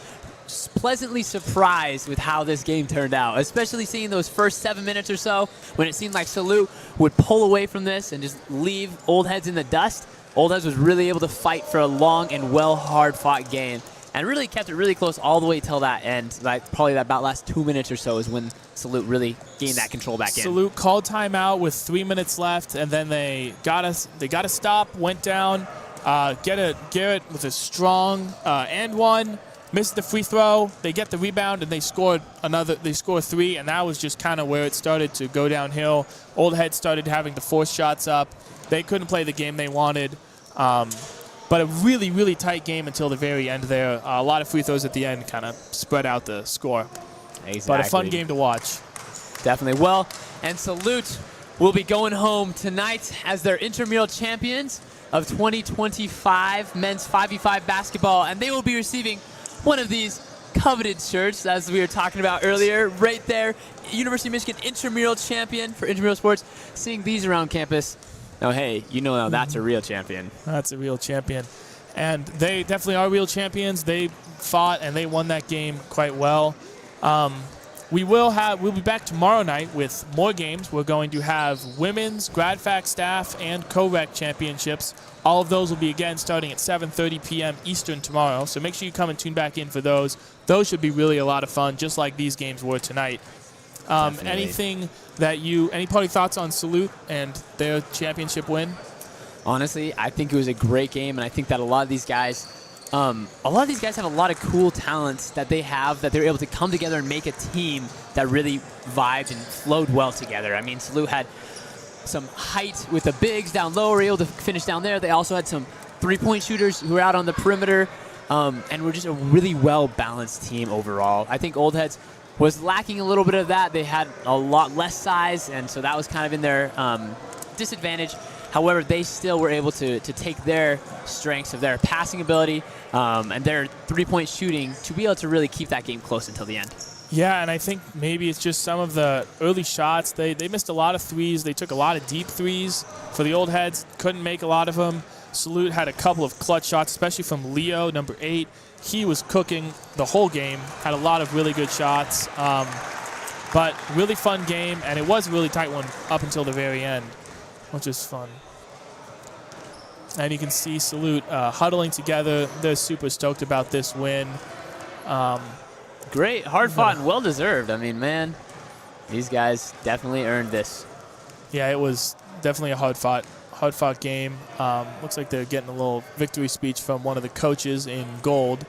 pleasantly surprised with how this game turned out, especially seeing those first 7 minutes or so when it seemed like Salute would pull away from this and just leave Old Heads in the dust. Old Heads was really able to fight for a long and hard-fought game and really kept it really close all the way till that end. Like probably that about last 2 minutes or so is when Salute really gained that control back in. Salute called timeout with 3 minutes left, and then they got a stop, went down, Garrett with a strong and one, missed the free throw. They get the rebound, and they scored 3, and that was just kind of where it started to go downhill. Old Head started having to force shots up. They couldn't play the game they wanted. But a really, really tight game until the very end there. A lot of free throws at the end kind of spread out the score. Exactly. But a fun game to watch. Definitely. Well, and Salute will be going home tonight as their intramural champions of 2025 men's 5v5 basketball. And they will be receiving one of these coveted shirts, as we were talking about earlier, right there. University of Michigan intramural champion for Intramural Sports. Seeing these around campus. Oh, hey, you know now that's a real champion. That's a real champion. And they definitely are real champions. They fought and they won that game quite well. We'll be back tomorrow night with more games. We're going to have women's, GradFac staff, and co-rec championships. All of those will be again starting at 7:30 p.m. Eastern tomorrow. So make sure you come and tune back in for those. Those should be really a lot of fun, just like these games were tonight. Any party thoughts on Salute and their championship win? Honestly, I think it was a great game, and I think that a lot of these guys have a lot of cool talents that they're able to come together and make a team that really vibed and flowed well together. I mean, Salute had some height with the bigs down low, were able to finish down there. They also had some three-point shooters who were out on the perimeter, and were just a really well-balanced team overall. I think Old Heads was lacking a little bit of that. They had a lot less size, and so that was kind of in their disadvantage. However, they still were able to take their strengths of their passing ability and their three-point shooting to be able to really keep that game close until the end. Yeah, and I think maybe it's just some of the early shots. They missed a lot of threes. They took a lot of deep threes for the Old Heads. Couldn't make a lot of them. Salute had a couple of clutch shots, especially from Leo, number 8. He was cooking the whole game, had a lot of really good shots. But really fun game, and it was a really tight one up until the very end, which is fun. And you can see Salute huddling together. They're super stoked about this win. Great, hard-fought and well-deserved. I mean, man, these guys definitely earned this. Yeah, it was definitely a hard-fought game. Looks like they're getting a little victory speech from one of the coaches in gold.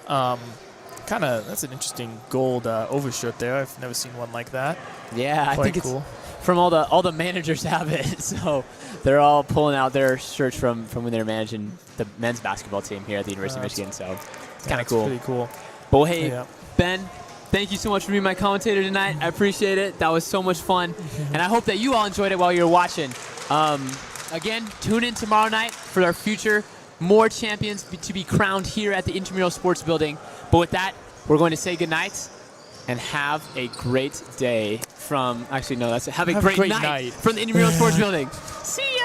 That's an interesting gold overshirt there. I've never seen one like that. Yeah, I think cool. It's from all the managers have it, so they're all pulling out their shirts from when they're managing the men's basketball team here at the University of Michigan. So it's kind of cool. Pretty cool. But hey, Ben, thank you so much for being my commentator tonight. I appreciate it. That was so much fun, and I hope that you all enjoyed it while you were watching. Again, tune in tomorrow night for our future more champions to be crowned here at the Intramural Sports Building. But with that, we're going to say goodnight and have a great day have a great night from the Intramural Sports Building. See ya!